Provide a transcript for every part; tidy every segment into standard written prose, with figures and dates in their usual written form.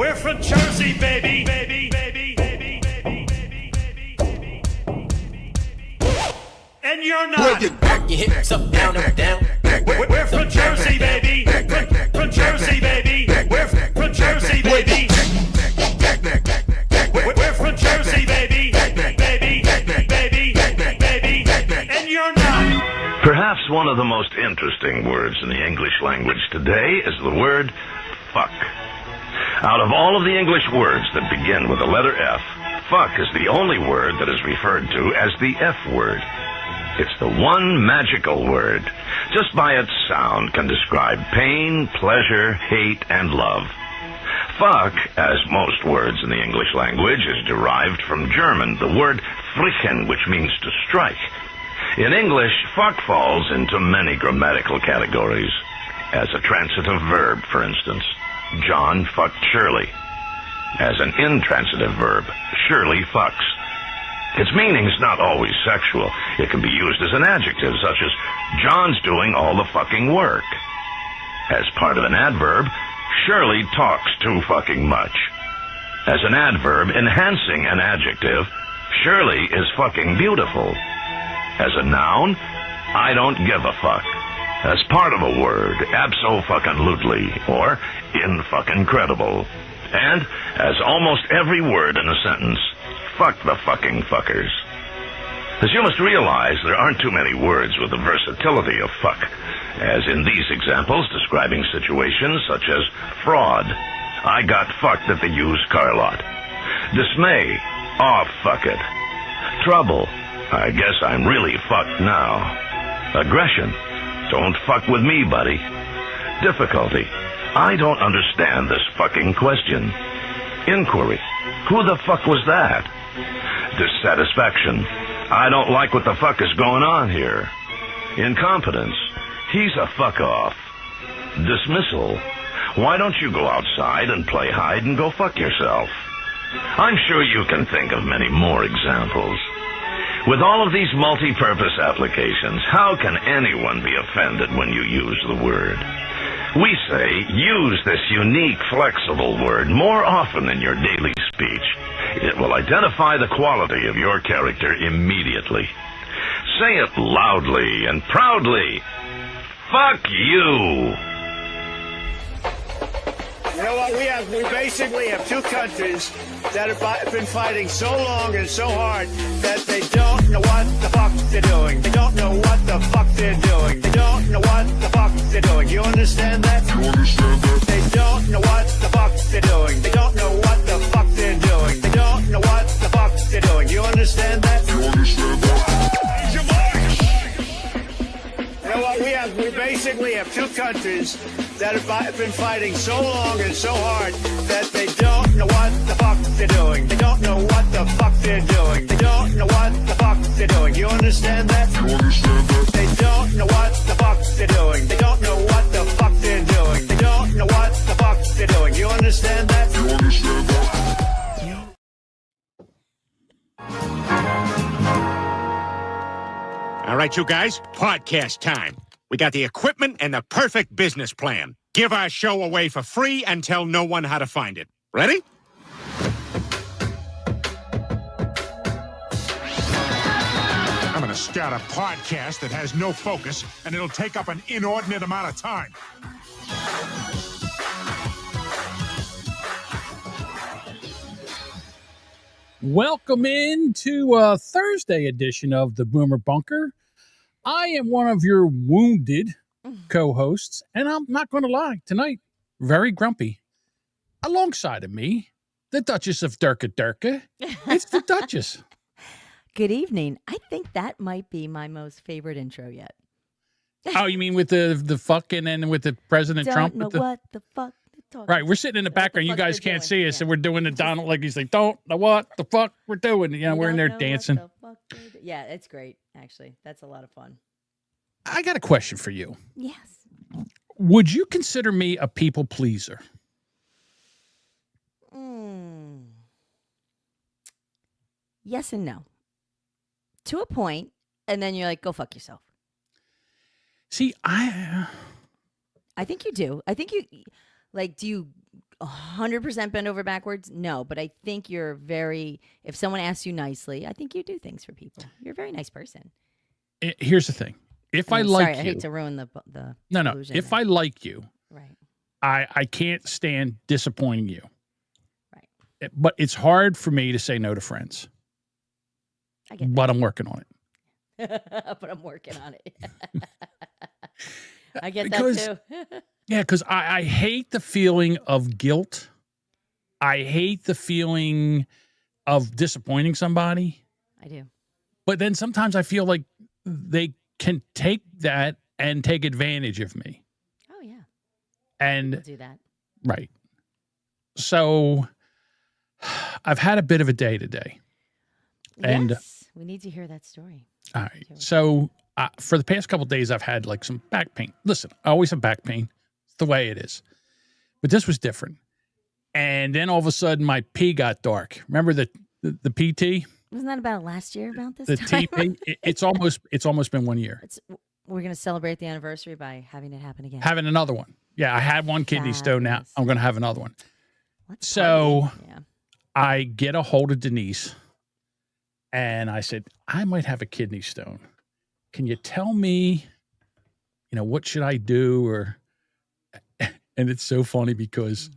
We're from Jersey, baby, baby, baby, baby, baby, baby, baby, baby, baby, baby. And you're not. Work your hips up, down, up, down. We're from Jersey, baby. From Jersey, baby. We're from Jersey, baby. We're from Jersey, baby. Baby, baby, baby, and you're not. Perhaps one of the most interesting words in the English language today is the word fuck. Out of all of the English words that begin with the letter F, fuck is the only word that is referred to as the F word. It's the one magical word. Just by its sound can describe pain, pleasure, hate, and love. Fuck, as most words in the English language, is derived from German, the word frichen, which means to strike. In English, fuck falls into many grammatical categories. As a transitive verb, for instance, John fucked Shirley. As an intransitive verb, Shirley fucks. Its meaning's not always sexual. It can be used as an adjective, such as, John's doing all the fucking work. As part of an adverb, Shirley talks too fucking much. As an adverb enhancing an adjective, Shirley is fucking beautiful. As a noun, I don't give a fuck. As part of a word, abso-fucking-lutely, or in-fucking-credible. And, as almost every word in a sentence, fuck the fucking fuckers. As you must realize, there aren't too many words with the versatility of fuck, as in these examples describing situations such as fraud, I got fucked at the used car lot. Dismay, oh fuck it. Trouble, I guess I'm really fucked now. Aggression, don't fuck with me, buddy. Difficulty, I don't understand this fucking question. Inquiry, who the fuck was that? Dissatisfaction, I don't like what the fuck is going on here. Incompetence, he's a fuck off. Dismissal, why don't you go outside and play hide and go fuck yourself? I'm sure you can think of many more examples. With all of these multi-purpose applications, how can anyone be offended when you use the word? We say, use this unique, flexible word more often in your daily speech. It will identify the quality of your character immediately. Say it loudly and proudly. Fuck you! You know what? We basically have two countries that have been fighting so long and so hard that they don't know what the fuck they're doing. They don't know what the fuck they're doing. They don't know what the fuck they're doing. You understand that? You understand that? They don't know what the fuck they're doing. They don't know what the fuck they're doing. They don't know what the fuck they're doing. You understand that? You understand that? You know what? We basically have two countries that have been fighting so long and so hard that they don't know what the fuck they're doing. They don't know what the fuck they're doing. They don't know what the fuck they're doing. You understand that? You understand that? They don't know what the fuck they're doing. They don't know what the fuck they're doing. They don't know what the fuck they're doing. You understand that? You understand that? All right, you guys, podcast time. We got the equipment and the perfect business plan. Give our show away for free and tell no one how to find it. Ready? I'm going to start a podcast that has no focus, and it'll take up an inordinate amount of time. Welcome into a Thursday edition of the Boomer Bunker. I am one of your wounded co-hosts, and I'm not going to lie, tonight, very grumpy. Alongside of me, the Duchess of Durka. It's the Duchess. Good evening. I think that might be my most favorite intro yet. Oh, you mean with the fucking and with the President Trump? Don't know what the fuck they're talking Right, we're sitting in the background. You guys can't see us, yeah. and we're doing the Donald, like he's like, don't know what the fuck we're doing. You know, we're in there dancing. Yeah, it's great, actually. That's a lot of fun. I got a question for you. Yes. Would you consider me a people pleaser? Yes and no. To a point, and then you're like, go fuck yourself. See, I think you do. I think you, like, do you 100% bend over backwards? No, but I think you're very, if someone asks you nicely, I think you do things for people. You're a very nice person. Here's the thing. If I like sorry, you. I hate to ruin the No. illusion If there. I like you, Right. I can't stand disappointing you. Right. But it's hard for me to say no to friends. I get But I'm working on it. that. But I'm working on it. I get Because- that too. Yeah, because I hate the feeling of guilt. I hate the feeling of disappointing somebody. I do. But then sometimes I feel like they can take that and take advantage of me. Oh, yeah. And I'll do that. right. So I've had a bit of a day today. And- Yes. We need to hear that story. All right. So for the past couple of days, I've had like some back pain. Listen, I always have back pain. It's the way it is. But this was different. And then all of a sudden, my pee got dark. Remember the PT? Wasn't that about last year about this The time? TP? It's almost been 1 year. We're going to celebrate the anniversary by having it happen again. Having another one. Yeah, I had one kidney stone now. Fabulous. I'm going to have another one. Let's So- party. Yeah. I get a hold of Denise and I said, I might have a kidney stone. Can you tell me, what should I do? Or, and it's so funny because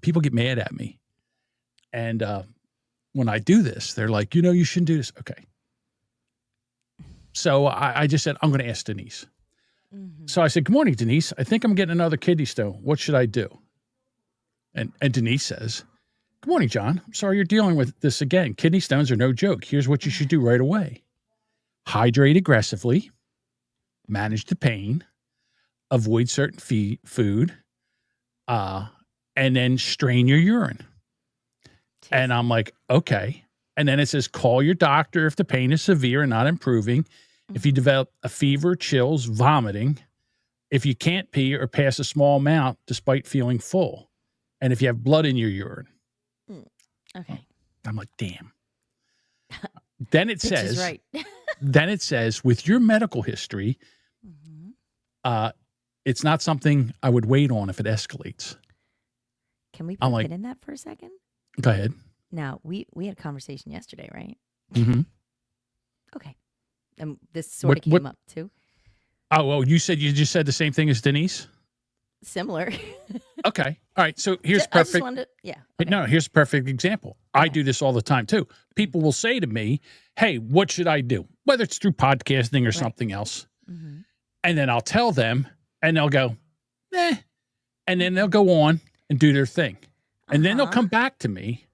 people get mad at me. And when I do this, they're like, you shouldn't do this. Okay. So I just said, I'm going to ask Denise. So I said, good morning, Denise. I think I'm getting another kidney stone. What should I do? And Denise says, good morning, John. I'm sorry you're dealing with this again. Kidney stones are no joke. Here's what you should do right away. Hydrate aggressively, manage the pain, avoid certain food, and then strain your urine. And I'm like, okay. And then it says, call your doctor if the pain is severe and not improving. If you develop a fever, chills, vomiting, if you can't pee or pass a small amount despite feeling full, and if you have blood in your urine. Okay. I'm like, damn. Then it Bitch says, is right. then it says, with your medical history, it's not something I would wait on if it escalates. Can we I'm put a like- pin in that for a second? Go ahead. Now, we had a conversation yesterday, right? Mm-hmm. Okay. And this sort of What- came up too. Oh, you just said the same thing as Denise? Similar. Okay. All right. So here's I just perfect. wanted to, yeah. No, here's a perfect example. I Okay. do this all the time too. People will say to me, hey, what should I do? Whether it's through podcasting or something else. Mm-hmm. And then I'll tell them and they'll go, eh. And then they'll go on and do their thing. And then they'll come back to me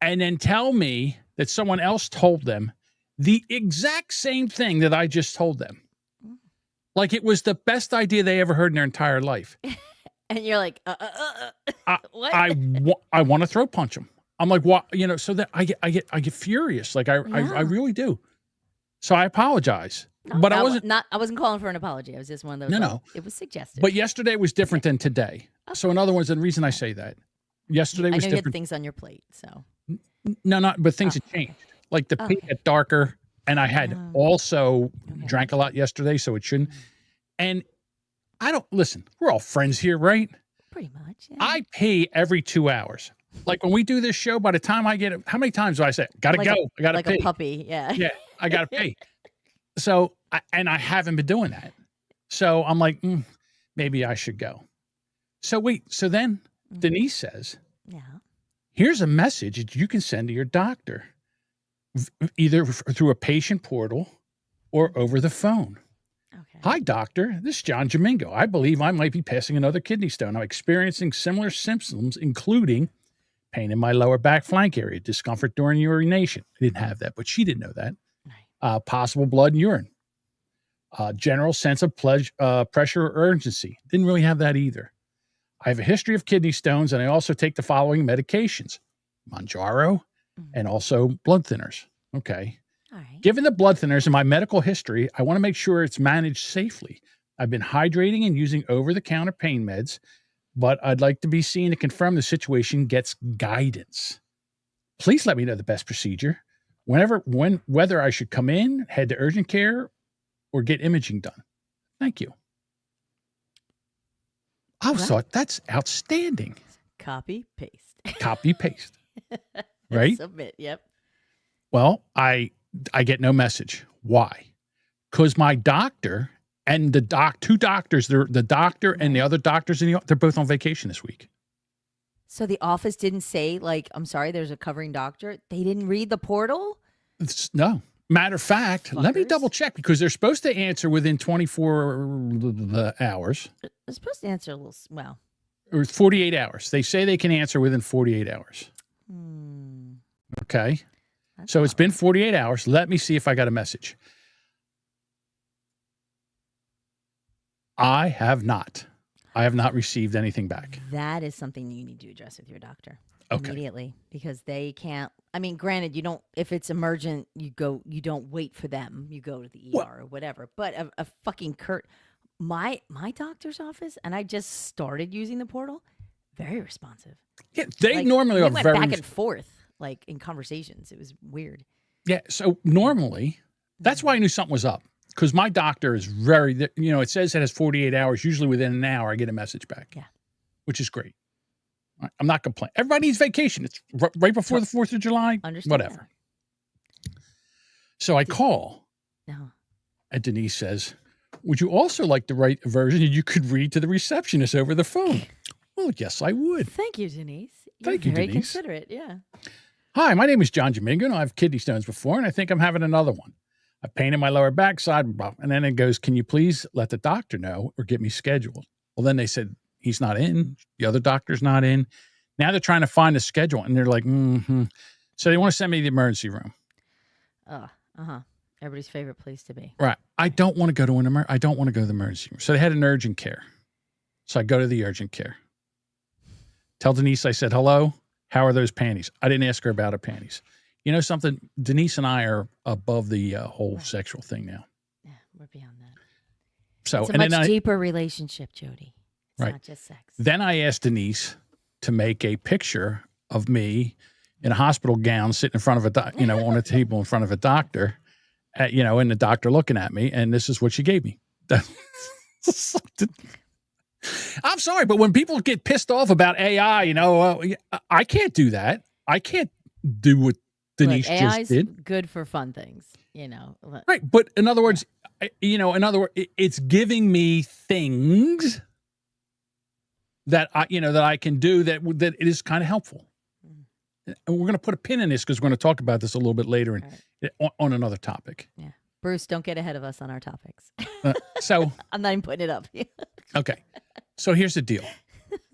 and then tell me that someone else told them the exact same thing that I just told them. Like it was the best idea they ever heard in their entire life. And you're like, what? I want to throw punch them. I'm like, what? So that I get furious. Like I really do. So I apologize. But I wasn't calling for an apology. I was just one of those. No. It was suggested. But yesterday was different than today. So in other words, the reason I say that, yesterday I was know you had different. things on your plate, so But things have changed. Like the pee got darker, and I had also drank a lot yesterday, so it shouldn't. And I don't listen. We're all friends here, right? pretty much. Yeah. I pee every 2 hours. Like when we do this show, by the time I get it, how many times do I say, gotta Like go, a- I gotta like pee? a puppy. Yeah. Yeah, I gotta pee. So, I haven't been doing that. So I'm like, maybe I should go. So then Denise says, Yeah. here's a message that you can send to your doctor, either through a patient portal or over the phone. Okay. Hi, doctor. This is John Jamingo. I believe I might be passing another kidney stone. I'm experiencing similar symptoms, including pain in my lower back flank area, discomfort during urination. I didn't have that, but she didn't know that. Possible blood and urine. General sense of pressure or urgency. Didn't really have that either. I have a history of kidney stones, and I also take the following medications: Manjaro and also blood thinners. Okay. All right. Given the blood thinners and my medical history, I want to make sure it's managed safely. I've been hydrating and using over-the-counter pain meds, but I'd like to be seen to confirm the situation gets guidance. Please let me know the best procedure. Whether I should come in, head to urgent care, or get imaging done. Thank you. I thought that's outstanding. Copy, paste. Copy, paste. Right? Submit. Yep. Well, I get no message. Why? Because my doctor and the two doctors, the doctor and the other doctors they're both on vacation this week. So the office didn't say, like, I'm sorry, there's a covering doctor. They didn't read the portal? No. Matter of fact, let me Fuckers. double check because they're supposed to answer within 24 hours. They're supposed to answer a little, well. Or 48 hours. They say they can answer within 48 hours. Okay. So it's been 48 hours. Let me see if I got a message. I have not received anything back. That is something you need to address with your doctor Okay. immediately because they can't. I mean, granted, you don't. If it's emergent, you don't wait for them. You go to the ER or whatever. But a fucking my doctor's office, and I just started using the portal. Very responsive. Yeah, they Like, normally we are went very back and forth, like in conversations. It was weird. Yeah. So normally, that's why I knew something was up. Because my doctor is very, it says it has 48 hours. Usually within an hour, I get a message back. Yeah. Which is great. I'm not complaining. Everybody needs vacation. It's right before the 4th of July. Understand Whatever. So I call, No. and Denise says, would you also like to write a version you could read to the receptionist over the phone? Well, yes, I would. Thank you, Denise. Thank you, Very Denise. considerate. Yeah. Hi, my name is John Jamingo, and I've kidney stones before, and I think I'm having another one. I pain in my lower backside, and then it goes, can you please let the doctor know or get me scheduled? Well, then they said, he's not in. The other doctor's not in. Now they're trying to find a schedule, and they're like, So they want to send me to the emergency room. Everybody's favorite place to be. Right. I don't want to go to I don't want to go to the emergency room. So they had an urgent care. So I go to the urgent care. Tell Denise, I said, hello, how are those panties? I didn't ask her about her panties. You know something? Denise and I are above the whole sexual thing now. Yeah, we're beyond that. So, It's a much deeper relationship, Jody. It's not just sex. Then I asked Denise to make a picture of me in a hospital gown sitting in front of on a table in front of a doctor, and the doctor looking at me. And this is what she gave me. I'm sorry, but when people get pissed off about AI, I can't do that. I can't do what Denise just did. Good for fun things, Right. But in other words, it's giving me things that I can do that it is kind of helpful. And we're going to put a pin in this because we're going to talk about this a little bit later on another topic. Yeah. Bruce, don't get ahead of us on our topics. So I'm not even putting it up. Okay. So here's the deal.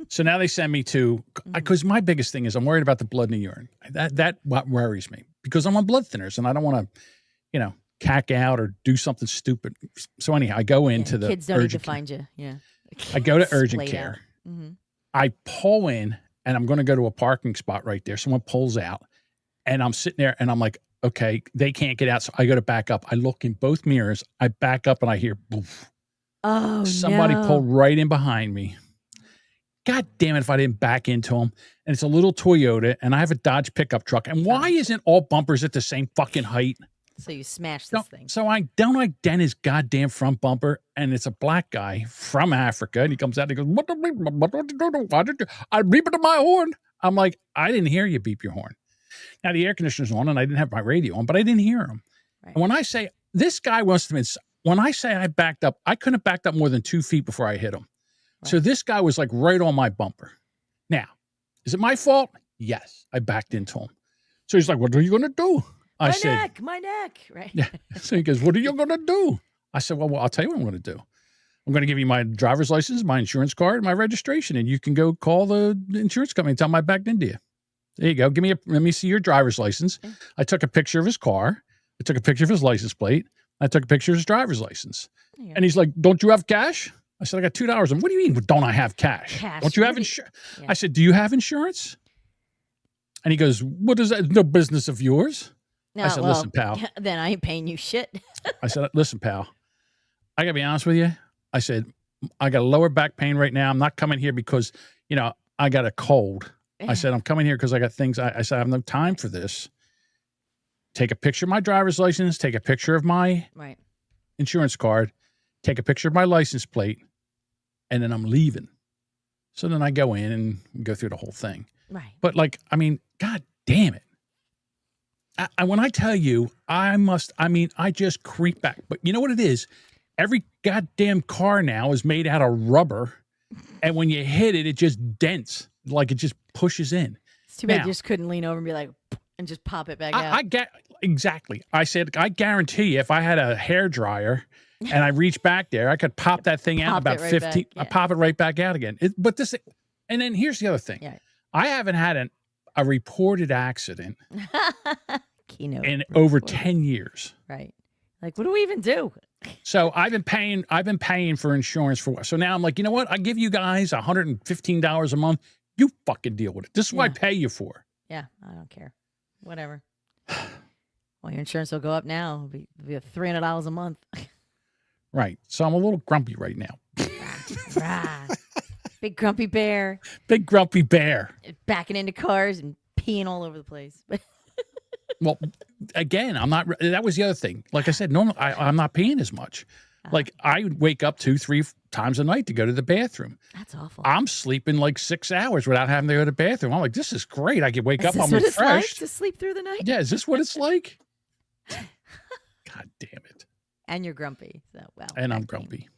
So now they send me to, because my biggest thing is I'm worried about the blood in the urine. That what worries me because I'm on blood thinners and I don't want to, cack out or do something stupid. So anyhow, I go into the kids don't need to urgent find you. Yeah. I go to urgent Splayed care. out. I pull in and I'm going to go to a parking spot right there. Someone pulls out and I'm sitting there and I'm like, okay, they can't get out. So I go to back up. I look in both mirrors. I back up and I hear, boof. Oh, Somebody no. pulled right in behind me. God damn it if I didn't back into him. And it's a little Toyota and I have a Dodge pickup truck. And why isn't all bumpers at the same fucking height? So you smashed this thing. So I don't dent his goddamn front bumper, and it's a black guy from Africa, and he comes out and he goes, I beep it to my horn. I'm like, I didn't hear you beep your horn. Now the air conditioner's on, and I didn't have my radio on, but I didn't hear him. Right. And when I say, this guy must have been, when I say I backed up, I couldn't have backed up more than 2 feet before I hit him. Right. So this guy was like right on my bumper. Now, is it my fault? Yes, I backed into him. So he's like, what are you going to do? I said, my neck, right? Yeah. So he goes, what are you going to do? I said, well, I'll tell you what I'm going to do. I'm going to give you my driver's license, my insurance card, and my registration, and you can go call the insurance company and tell them I backed into you. There you go. Let me see your driver's license. I took a picture of his car. I took a picture of his license plate. I took a picture of his driver's license. And he's like, don't you have cash? I said, I got $2. And what do you mean, don't I have cash? Don't you have insurance? Yeah. I said, do you have insurance? And he goes, what is that? No business of yours. No, I said, listen, pal. Then I ain't paying you shit. I said, listen, pal. I got to be honest with you. I said, I got a lower back pain right now. I'm not coming here because, I got a cold. I said, I'm coming here because I got things. I said, I have no time for this. Take a picture of my driver's license. Take a picture of my insurance card. Take a picture of my license plate. And then I'm leaving. So then I go in and go through the whole thing. Right. But like, I mean, God damn it. When I tell you, I just creep back. But you know what it is? Every goddamn car now is made out of rubber. And when you hit it, it just dents. Like it just pushes in. It's too bad Now, you just couldn't lean over and be like, and just pop it back out. Exactly. I said, I guarantee you, if I had a hair dryer and I reached back there, I could pop that thing out in about 15. I pop it right back out again. And then here's the other thing. Yeah. I haven't had a reported accident Keynote in over 10 years. Right. Like, what do we even do? So I've been paying for insurance so now I'm like, you know what? I give you guys $115 a month. You fucking deal with it. This is what I pay you for. Yeah, I don't care. Whatever. Well, your insurance will go up now. It'll be $300 a month. Right. So I'm a little grumpy right now. Rah. Big grumpy bear. Big grumpy bear. Backing into cars and peeing all over the place. Well, again, that was the other thing. Like I said, normally I'm not peeing as much. Like I wake up 2-3 times a night to go to the bathroom. That's awful. I'm sleeping like 6 hours without having to go to the bathroom. I'm like, this is great. I can wake up. I'm refreshed. Is this what it's like to sleep through the night? Yeah, is this what it's like? God damn it. And you're grumpy. So well. And I'm grumpy.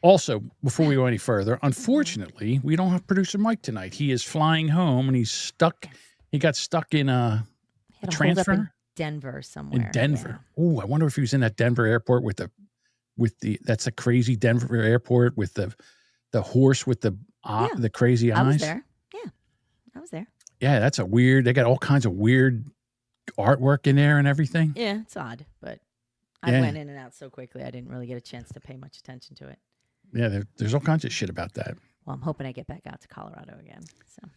Also, before we go any further, unfortunately, we don't have producer Mike tonight. He is flying home and he's stuck. He got stuck in a transfer in Denver somewhere. In Denver. Yeah. Oh, I wonder if he was in that Denver airport with the that's a crazy Denver airport with the horse with the crazy eyes. I was there. Yeah. I was there. Yeah, that's they got all kinds of weird artwork in there and everything. Yeah, it's odd, but I went in and out so quickly I didn't really get a chance to pay much attention to it. Yeah, there's all kinds of shit about that. Well, I'm hoping I get back out to Colorado again. So.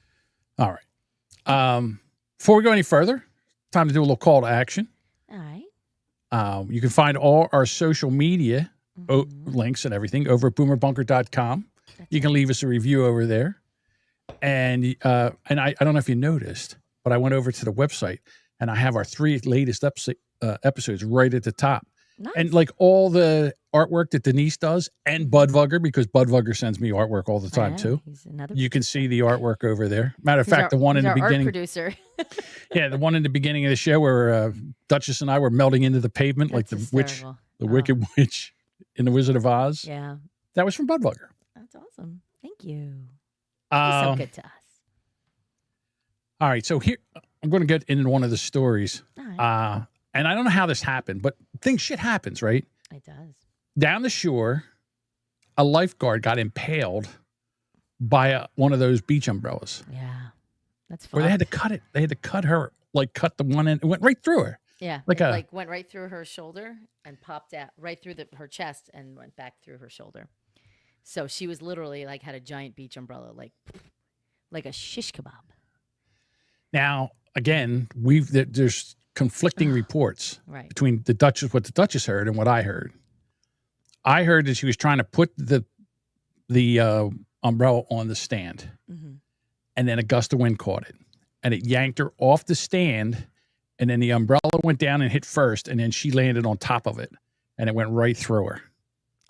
All right. Before we go any further, time to do a little call to action. All right. You can find all our social media links and everything over at boomerbunker.com. You can leave us a review over there. And I don't know if you noticed, but I went over to the website and I have our 3 latest episodes right at the top. Nice. And like all the artwork that Denise does and Budvugger, because Budvugger sends me artwork all the time too. You can see the artwork over there. Matter of fact, the one in the beginning. Art producer. Yeah, the one in the beginning of the show where Duchess and I were melting into the pavement like the hysterical. Wicked Witch in The Wizard of Oz. Yeah. That was from Budvugger. That's awesome. Thank you. So good to us. All right, so here I'm going to get into one of the stories. All right. And I don't know how this happened, but shit happens, right? It does. Down the shore, a lifeguard got impaled by one of those beach umbrellas. Yeah. That's fun. Where they had to cut it. They had to cut her, cut the one end. It went right through her. Yeah. Went right through her shoulder and popped out right through her chest and went back through her shoulder. So she was literally had a giant beach umbrella, like a shish kebab. Now, again, there's conflicting reports between what the Duchess heard and what I heard. I heard that she was trying to put the umbrella on the stand, and then a gust of wind caught it, and it yanked her off the stand, and then the umbrella went down and hit first, and then she landed on top of it, and it went right through her.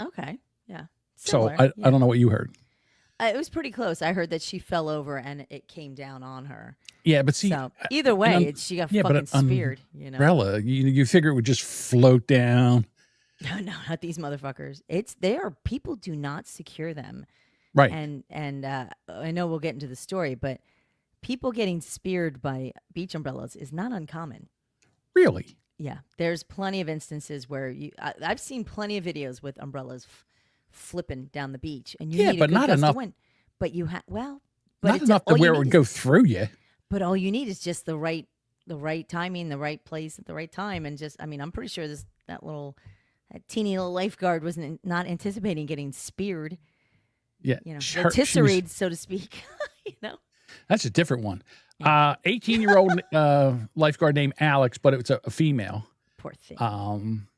Okay, yeah. Similar, so I don't know what you heard. It was pretty close. I heard that she fell over and it came down on her. Yeah, but see, so either way, she got fucking speared. Umbrella, you figure it would just float down. No, not these motherfuckers. People do not secure them. Right. And I know we'll get into the story, but people getting speared by beach umbrellas is not uncommon. Really? Yeah. There's plenty of instances where I've seen plenty of videos with umbrellas flipping down the beach, and you need a good not gust enough. of wind. But you not enough to where it would go through you. But all you need is just the right timing, the right place at the right time, and I'm pretty sure that teeny little lifeguard wasn't not anticipating getting speared. Yeah, rotisserie'd, so to speak. That's a different one. 18-year-old lifeguard named Alex, but it was a female. Poor thing.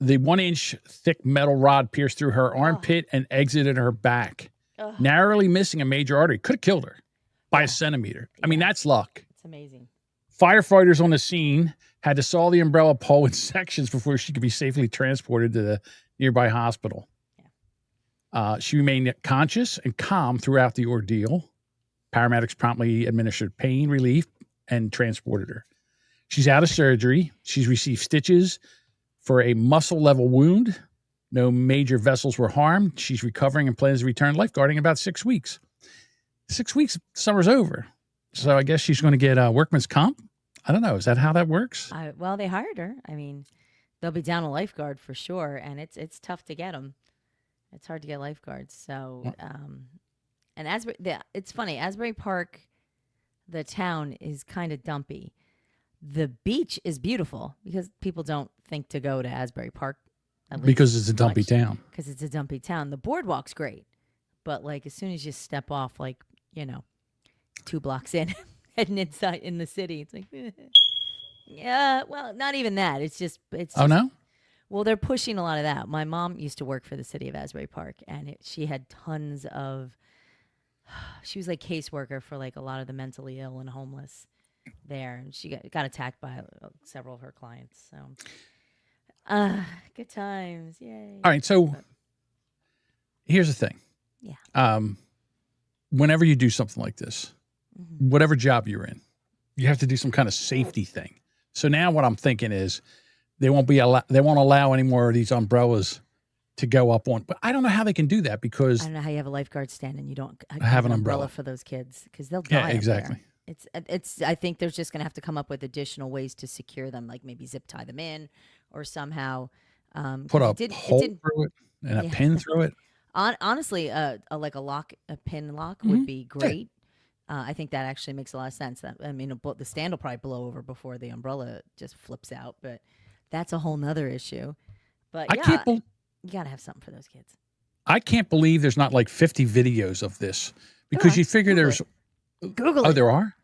The 1-inch thick metal rod pierced through her armpit and exited her back, narrowly missing a major artery. Could have killed her by a centimeter. I mean, that's luck. It's amazing. Firefighters on the scene had to saw the umbrella pole in sections before she could be safely transported to the nearby hospital. She remained conscious and calm throughout the ordeal. Paramedics promptly administered pain relief and transported her. She's out of surgery. She's received stitches for a muscle-level wound. No major vessels were harmed. She's recovering and plans to return lifeguarding in about 6 weeks. 6 weeks, summer's over. So I guess she's going to get workman's comp. I don't know. Is that how that works? Well, they hired her. I mean, they'll be down a lifeguard for sure, and it's tough to get them. It's hard to get lifeguards. So, and it's funny. Asbury Park, the town is kind of dumpy. The beach is beautiful because people don't think to go to Asbury Park. Because it's a dumpy town. Because it's a dumpy town. The boardwalk's great, but like as soon as you step off, like 2 blocks in, heading inside in the city, it's like, yeah. Well, not even that. It's just. Oh no. Well, they're pushing a lot of that. My mom used to work for the city of Asbury Park, and she had tons of. She was like caseworker for like a lot of the mentally ill and homeless there, and she got attacked by several of her clients. So. Good times. Yay. All right. So here's the thing. Yeah. Whenever you do something like this, whatever job you're in, you have to do some kind of safety thing. So now what I'm thinking is they won't allow any more of these umbrellas to go up on, but I don't know how they can do that because I don't know how you have a lifeguard stand and you don't have an umbrella for those kids because they'll die. Yeah, exactly. Up there. I think there's just going to have to come up with additional ways to secure them, like maybe zip tie them in or somehow put a hole through it and a pin through it. Honestly, like a pin lock would be great. Yeah. I think that actually makes a lot of sense. I mean, the stand will probably blow over before the umbrella just flips out, but that's a whole nother issue. But you got to have something for those kids. I can't believe there's not like 50 videos of this because you figure there's. Google it. Oh, there are?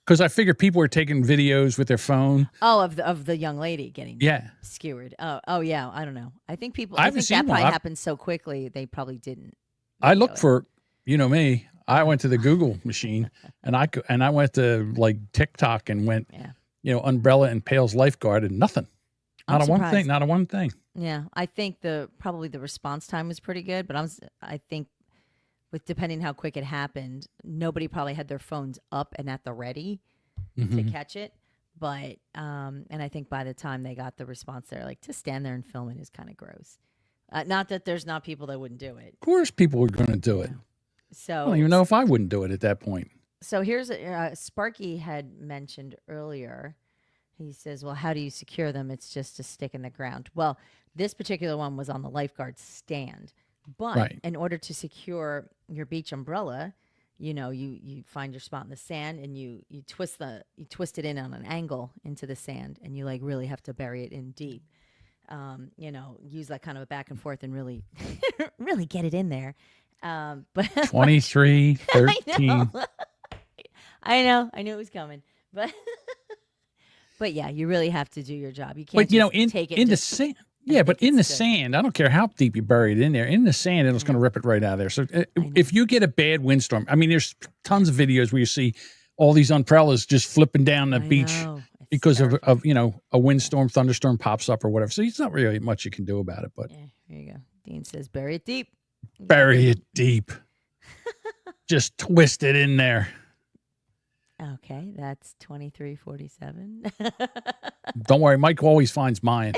Because I figure people are taking videos with their phone. Oh, of the young lady getting skewered. Oh yeah. I don't know. I think that probably happened so quickly they probably didn't. I looked for, me. I went to the Google machine and I went to like TikTok and went, umbrella and pails lifeguard and nothing. Not a one thing. Yeah, I think probably the response time was pretty good, but I think. With depending how quick it happened, nobody probably had their phones up and at the ready to catch it. But and I think by the time they got the response, they're like to stand there and film it is kind of gross. Not that there's not people that wouldn't do it. Of course, people were going to do it. So I don't even know if I wouldn't do it at that point. So here's Sparky had mentioned earlier. He says, "Well, how do you secure them? It's just a stick in the ground." Well, this particular one was on the lifeguard stand. But in order to secure your beach umbrella, you find your spot in the sand and you twist it in on an angle into the sand and you like really have to bury it in deep. Use that kind of a back and forth and really, really get it in there. But 23, 13. I know. I knew it was coming, but yeah, you really have to do your job. You can't take it in the sand. Yeah, but in the sand, I don't care how deep you bury it in there. In the sand, it's going to rip it right out of there. So if you get a bad windstorm, I mean, there's tons of videos where you see all these umbrellas just flipping down the beach because of a windstorm, thunderstorm pops up or whatever. So it's not really much you can do about it. But here you go. Dean says, bury it deep. Bury it deep. Just twist it in there. Okay, that's 2347. Don't worry, Mike always finds mine.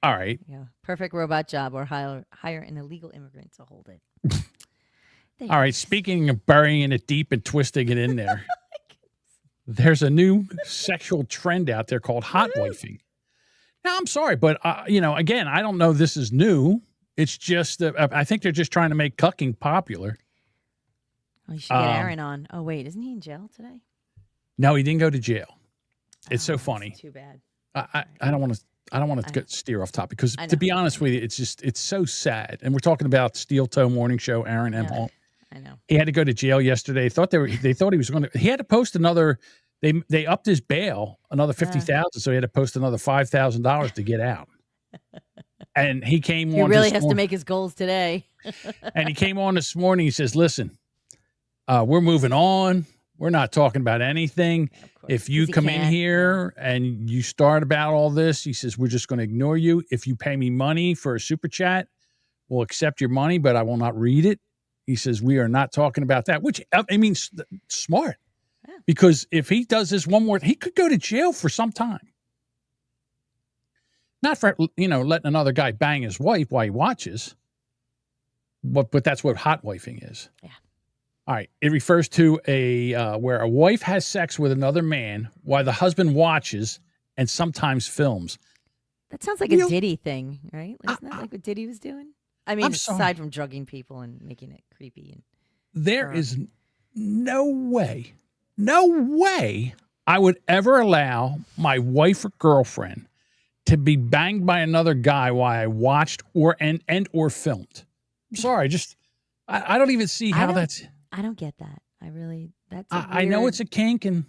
All right. Yeah. Perfect robot job or hire an illegal immigrant to hold it. All right. Speaking of burying it deep and twisting it in there, there's a new sexual trend out there called hot wifing. Now, I'm sorry, but, again, I don't know this is new. It's just I think they're just trying to make cucking popular. Oh, you should get Aaron on. Oh, wait. Isn't he in jail today? No, he didn't go to jail. It's so funny. Too bad. I don't want to steer off topic because, to be honest with you, it's so sad. And we're talking about Steel Toe Morning Show, Aaron M. Holt. I know. He had to go to jail yesterday. They thought he was going to. He had to post another. They upped his bail another $50,000, so he had to post another $5,000 to get out. And he came on. He really has to make his goals today. And he came on this morning. He says, "Listen, we're moving on. We're not talking about anything. If you come in here and you start about all this," he says, "we're just going to ignore you. If you pay me money for a super chat, will accept your money, but I will not read it. He says, we are not talking about that, which I mean, smart. Yeah. Because if he does this one more, he could go to jail for some time. Not for, letting another guy bang his wife while he watches. But that's what hot wifing is. Yeah. All right. It refers to where a wife has sex with another man while the husband watches and sometimes films. That sounds like a Diddy thing, right? Isn't that like what Diddy was doing? I mean, aside from drugging people and making it creepy. There is no way I would ever allow my wife or girlfriend to be banged by another guy while I watched or filmed. I'm sorry, I don't even see how that's. I don't get that. That's. I know it's a kink, and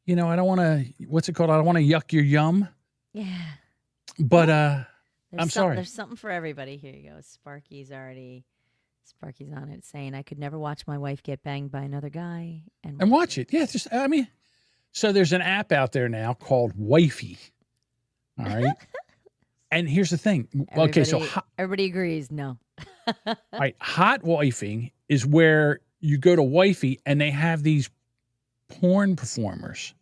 I don't want to. What's it called? I don't want to yuck your yum. Yeah. But I'm sorry. There's something for everybody. Here you go. Sparky's on it saying, I could never watch my wife get banged by another guy and watch it. Yeah, so there's an app out there now called Wifey. All right. And here's the thing. Everybody agrees. No. All right. Hot wifing is where you go to Wifey and they have these porn performers,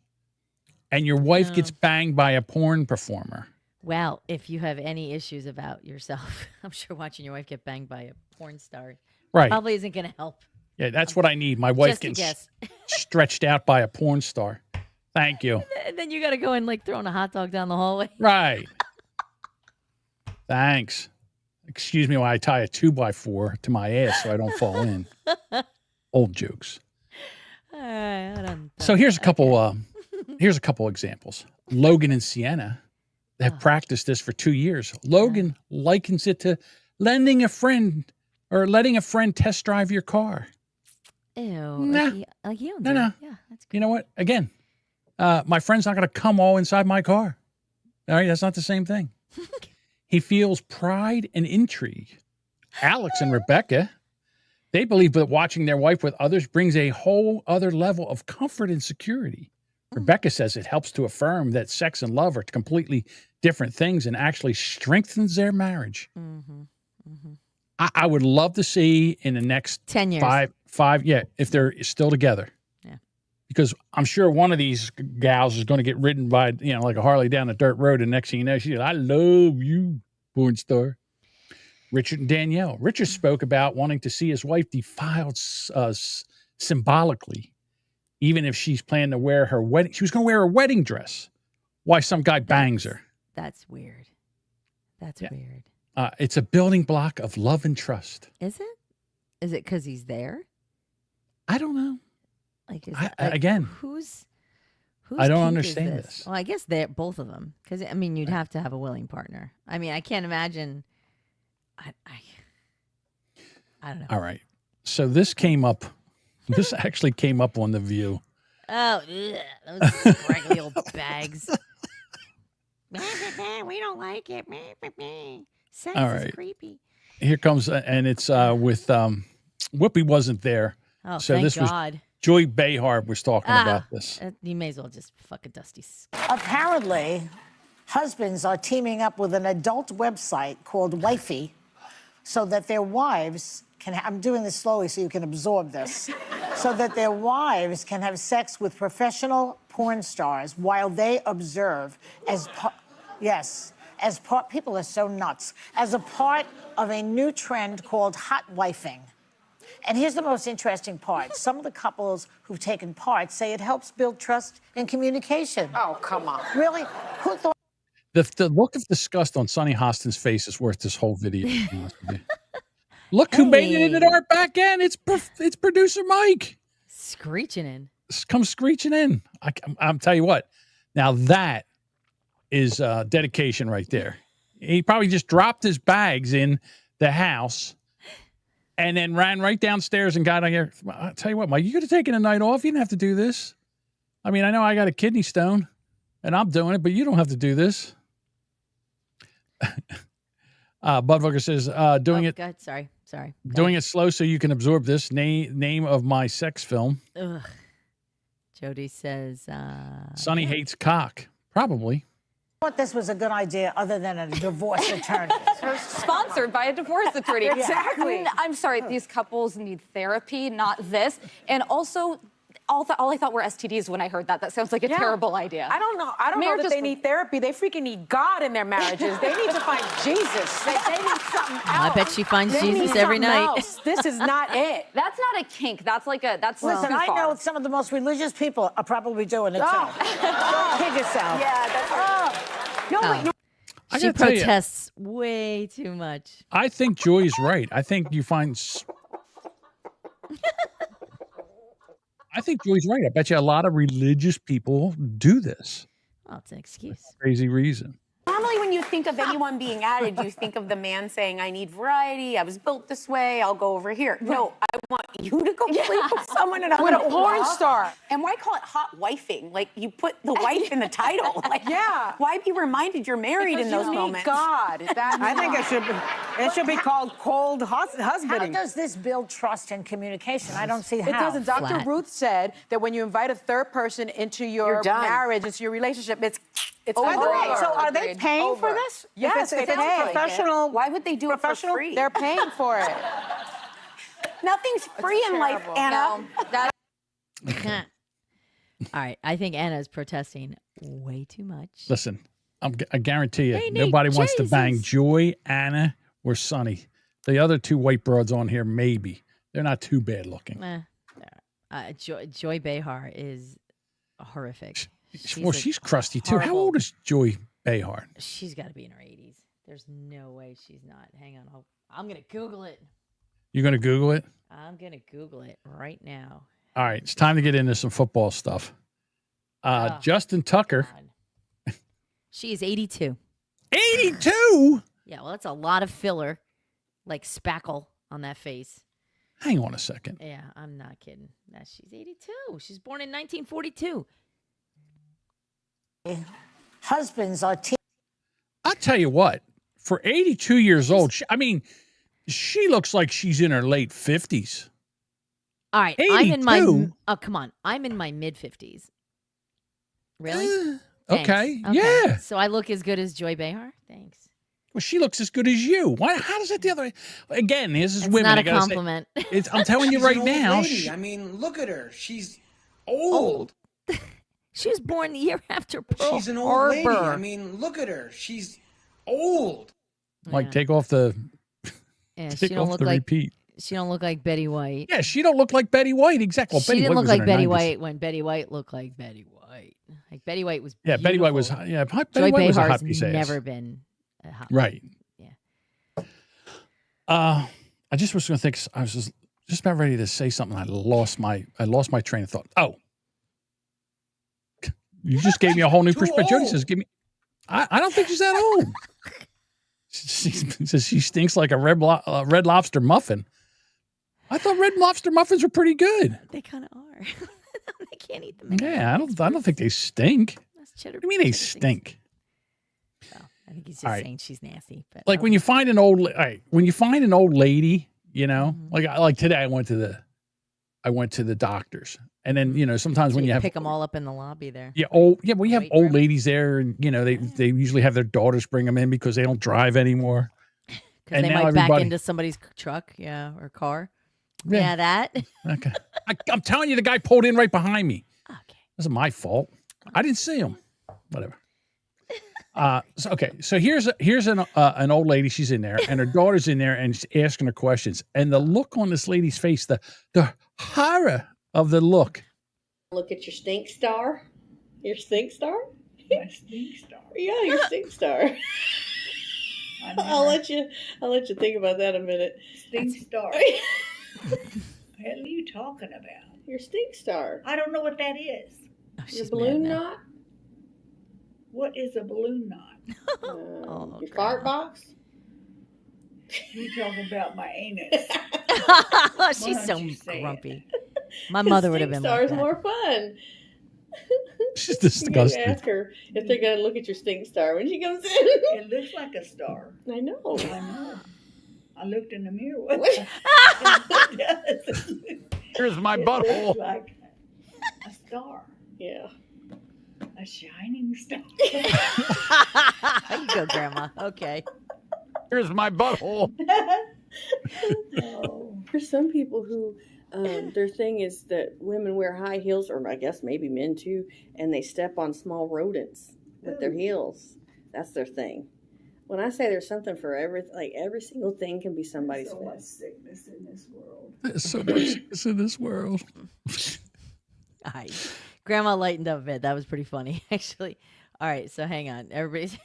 and your wife gets banged by a porn performer. Well, if you have any issues about yourself, I'm sure watching your wife get banged by a porn star probably isn't going to help. Yeah, that's what I need. My wife getting stretched out by a porn star. Thank you. And then you got to go and throwing a hot dog down the hallway. Right. Thanks. Excuse me while I tie a 2x4 to my ass so I don't fall in. Old jokes. So here's a couple. Here's a couple examples. Logan and Sienna have practiced this for 2 years. Logan likens it to letting a friend test drive your car. Ew. Nah. Like you. No. Yeah, that's good. You know what? Again, my friend's not going to come all inside my car. All right, that's not the same thing. He feels pride and intrigue. Alex and Rebecca, they believe that watching their wife with others brings a whole other level of comfort and security. Rebecca says it helps to affirm that sex and love are completely different things and actually strengthens their marriage. Mm-hmm. Mm-hmm. I would love to see in the next 10 years, if they're still together. Yeah, because I'm sure one of these gals is going to get ridden by like a Harley down a dirt road, and next thing you know, she's like, "I love you, porn star." Richard and Danielle. Richard spoke about wanting to see his wife defiled symbolically. Even if she's planning to wear her wedding, she was going to wear a wedding dress. Why some guy bangs her? That's weird. That's weird. It's a building block of love and trust. Is it? Is it because he's there? I don't know. Again, who's I don't understand this. Well, I guess they're both of them, because you'd have to have a willing partner. I can't imagine. I don't know. All right. So this came up. This actually came up on The View. Oh, those scraggly old bags. We don't like it. Sex is creepy. Here comes, and it's with Whoopi wasn't there. Oh, so thank this God. Was Joy Behar was talking about this. You may as well just fuck a dusty. Apparently, husbands are teaming up with an adult website called Wifey so that their wives can, I'm doing this slowly so you can absorb this, so that their wives can have sex with professional porn stars while they observe people are so nuts, as a part of a new trend called hot wifing. And here's the most interesting part. Some of the couples who've taken part say it helps build trust and communication. Oh, come on. Really? Who thought? The look of disgust on Sonny Hostin's face is worth this whole video. Look who made it into our back end. It's producer Mike. Screeching in. Come screeching in. I'm tell you what. Now that is dedication right there. He probably just dropped his bags in the house and then ran right downstairs and got on here. I'll tell you what, Mike, you could have taken a night off. You didn't have to do this. I mean, I know I got a kidney stone and I'm doing it, but you don't have to do this. Budfucker says, doing it. God, sorry. Doing it slow so you can absorb this. Name of my sex film. Ugh. Jody says, Sonny hates cock. Probably. thought this was a good idea other than a divorce attorney. Sponsored by a divorce attorney. Exactly. I'm sorry, these couples need therapy, not this. And also, all I thought were STDs when I heard that. That sounds like a terrible idea. I don't know that they need therapy. They freaking need God in their marriages. They need to find Jesus. They need something else. I bet she finds They Jesus need every something night. else. This is not it. That's not a kink. That's like that's Listen, too I far. know some of the most religious people are probably doing it too. Don't kid yourself. Yeah, that's right. No, Oh. wait, no. I She gotta tell you, protests way too much. I think Joy's right. I think you find. I think Joy's right. I bet you a lot of religious people do this. Oh, it's an excuse. Crazy reason. Normally, when you think of anyone being added, you think of the man saying, I need variety. I was built this way. I'll go over here. No, I want you to go sleep with someone and I'm With a gonna porn walk. star. And why call it hot wifing? Like, you put the wife in the title. Like, Yeah. Why be reminded you're married in those you need moments? God. I think it should be called cold How husbanding. does this build trust and communication? I don't see how. It doesn't. Dr. Flat. Ruth said that when you invite a third person into your You're done. marriage, into your relationship, it's By the way, over. so are they Agreed. paying for Over. this? Yes, if they it's pay. professional. Why would they do it for Professional? free? They're paying for it. Nothing's free in life, terrible. Anna. All right. I think Anna's protesting way too much. Listen, I guarantee you, They need nobody wants to bang Jesus. Joy, Anna, or Sonny. The other two white broads on here, maybe. They're not too bad looking. Joy Behar is horrific. She's crusty too. How horrible- old is Joy Behar? She's got to be in her 80s. There's no way she's not. Hang on. I'm going to Google it. You're going to Google it? I'm going to Google it right now. All right, it's time to get into some football stuff. Justin Tucker, God. She is 82. 82? Yeah, well, that's a lot of filler, like spackle on that face. Hang on a second. Yeah, I'm not kidding. She's 82. She's born in 1942. Husbands are I'll tell you what, for 82 years old, she looks like she's in her late 50s. All right, I'm in my 82? come on, I'm in my mid 50s. Really? Okay, Thanks. yeah. So I look as good as Joy Behar. Thanks. Well, she looks as good as you. Why? How does that the other way? Again, this is It's women. not I a gotta say, compliment. I'm telling you She's right an old now. lady. I mean, look at her. She's old. She was born the year after Pearl She's an old Harbor. lady. I mean, look at her. She's old. Like, take off the Yeah, she take don't off look the like repeat. she don't look like Betty White. Yeah, she don't look like Betty White. Exactly. Well, She Betty didn't White look was in like her Betty 90s. White when Betty White looked like Betty White. Like Betty White was. Yeah, Betty White was. beautiful. Yeah, Betty Joy White was a Behar's hot piece of ass. never been a hot. Right. Yeah. I just was going to think. I was just about ready to say something. I lost my train of thought. Oh, you just gave me a whole new Too perspective. Jody old. says, "Give me." I don't think she's that old. She says she stinks like a red lobster muffin. I thought red lobster muffins were pretty good. They kind of are. They can't eat them. Yeah, I don't think they stink. That's cheddar. What do you mean they cheddar things. stink? Well, I think he's just All right. saying she's nasty. But Like when you find an old, when you find an old lady, you know, like today I went to the doctors, and then sometimes when you have pick them all up in the lobby there. well you have Wait old room. ladies there, and they usually have their daughters bring them in because they don't drive anymore. Because And they now might back everybody- into somebody's truck, or car. Yeah. Yeah, that. Okay, I'm telling you, the guy pulled in right behind me. Okay. It wasn't my fault. I didn't see him. Whatever. So here's an old lady. She's in there, and her daughter's in there, and she's asking her questions. And the look on this lady's face, the horror of the look. Look at your stink star. Your stink star? My stink star. Yeah, your stink star. I'll let you think about that a minute. Stink star. What the hell are you talking about? Your stink star. I don't know what that is. Oh, Your she's balloon mad now. knot. What is a balloon knot? Oh, Your God. fart box. You talking about my anus? She's Why so don't you say it? grumpy. My mother would have been like Stink star's that. more fun. She's You disgusting. ask her if they're gonna look at your stink star when she comes in. It looks like a star. I know. I know. I looked in the mirror. What? What? It does. Here's my It butthole. looks like a star. Yeah. A shining star. You go, Grandma. Okay. Here's my butthole. Oh. For some people who their thing is that women wear high heels, or I guess maybe men too, and they step on small rodents with their heels. That's their thing. When I say there's something for every single thing can be somebody's There's so much fetish. sickness in this world. There's so much sickness in this world. All right. Grandma lightened up a bit. That was pretty funny, actually. All right, so hang on. Everybody's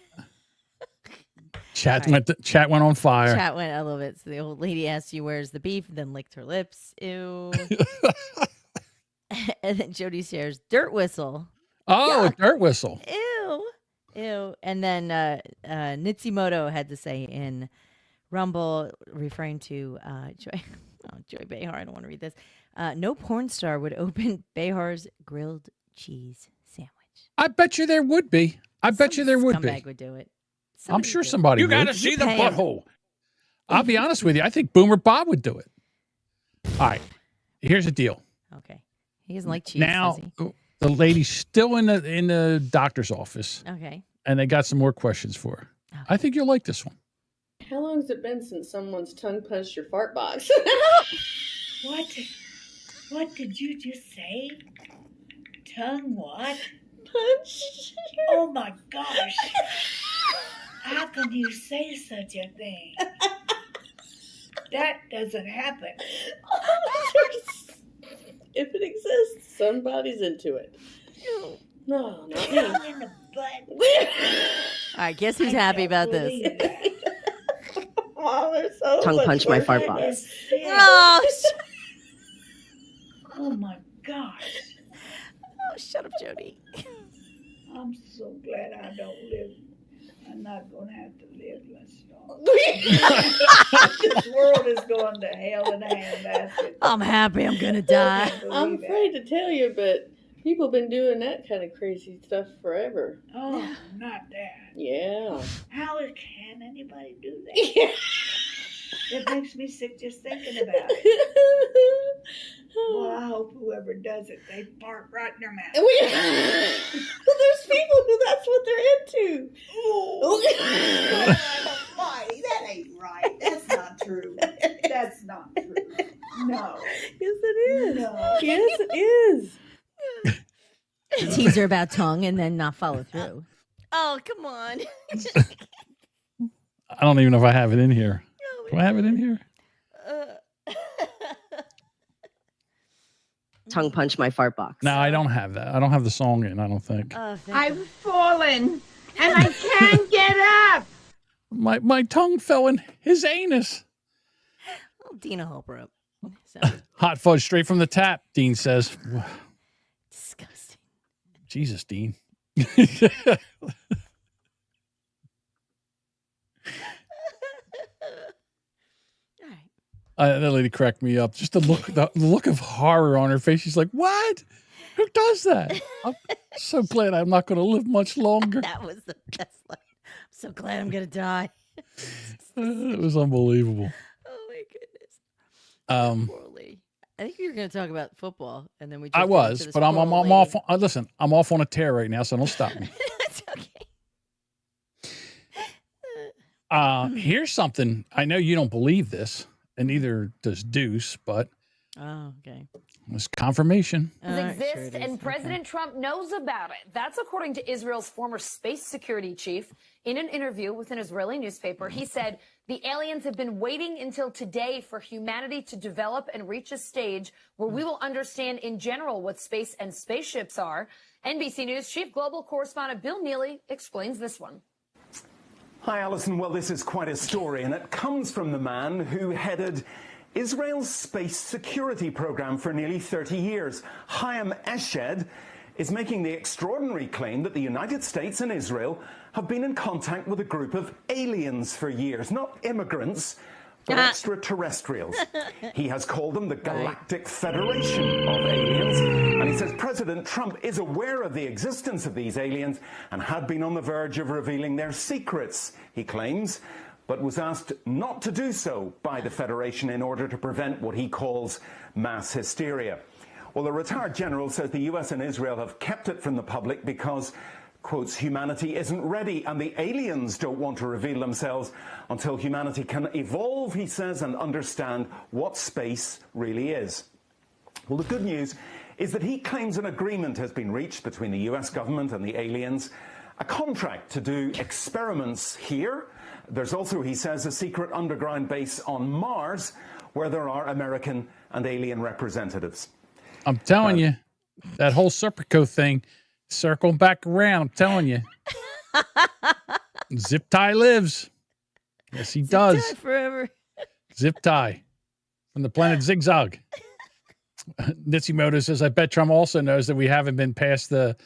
Chat went on fire. chat went a little bit. So the old lady asked you, where's the beef? Then licked her lips. Ew. And then Jody shares, dirt whistle. Oh, a dirt whistle. Ew. Ew. And then Nitsimoto had to say in Rumble, referring to Joy Behar, I don't want to read this. No porn star would open Behar's grilled cheese sandwich. I bet you there would be. I bet you there would be. Scumbag would do it. I'm sure somebody You would. got to see the pay him. butthole. I'll be honest with you. I think Boomer Bob would do it. All right. Here's the deal. Okay. He doesn't like cheese, Now, does the lady's still in the doctor's office, he? Okay. and they got some more questions for her. I think you'll like this one. How long has it been since someone's tongue punched your fart box? What? What did you just say? Tongue what? Punch? Oh my gosh. How can you say such a thing? That doesn't happen. If it exists, somebody's into it. No, not me. Tongue in the butt. All right. Guess who's happy about this? Believe that. Mom, there's so Tongue much punch my work. fart That box. is sick. Oh, Oh my gosh. shut up, Jody. I'm so glad I don't live. I'm not going to have to live much longer. This world is going to hell in a handbasket. I'm happy I'm going to die. I'm afraid to tell you, but people have been doing that kind of crazy stuff forever. Oh, not that. Yeah. How can anybody do that? It makes me sick just thinking about it. Well, I hope whoever does it, they fart right in their mouth. Well, there's people who that's what they're into. Marty, that ain't right. That's not true. That's not true. No. Yes, it is. No. Yes, it is. Teaser about tongue and then not follow through. Oh, come on. I don't even know if I have it in here. Do I have it in here? Tongue punch my fart box. No, I don't have that. I don't have the song in, I don't think. I've fallen and I can't get up. My tongue fell in his anus. Oh, Dina Hopper up. So Hot fudge straight from the tap, Dean says. disgusting. Jesus, Dean. All right. That lady cracked me up. Just the look of horror on her face. She's like, "What? Who does that?" I'm so glad I'm not going to live much longer. That was the best line. I'm so glad I'm going to die. It was unbelievable. Oh, my goodness. Poor lady. I think you were going to talk about football, and then we. I was, but I'm off. Listen, I'm off on a tear right now, so don't stop me. That's okay. Here's something. I know you don't believe this, and neither does Deuce, but Oh, okay. it's confirmation. Exist and President Trump knows about it. That's according to Israel's former space security chief. In an interview with an Israeli newspaper, he said the aliens have been waiting until today for humanity to develop and reach a stage where we will understand in general what space and spaceships are. NBC News chief global correspondent Bill Neely explains this one. Hi, Alison. Well, this is quite a story, and it comes from the man who headed Israel's space security program for nearly 30 years. Chaim Eshed is making the extraordinary claim that the United States and Israel have been in contact with a group of aliens for years, not immigrants, but extraterrestrials. He has called them the Galactic Federation of Aliens, and he says President Trump is aware of the existence of these aliens and had been on the verge of revealing their secrets, he claims, but was asked not to do so by the Federation in order to prevent what he calls mass hysteria. Well, the retired general says the US and Israel have kept it from the public because, quotes, humanity isn't ready and the aliens don't want to reveal themselves until humanity can evolve, he says, and understand what space really is. Well, the good news is that he claims an agreement has been reached between the US government and the aliens, a contract to do experiments here. There's also, he says, a secret underground base on Mars where there are American and alien representatives. I'm telling you, that whole Serpico thing, circling back around, I'm telling you. Zip tie lives. Yes, he does. Zip tie forever. Zip tie from the planet Zigzag. Nitsimoto says, I bet Trump also knows that we haven't been past the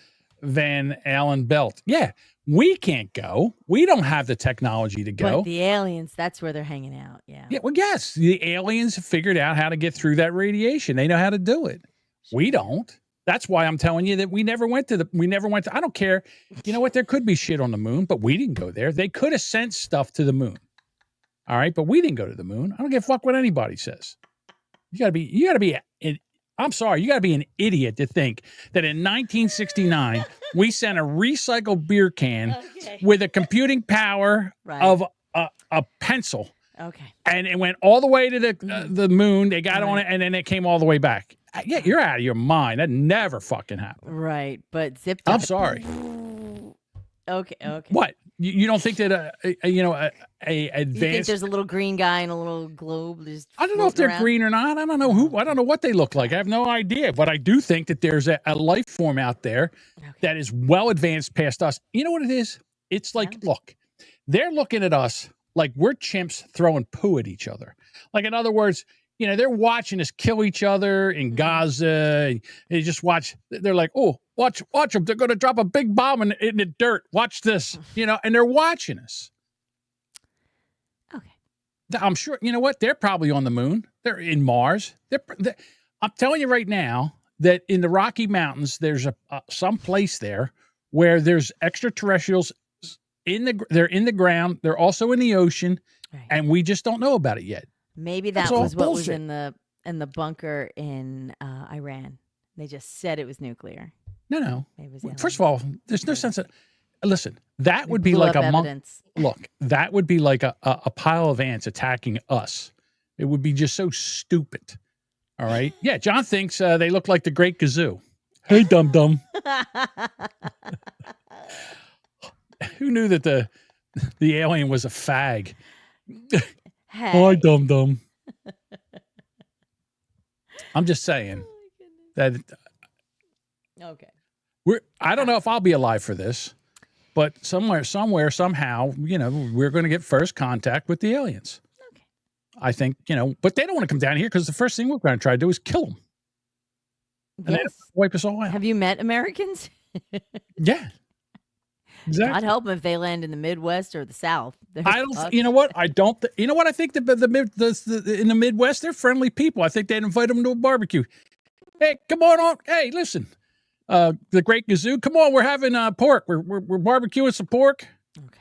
Van Allen belt. Yeah, we can't go. We don't have the technology to go. But the aliens, that's where they're hanging out. Yeah. Yeah, well, yes, the aliens have figured out how to get through that radiation. They know how to do it. We don't. That's why I'm telling you that we never went to, I don't care. You know what? There could be shit on the moon, but we didn't go there. They could have sent stuff to the moon. All right. But we didn't go to the moon. I don't give a fuck what anybody says. You gotta be, I'm sorry. You gotta be an idiot to think that in 1969, we sent a recycled beer can with a computing power of a pencil. Okay. And it went all the way to the moon. They got on it, and then it came all the way back. Yeah, you're out of your mind. That never fucking happened. Right, but zip. I'm sorry. Okay. What? You don't think that a You think advanced? there's a little green guy in a little globe? Just I don't know if they're floating around? green or not. I don't know who. I don't know what they look like. I have no idea. But I do think that there's a life form out there that is well advanced past us. You know what it is? It's like, look, they're looking at us like we're chimps throwing poo at each other. Like, in other words, they're watching us kill each other in Gaza. And they just watch. They're like, oh, watch them. They're going to drop a big bomb in the dirt. Watch this, and they're watching us. Okay. I'm sure, you know what? They're probably on the moon. They're in Mars. I'm telling you right now that in the Rocky Mountains, there's some place there where there's extraterrestrials they're in the ground. They're also in the ocean, and we just don't know about it yet. Maybe that That's all was what was bullshit. in the bunker in Iran. They just said it was nuclear. No. Maybe it was First of all, there's no sense of. Listen, that would be blew like up a monk. evidence. Look, that would be like a pile of ants attacking us. It would be just so stupid. All right. Yeah, John thinks they look like the Great Gazoo. Hey, dum dum. Who knew that the alien was a fag? Hi, dum dum. I'm just saying that. Okay. I don't know if I'll be alive for this, but somewhere, somehow, we're going to get first contact with the aliens. Okay. I think, but they don't want to come down here because the first thing we're going to try to do is kill them. And then wipe us all out. Have you met Americans? Yeah. Exactly. God help them if they land in the Midwest or the South. I don't. You know what? I don't. You know what? I think in the Midwest, they're friendly people. I think they'd invite them to a barbecue. Hey, come on. Hey, listen. The Great Gazoo. Come on, we're having pork. We're barbecuing some pork. Okay.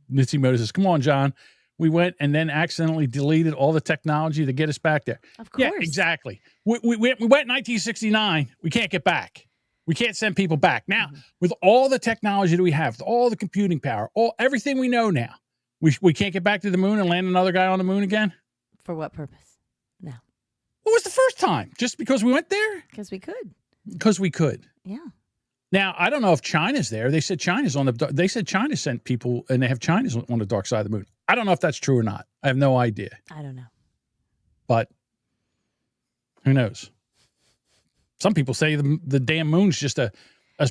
Nitsimoto says, "Come on, John. We went and then accidentally deleted all the technology to get us back there." Of course. Yeah, exactly. We went in 1969. We can't get back. We can't send people back. Now, with all the technology that we have, with all the computing power, everything we know now, we can't get back to the moon and land another guy on the moon again? For what purpose? No. What was the first time? Just because we went there? Because we could. Because we could. Yeah. Now, I don't know if China's there. They said China sent people and they have China's on the dark side of the moon. I don't know if that's true or not. I have no idea. I don't know. But who knows? Some people say the damn moon's just a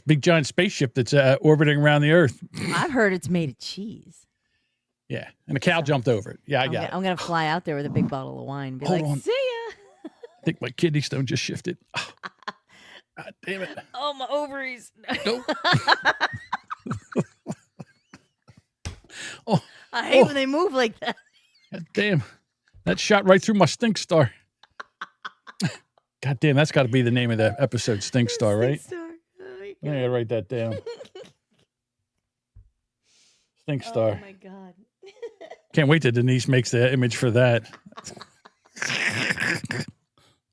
big giant spaceship that's orbiting around the Earth. I've heard it's made of cheese. Yeah, and a cow jumped over it. Yeah, I got it. I'm going to fly out there with a big bottle of wine and be Hold like, on. see ya. I think my kidney stone just shifted. Oh, God damn it. Oh, my ovaries. Nope. Oh, I hate when they move like that. God damn. That shot right through my stink star. God damn, that's got to be the name of the episode, Stink Star, right? Stink Star. Oh, my I gotta write that down. Stink Star. Oh, my God. Can't wait till Denise makes the image for that.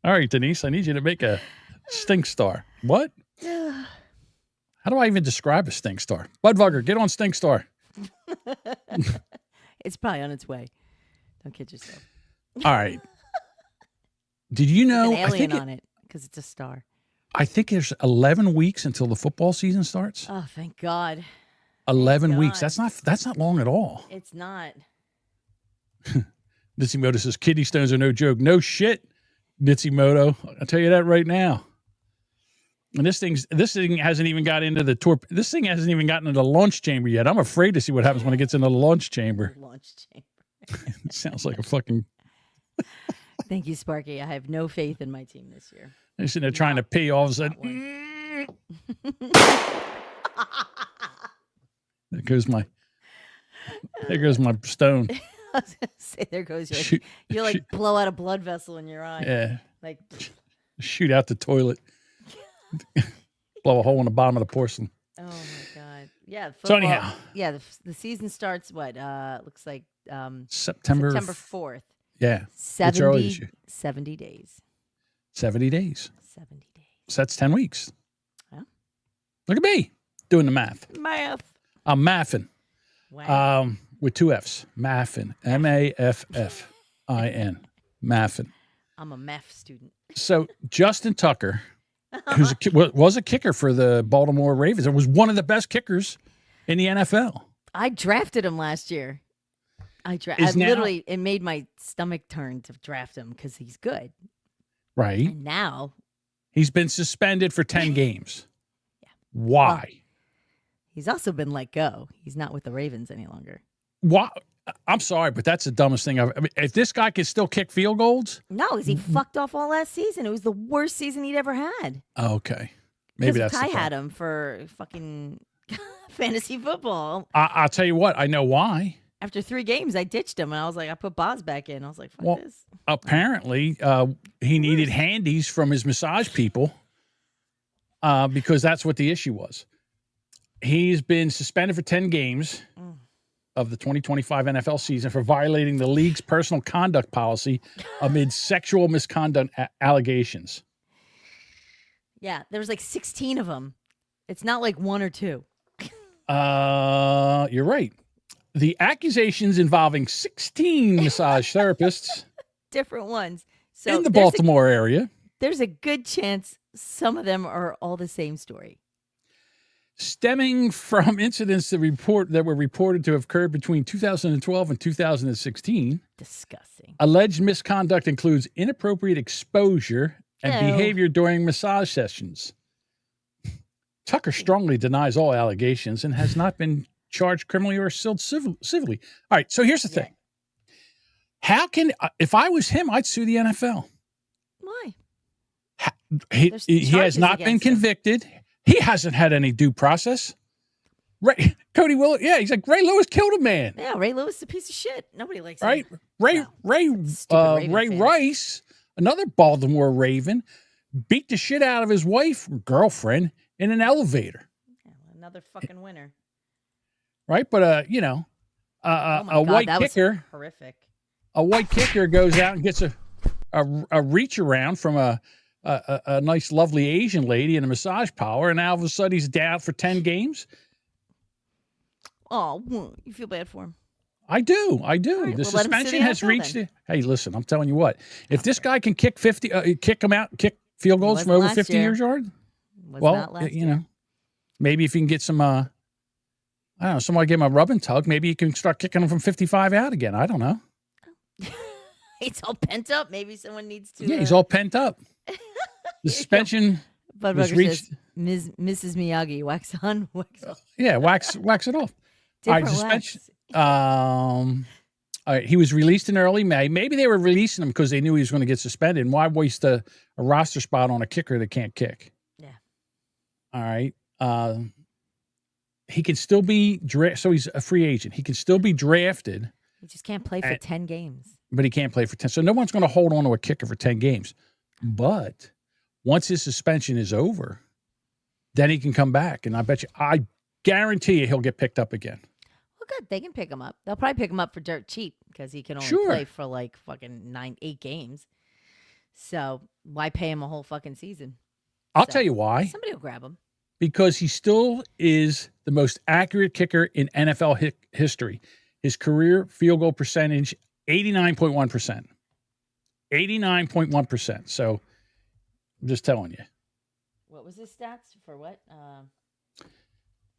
All right, Denise, I need you to make a stink star. What? How do I even describe a stink star? Budvugger, get on stink star. It's probably on its way. Don't kid yourself. All right. Did you know? An alien on it because it's a star. I think there's 11 weeks until the football season starts. Oh, thank God. 11 weeks. That's not long at all. It's not. Nitsimoto says kidney stones are no joke. No shit, Nitsimoto. I'll tell you that right now. And this thing hasn't even got into the This thing hasn't even gotten into the launch chamber yet. I'm afraid to see what happens when it gets into the launch chamber. Launch chamber. It sounds like a fucking. Thank you, Sparky. I have no faith in my team this year. They're sitting there trying to pee. All of a sudden, there goes my stone. I was gonna say, there goes your. You like blow out a blood vessel in your eye. Yeah. Like shoot out the toilet. Blow a hole in the bottom of the porcelain. Oh my God! Yeah. Football, So anyhow, yeah, the season starts. What? Looks like September 4th. Yeah. 70 days. 70 days. 70 days. So that's 10 weeks. Yeah. Look at me doing the math. Math. I'm mathing. Wow. With 2 F's. Maffin. Maffin. Maffin. I'm a math student. So Justin Tucker, was a kicker for the Baltimore Ravens. It was one of the best kickers in the NFL. I drafted him last year. It made my stomach turn to draft him because he's good. Right. And now he's been suspended for 10 games. Yeah. Why? Well, he's also been let go. He's not with the Ravens any longer. Why? I'm sorry, but that's the dumbest thing. I mean, if this guy can still kick field goals. No, because he fucked off all last season. It was the worst season he'd ever had. Okay. Maybe that's Kai had him for fucking fantasy football. I'll tell you what. I know why. After 3 games, I ditched him, and I was like, I put Boz back in. I was like, fuck this. Apparently, he needed handies from his massage people because that's what the issue was. He's been suspended for 10 games of the 2025 NFL season for violating the league's personal conduct policy amid sexual misconduct allegations. Yeah, there was like 16 of them. It's not like 1 or 2. You're right. The accusations involving 16 massage therapists different ones. So in the Baltimore area. There's a good chance some of them are all the same story. Stemming from incidents that were reported to have occurred between 2012 and 2016. Disgusting. Alleged misconduct includes inappropriate exposure and behavior during massage sessions. Tucker strongly denies all allegations and has not been charged criminally or sued civilly. All right, so here's the thing. How can, if I was him, I'd sue the NFL. Why? He has not been convicted. He hasn't had any due process. Cody Willett, he's like, Ray Lewis killed a man. Yeah, Ray Lewis is a piece of shit. Nobody likes him. Right? Ray Rice, another Baltimore Raven, beat the shit out of his wife or girlfriend in an elevator. Yeah, another fucking winner. Right? But, a white kicker. Horrific. A white kicker goes out and gets a reach around from a nice, lovely Asian lady in a massage parlor, and now all of a sudden he's down for 10 games. Oh, you feel bad for him. I do. Right, the suspension has reached. Hey, listen, I'm telling you what. If this guy can kick kick field goals from over 50 years yard, maybe if you can get some, I don't know, somebody give him a rub and tug, maybe you can start kicking them from 55 out again. I don't know. He's all pent up. Maybe someone needs to. Yeah, he's all pent up. The suspension was reached. Says, Mrs. Miyagi, wax on, wax off. Yeah, wax it off. All right, suspension. All right, he was released in early May. Maybe they were releasing him because they knew he was going to get suspended. Why waste a roster spot on a kicker that can't kick? Yeah. All right. He can still be drafted. So he's a free agent. He can still be drafted. He just can't play for 10 games. But he can't play for 10. So no one's going to hold on to a kicker for 10 games. But once his suspension is over, then he can come back. And I guarantee you he'll get picked up again. Well, good. They can pick him up. They'll probably pick him up for dirt cheap because he can only play for like fucking 8 games. So why pay him a whole fucking season? I'll tell you why. Somebody will grab him. Because he still is the most accurate kicker in NFL history. His career field goal percentage, 89.1%. 89.1%. So I'm just telling you. What was his stats for what?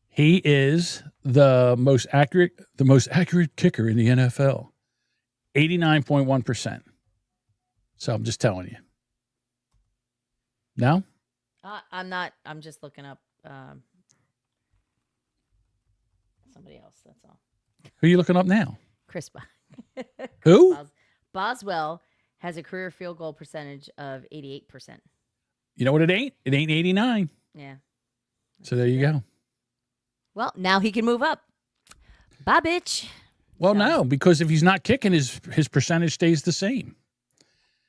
He is the most accurate kicker in the NFL. 89.1%. So I'm just telling you. No? I'm not. I'm just looking up somebody else. That's all. Who are you looking up now? Chris Who? Boswell has a career field goal percentage of 88%. You know what it ain't? It ain't 89. Yeah. So there you go. Well, now he can move up. Bye, bitch. Well, no, because if he's not kicking, his percentage stays the same.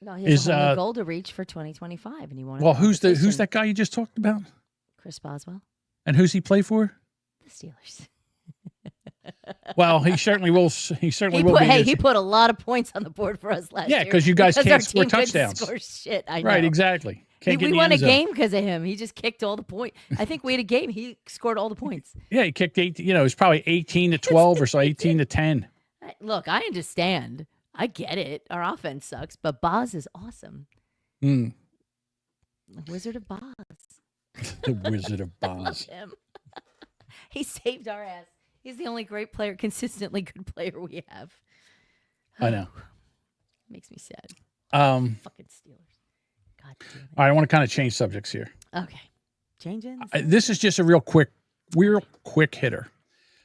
No, he has a whole new goal to reach for 2025, and he won't. Well, who's that guy you just talked about? Chris Boswell. And who's he play for? The Steelers. Well, he certainly will. He certainly will. He put a lot of points on the board for us last year. Yeah, because you guys can't our score team couldn't touchdowns. Score shit. I know. Right, exactly. Can't get in we the won a end zone. game because of him. He just kicked all the points. I think we had a game. He scored all the points. Yeah, he kicked 8. You know, it was probably 18-12 or so, 18-10. Look, I understand. I get it. Our offense sucks, but Boz is awesome. Mm. The Wizard of Boz. The Wizard of Boz. I love him. He saved our ass. He's the only great player, consistently good player we have. I know. Makes me sad. Fucking Steelers. God damn it. All right, I want to kind of change subjects here. Okay. Changing. This is just a real quick hitter.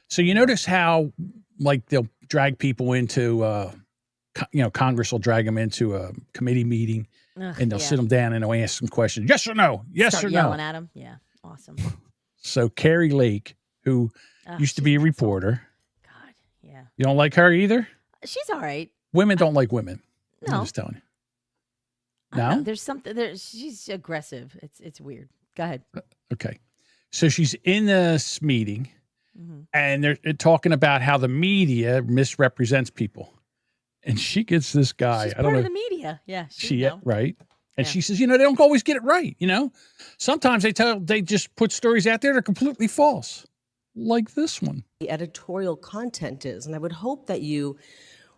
So you notice how, like, they'll drag people into, Congress will drag them into a committee meeting, and they'll sit them down and they'll ask some questions. Yes or no? Yes or no? Yelling at them. Yeah. Awesome. So Carrie Lake, who used to be a reporter. God, yeah. You don't like her either? She's all right. Women don't like women. No. I'm just telling you. I don't No? know. There's something. She's aggressive. It's weird. Go ahead. Okay. So she's in this meeting, Mm-hmm. and they're talking about how the media misrepresents people. And she gets this guy. She's I don't part know. of the media. Yeah. Right. And Yeah. she says, they don't always get it right. Sometimes they just put stories out there that are completely false, like this one. The editorial content is, and I would hope that you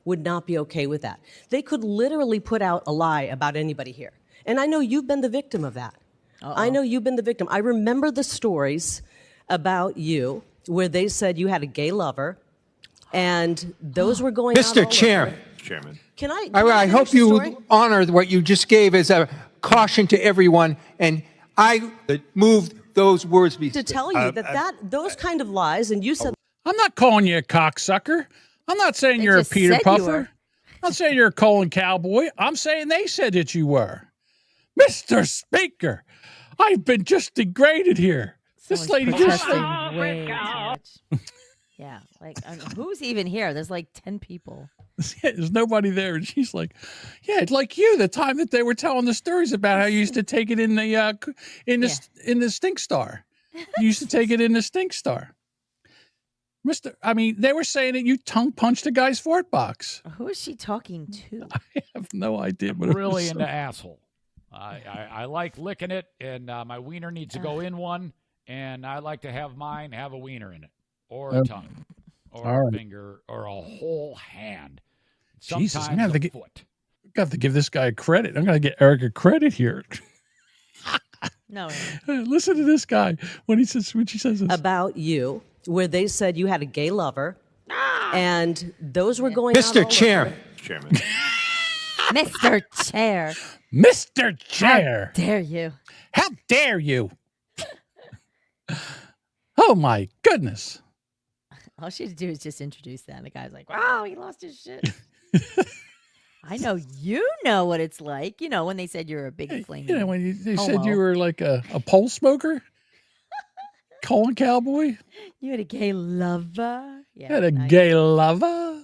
would not be okay with that. They could literally put out a lie about anybody here. And I know you've been the victim of that. I know you've been the victim. I remember the stories about you where they said you had a gay lover, and those were going out all Mr. Chair. over. Chairman. Can I I hope finish the you story? honor what you just gave as a caution to everyone, and I moved those words. To tell you those kind of lies, and you said I'm not calling you a cocksucker. I'm not saying you're a just Peter said you Puffer. were. I'm not saying you're a colon cowboy. I'm saying they said that you were. Mr. Speaker, I've been just degraded here. This lady just protesting way too much. Yeah, like who's even here? There's like 10 people. there's nobody there, and she's like, "Yeah, it's like you." The time that they were telling the stories about how you used to take it in the Stink Star. You used to take it in the Stink Star. They were saying that you tongue punched a guy's fart box. Who is she talking to? I have no idea. But it really was into asshole. I like licking it, and my wiener needs to go in one, and I like to have mine have a wiener in it, or a tongue, or a finger, or a whole hand. Sometimes Jesus, I'm gonna have a to foot. got to give this guy credit. I'm going to get Erica credit here. No. Listen to this guy when she says this. about you, where they said you had a gay lover, and those were going out Mr. all Chair. over. Chairman. Mr. Chair. Mr. Chair. How dare you? How dare you? Oh, my goodness. All she had to do is just introduce that. And the guy's like, wow, he lost his shit. I know you know what it's like. When they said you're a big flaming When they homo. said you were like a pole smoker, colon cowboy. You had a gay lover. Yeah, Had a nice. gay lover.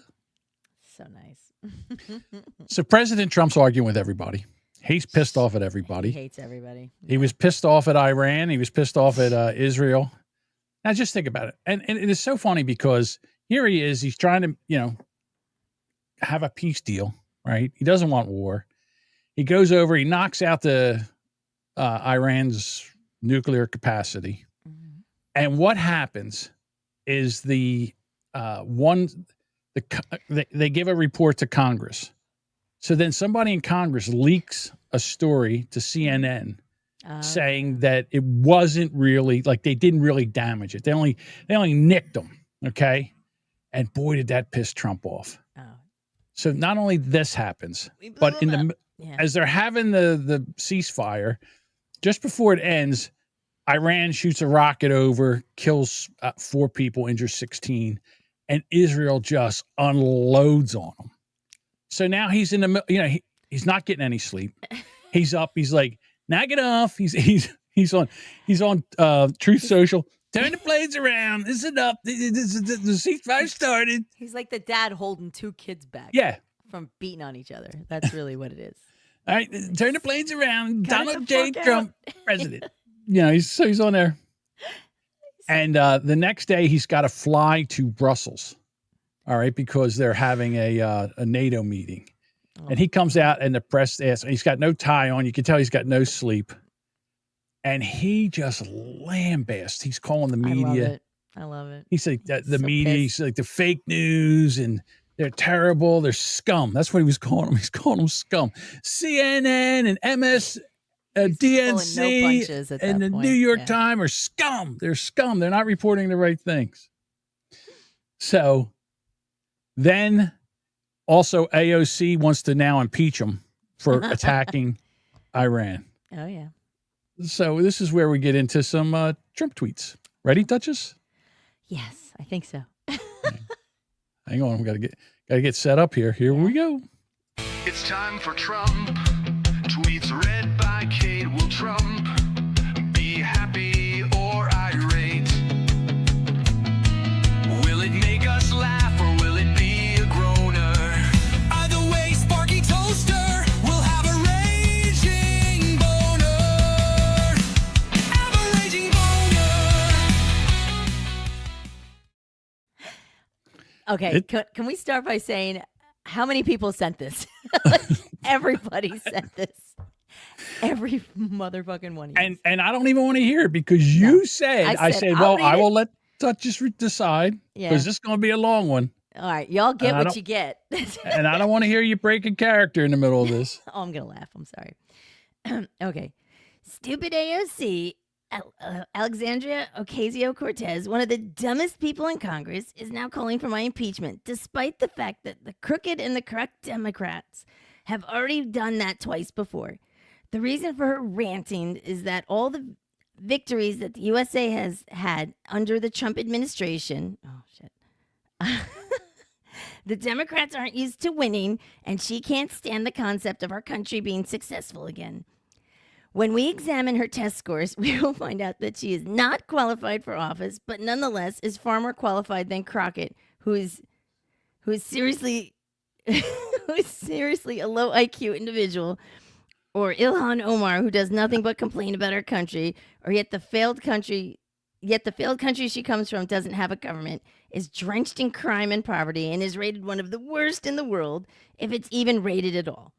So nice. So President Trump's arguing with everybody. He's pissed off at everybody. He hates everybody. He was pissed off at Iran. He was pissed off at Israel. Now, just think about it. And it is so funny because here he is. He's trying to, have a peace deal, right? He doesn't want war. He goes over, he knocks out the Iran's nuclear capacity. And what happens is they give a report to Congress. So then somebody in Congress leaks a story to CNN saying that it wasn't really, like, they didn't really damage it. They only nicked them, okay? And boy, did that piss Trump off. So not only this happens, but as they're having the ceasefire, just before it ends, Iran shoots a rocket over, kills 4 people, injures 16, and Israel just unloads on them. So now he's in the middle, he's not getting any sleep. He's up, he's like, knock it off. He's on Truth Social. Turn the blades around. This is enough. The ceasefire started. He's like the dad holding 2 kids back. Yeah. From beating on each other. That's really what it is. All right, turn the blades around. Cut Donald the J. fuck Trump, president. He's on there. And the next day, he's got to fly to Brussels. All right, because they're having a NATO meeting. And he comes out and the press asks, he's got no tie on. You can tell he's got no sleep. And he just lambasts. He's calling the media. I love it. He said the media, he's like the fake news and they're terrible. They're scum. That's what he was calling them. He's calling them scum. CNN and MS, DNC and the New York Times are scum. They're scum. They're not reporting the right things. So then also AOC wants to now impeach him for attacking Iran. Oh, yeah. So this is where we get into some Trump tweets. Ready, Duchess? Yes, I think so. Hang on, we gotta get set up here. Here we go. It's time for Trump. Tweets read by Kate. Will Trump be happy or irate? Will it make us laugh or will it be a groaner? Either way, Sparky Toaster will have a raging boner. Have a raging boner. Okay, can we start by saying how many people sent this? Everybody sent this. Every motherfucking one. And I don't even want to hear it because you said, I said, well, I will let Duchess decide because this is going to be a long one. All right, y'all get what you get. And I don't want to hear you breaking character in the middle of this. Oh, I'm going to laugh. I'm sorry. Okay. Stupid AOC, Alexandria Ocasio-Cortez, one of the dumbest people in Congress, is now calling for my impeachment, despite the fact that the crooked and the corrupt Democrats have already done that twice before. The reason for her ranting is that all the victories that the USA has had under the Trump administration, the Democrats aren't used to winning, and she can't stand the concept of our country being successful again. When we examine her test scores, we will find out that she is not qualified for office, but nonetheless is far more qualified than Crockett, who is seriously a low IQ individual, or Ilhan Omar, who does nothing but complain about our country, or yet the failed country she comes from doesn't have a government, is drenched in crime and poverty, and is rated one of the worst in the world, if it's even rated at all.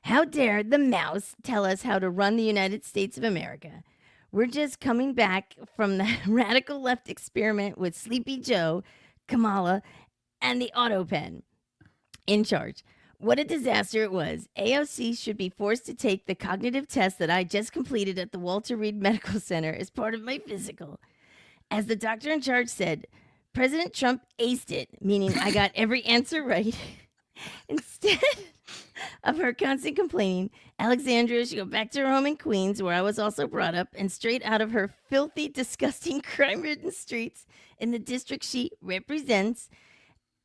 How dare the mouse tell us how to run the United States of America? We're just coming back from the radical left experiment with Sleepy Joe, Kamala, and the auto pen in charge. What a disaster it was. AOC should be forced to take the cognitive test that I just completed at the Walter Reed Medical Center as part of my physical. As the doctor in charge said, President Trump aced it, meaning I got every answer right. Instead of her constant complaining, Alexandria should go back to her home in Queens, where I was also brought up, and straight out of her filthy, disgusting, crime-ridden streets in the district she represents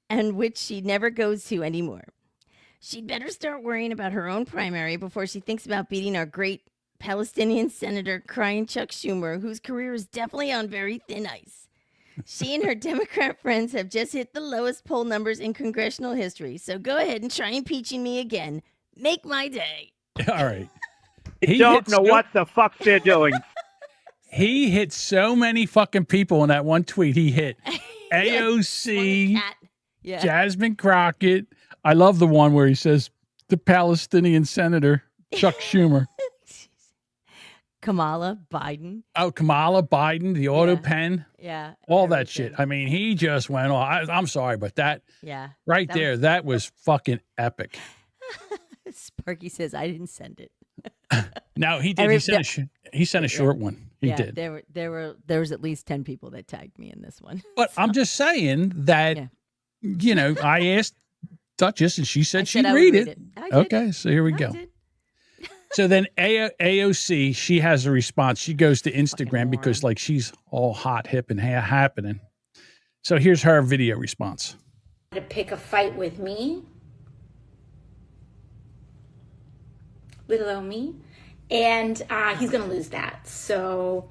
and which she never goes to anymore. She'd better start worrying about her own primary before she thinks about beating our great Palestinian Senator crying Chuck Schumer, whose career is definitely on very thin ice. She and her Democrat friends have just hit the lowest poll numbers in congressional history, so go ahead and try impeaching me again. Make my day. All right. He don't know what the fuck they're doing. He hit so many fucking people in that one tweet. He hit AOC, Jasmine Crockett. I love the one where he says the Palestinian senator Chuck Schumer. Kamala Biden. Oh, Kamala Biden, the auto pen. Yeah. All that shit. I mean, he just went on. I'm sorry, but that right that there, that was fucking epic. Sparky says I didn't send it. No, he did. He sent a short one. He did. There was at least 10 people that tagged me in this one. But I'm just saying that I asked Duchess and she said she'd read it. Okay, so here we go. So then AOC, she has a response. She goes to Instagram because like she's all hot, hip, and happening. So here's her video response. To pick a fight with me, little old me, and he's gonna lose that. So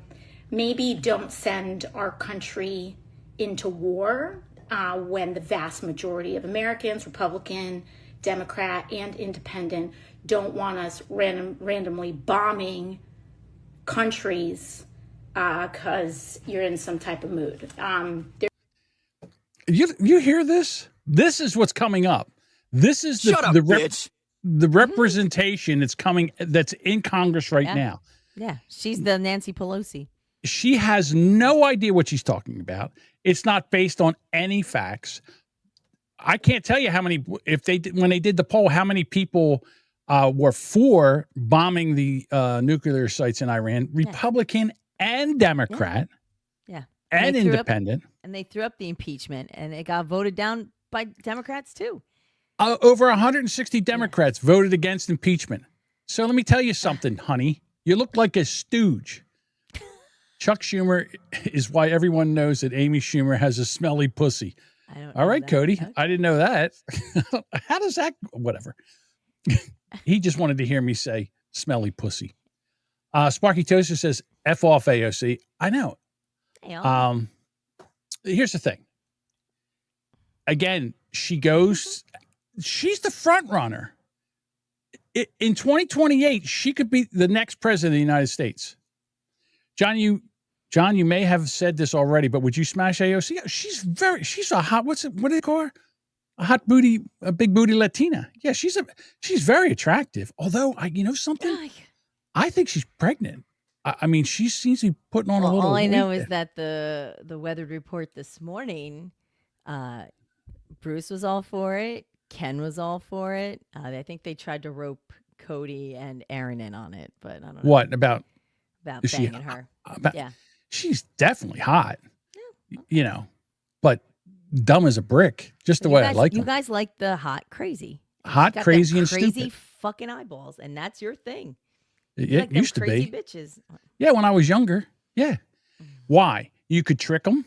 maybe don't send our country into war when the vast majority of Americans, Republican, Democrat, and Independent, don't want us randomly bombing countries because you're in some type of mood. You hear this? This is what's coming up. This is the representation that's in Congress right now. Yeah, she's the Nancy Pelosi. She has no idea what she's talking about. It's not based on any facts. I can't tell you how many, when they did the poll, how many people were for bombing the nuclear sites in Iran, Republican and Democrat, and Independent. And they threw up the impeachment, and it got voted down by Democrats too. Over 160 Democrats voted against impeachment. So let me tell you something, honey. You look like a stooge. Chuck Schumer is why everyone knows that Amy Schumer has a smelly pussy. All right, Cody. Okay. I didn't know that. How does that? Whatever. He just wanted to hear me say smelly pussy. Sparky Toaster says, F off AOC. I know. Here's the thing. Again, she's the front runner. In 2028, she could be the next president of the United States. John, you may have said this already, but would you smash AOC? She's a hot, what do they call her? A big booty Latina. Yeah, she's very attractive. Although, you know something? I think she's pregnant. I mean, she seems to be putting on a little. All I know is that the weather report this morning, Bruce was all for it. Ken was all for it. I think they tried to rope Cody and Aaron in on it, but I don't know. What about banging her? Yeah, she's definitely hot. You know, but dumb as a brick. Just the way I like them. You guys like the hot crazy. Hot, crazy, and crazy stupid. Fucking eyeballs, and that's your thing. It used to crazy be. Bitches. Yeah, when I was younger. Yeah. Why? You could trick them.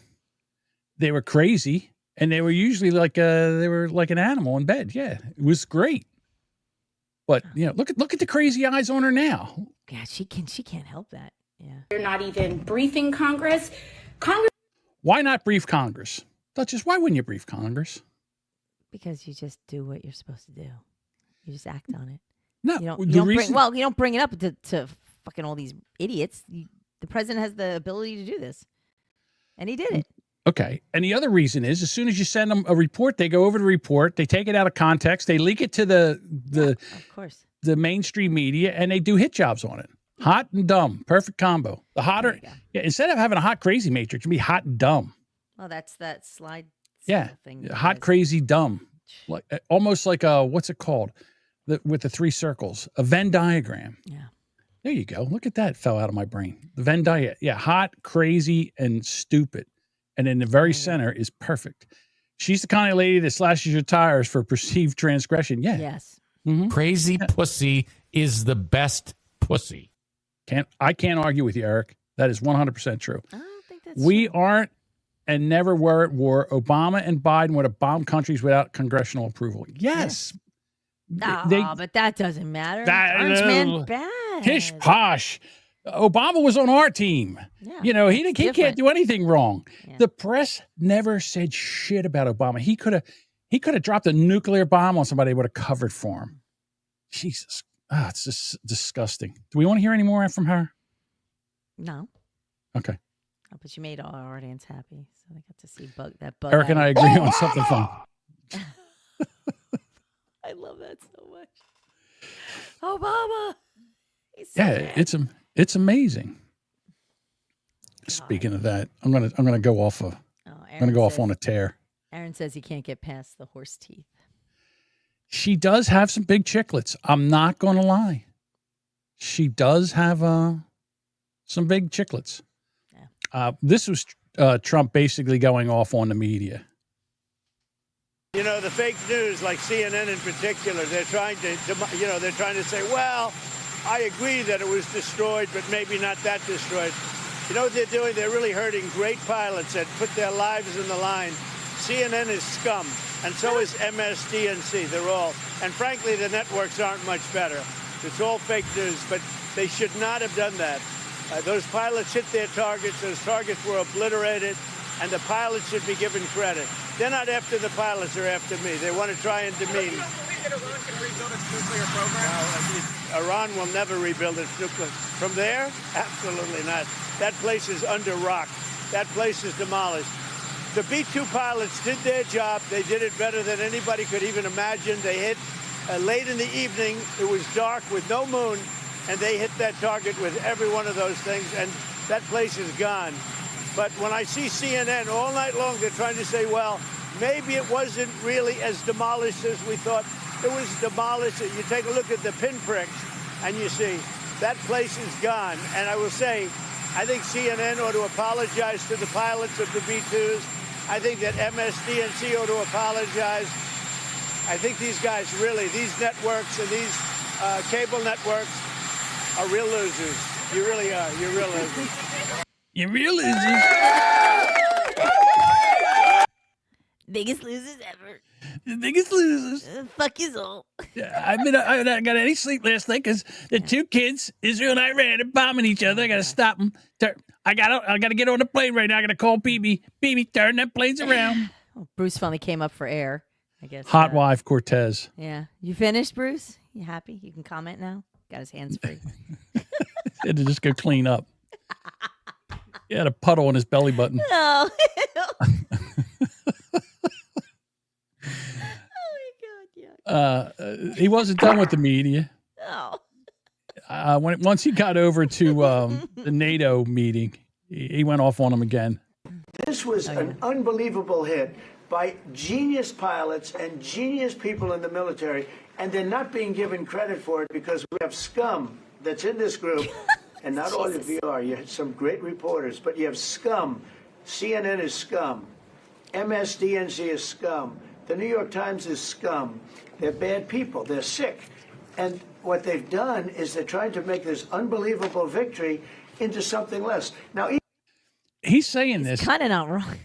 They were crazy, and they were usually like an animal in bed. Yeah, it was great. But look at the crazy eyes on her now. Yeah, she can't help that. Yeah. You're not even briefing Congress. Why not brief Congress? Duchess, why wouldn't you brief Congress? Because you just do what you're supposed to do. You just act on it. No, you don't bring it up to fucking all these idiots. The president has the ability to do this, and he did it. Okay, and the other reason is, as soon as you send them a report, they go over the report, they take it out of context, they leak it to the mainstream media, and they do hit jobs on it. Hot and dumb, perfect combo. The hotter, instead of having a hot crazy matrix, it can be hot and dumb. Well, that's that slide. Thing. Hot, crazy, dumb, like almost like a what's it called? With the three circles, a Venn diagram. Yeah. There you go. Look at that. It fell out of my brain. The Venn diagram. Yeah. Hot, crazy, and stupid. And in the very center is perfect. She's the kind of lady that slashes your tires for perceived transgression. Yeah. Yes. Mm-hmm. Crazy pussy is the best pussy. I can't argue with you, Eric. That is 100% true. I don't think that's We true. aren't and never were at war. Obama and Biden would have bombed countries without congressional approval. Yes. But that doesn't matter. Orange man bad. Pish posh. Obama was on our team. Yeah, he can't do anything wrong. Yeah. The press never said shit about Obama. He could have dropped a nuclear bomb on somebody that would have covered for him. Jesus. It's just disgusting. Do we want to hear any more from her? No. Okay. Oh, but you made our audience happy, so they got to see that bug. Eric and I agree on something fun. I love that so much. Obama. it's amazing. Speaking of that, I'm gonna go off on a tear. Aaron says he can't get past the horse teeth. She does have some big chiclets. I'm not gonna lie. She does have some big chiclets. Yeah. This was Trump basically going off on the media. You know, the fake news, like CNN in particular, they're trying to say, well, I agree that it was destroyed, but maybe not that destroyed. You know what they're doing? They're really hurting great pilots that put their lives in the line. CNN is scum, and so is MSDNC. They're all. And frankly, the networks aren't much better. It's all fake news, but they should not have done that. Those pilots hit their targets. Those targets were obliterated, and the pilots should be given credit. They're not after the pilots, they're after me. They want to try and demean. Do you believe that Iran can rebuild its nuclear program? Iran will never rebuild its nuclear. From there? Absolutely not. That place is under rock. That place is demolished. The B-2 pilots did their job. They did it better than anybody could even imagine. They hit late in the evening. It was dark with no moon, and they hit that target with every one of those things, and that place is gone. But when I see CNN all night long, they're trying to say, well, maybe it wasn't really as demolished as we thought. It was demolished. You take a look at the pinpricks, and you see that place is gone. And I will say, I think CNN ought to apologize to the pilots of the B-2s. I think that MSDNC ought to apologize. I think these guys really, these networks and these cable networks are real losers. You really are. You're real losers. You real losers. Biggest losers ever. The biggest losers. Fuck you all. I got any sleep last night because the two kids, Israel and Iran, are bombing each other. I got to stop them. I got to get on the plane right now. I got to call BB. BB, turn that planes around. Oh, Bruce finally came up for air, I guess. Hot wife Cortez. Yeah. You finished, Bruce? You happy? You can comment now? Got his hands free. Had to just go clean up. He had a puddle on his belly button. No. He wasn't done with the media. Oh. Once he got over to the NATO meeting, he went off on them again. This was an unbelievable hit by genius pilots and genius people in the military, and they're not being given credit for it because we have scum that's in this group. And not all of you are. You had some great reporters, but you have scum. CNN is scum. MSDNC is scum. The New York Times is scum. They're bad people. They're sick. And what they've done is they're trying to make this unbelievable victory into something less. Now, he's saying this. Kind of not wrong.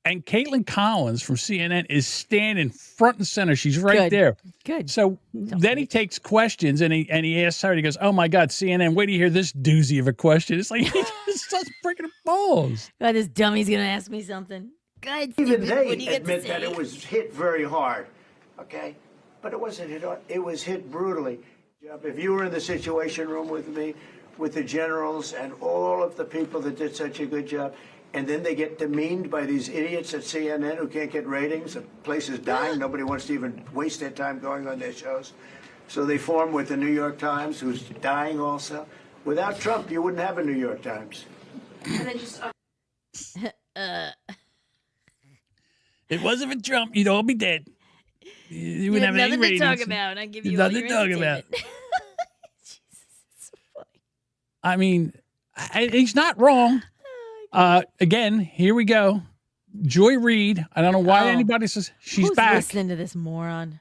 And Caitlin Collins from CNN is standing front and center. She's right there. Good. So then he takes questions and he asks her, and he goes, oh my God, CNN, wait till you hear this doozy of a question. It's like, he just starts breaking balls. God, this dummy's going to ask me something. God, even Stephen, they what do you got to admit say? that it was hit very hard, okay? But it wasn't hit hard. It was hit brutally. If you were in the Situation Room with me, with the generals and all of the people that did such a good job, and then they get demeaned by these idiots at CNN who can't get ratings. The place is dying. Nobody wants to even waste their time going on their shows. So they form with the New York Times, who's dying also. Without Trump, you wouldn't have a New York Times. And then just It wasn't for Trump, you'd all be dead. You wouldn't have any nothing ratings. to talk about. I give you all nothing your to talk about. Jesus, it's so funny. I mean, he's not wrong. Again, here we go. Joy Reid. I don't know why anybody says she's Who's back. listening to this moron?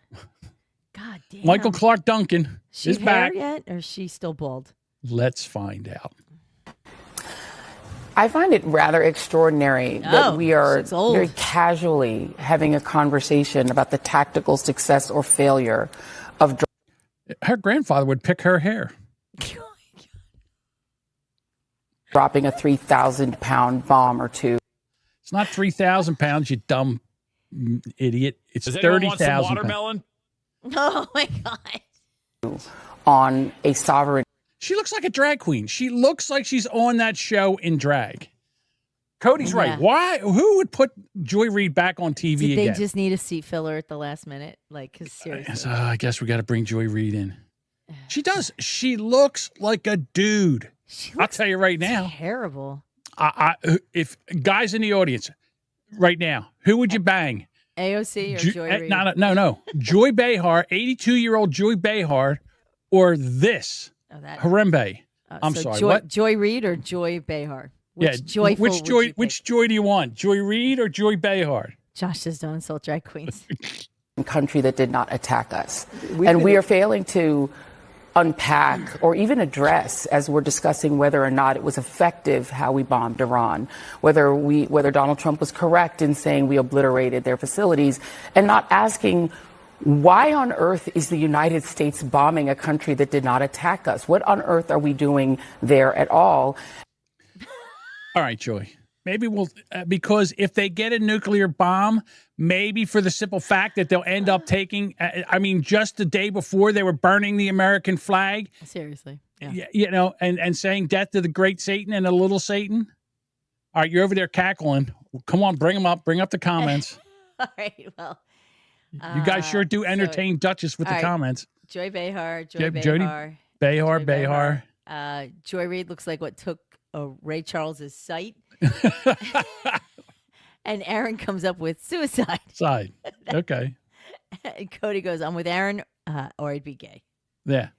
God damn. Michael Clark Duncan She's is back. yet, or is she still bald? Let's find out. I find it rather extraordinary that we are she's old. very casually having a conversation about the tactical success or failure of her grandfather would pick her hair. dropping a 3,000-pound bomb or two. It's not 3,000 pounds, you dumb idiot. It's Does anyone want some 30,000 watermelon? Oh my God. On a sovereign. She looks like a drag queen. She looks like she's on that show in drag. Cody's right. Why? Who would put Joy Reid back on TV Did they again? just need a seat filler at the last minute? Like, because seriously. I guess we got to bring Joy Reid in. She does. She looks like a dude. I'll tell you right now. Terrible. If guys in the audience right now, who would you bang? AOC or Joy Reid? No. Joy Behar, 82-year-old Joy Behar, or this Harembe. I'm sorry. What? Joy Reid or Joy Behar? Which Which Joy do you want? Joy Reid or Joy Behar? Josh says don't insult drag queens. Country that did not attack us. And we are failing to unpack or even address, as we're discussing whether or not it was effective how we bombed Iran, whether Donald Trump was correct in saying we obliterated their facilities, and not asking why on earth is the United States bombing a country that did not attack us? What on earth are we doing there at all? All right, Joy. Maybe we'll, because if they get a nuclear bomb, maybe for the simple fact that they'll end up taking, just the day before they were burning the American flag. Seriously. Yeah. And saying death to the great Satan and the little Satan. All right, you're over there cackling. Come on, bring them up. Bring up the comments. All right, well. You guys sure do entertain Duchess with the comments. Joy Behar, Jody Behar. Joy Reid looks like what took Ray Charles's sight. And Aaron comes up with suicide. Okay. And Cody goes, I'm with Aaron, or I'd be gay. Yeah.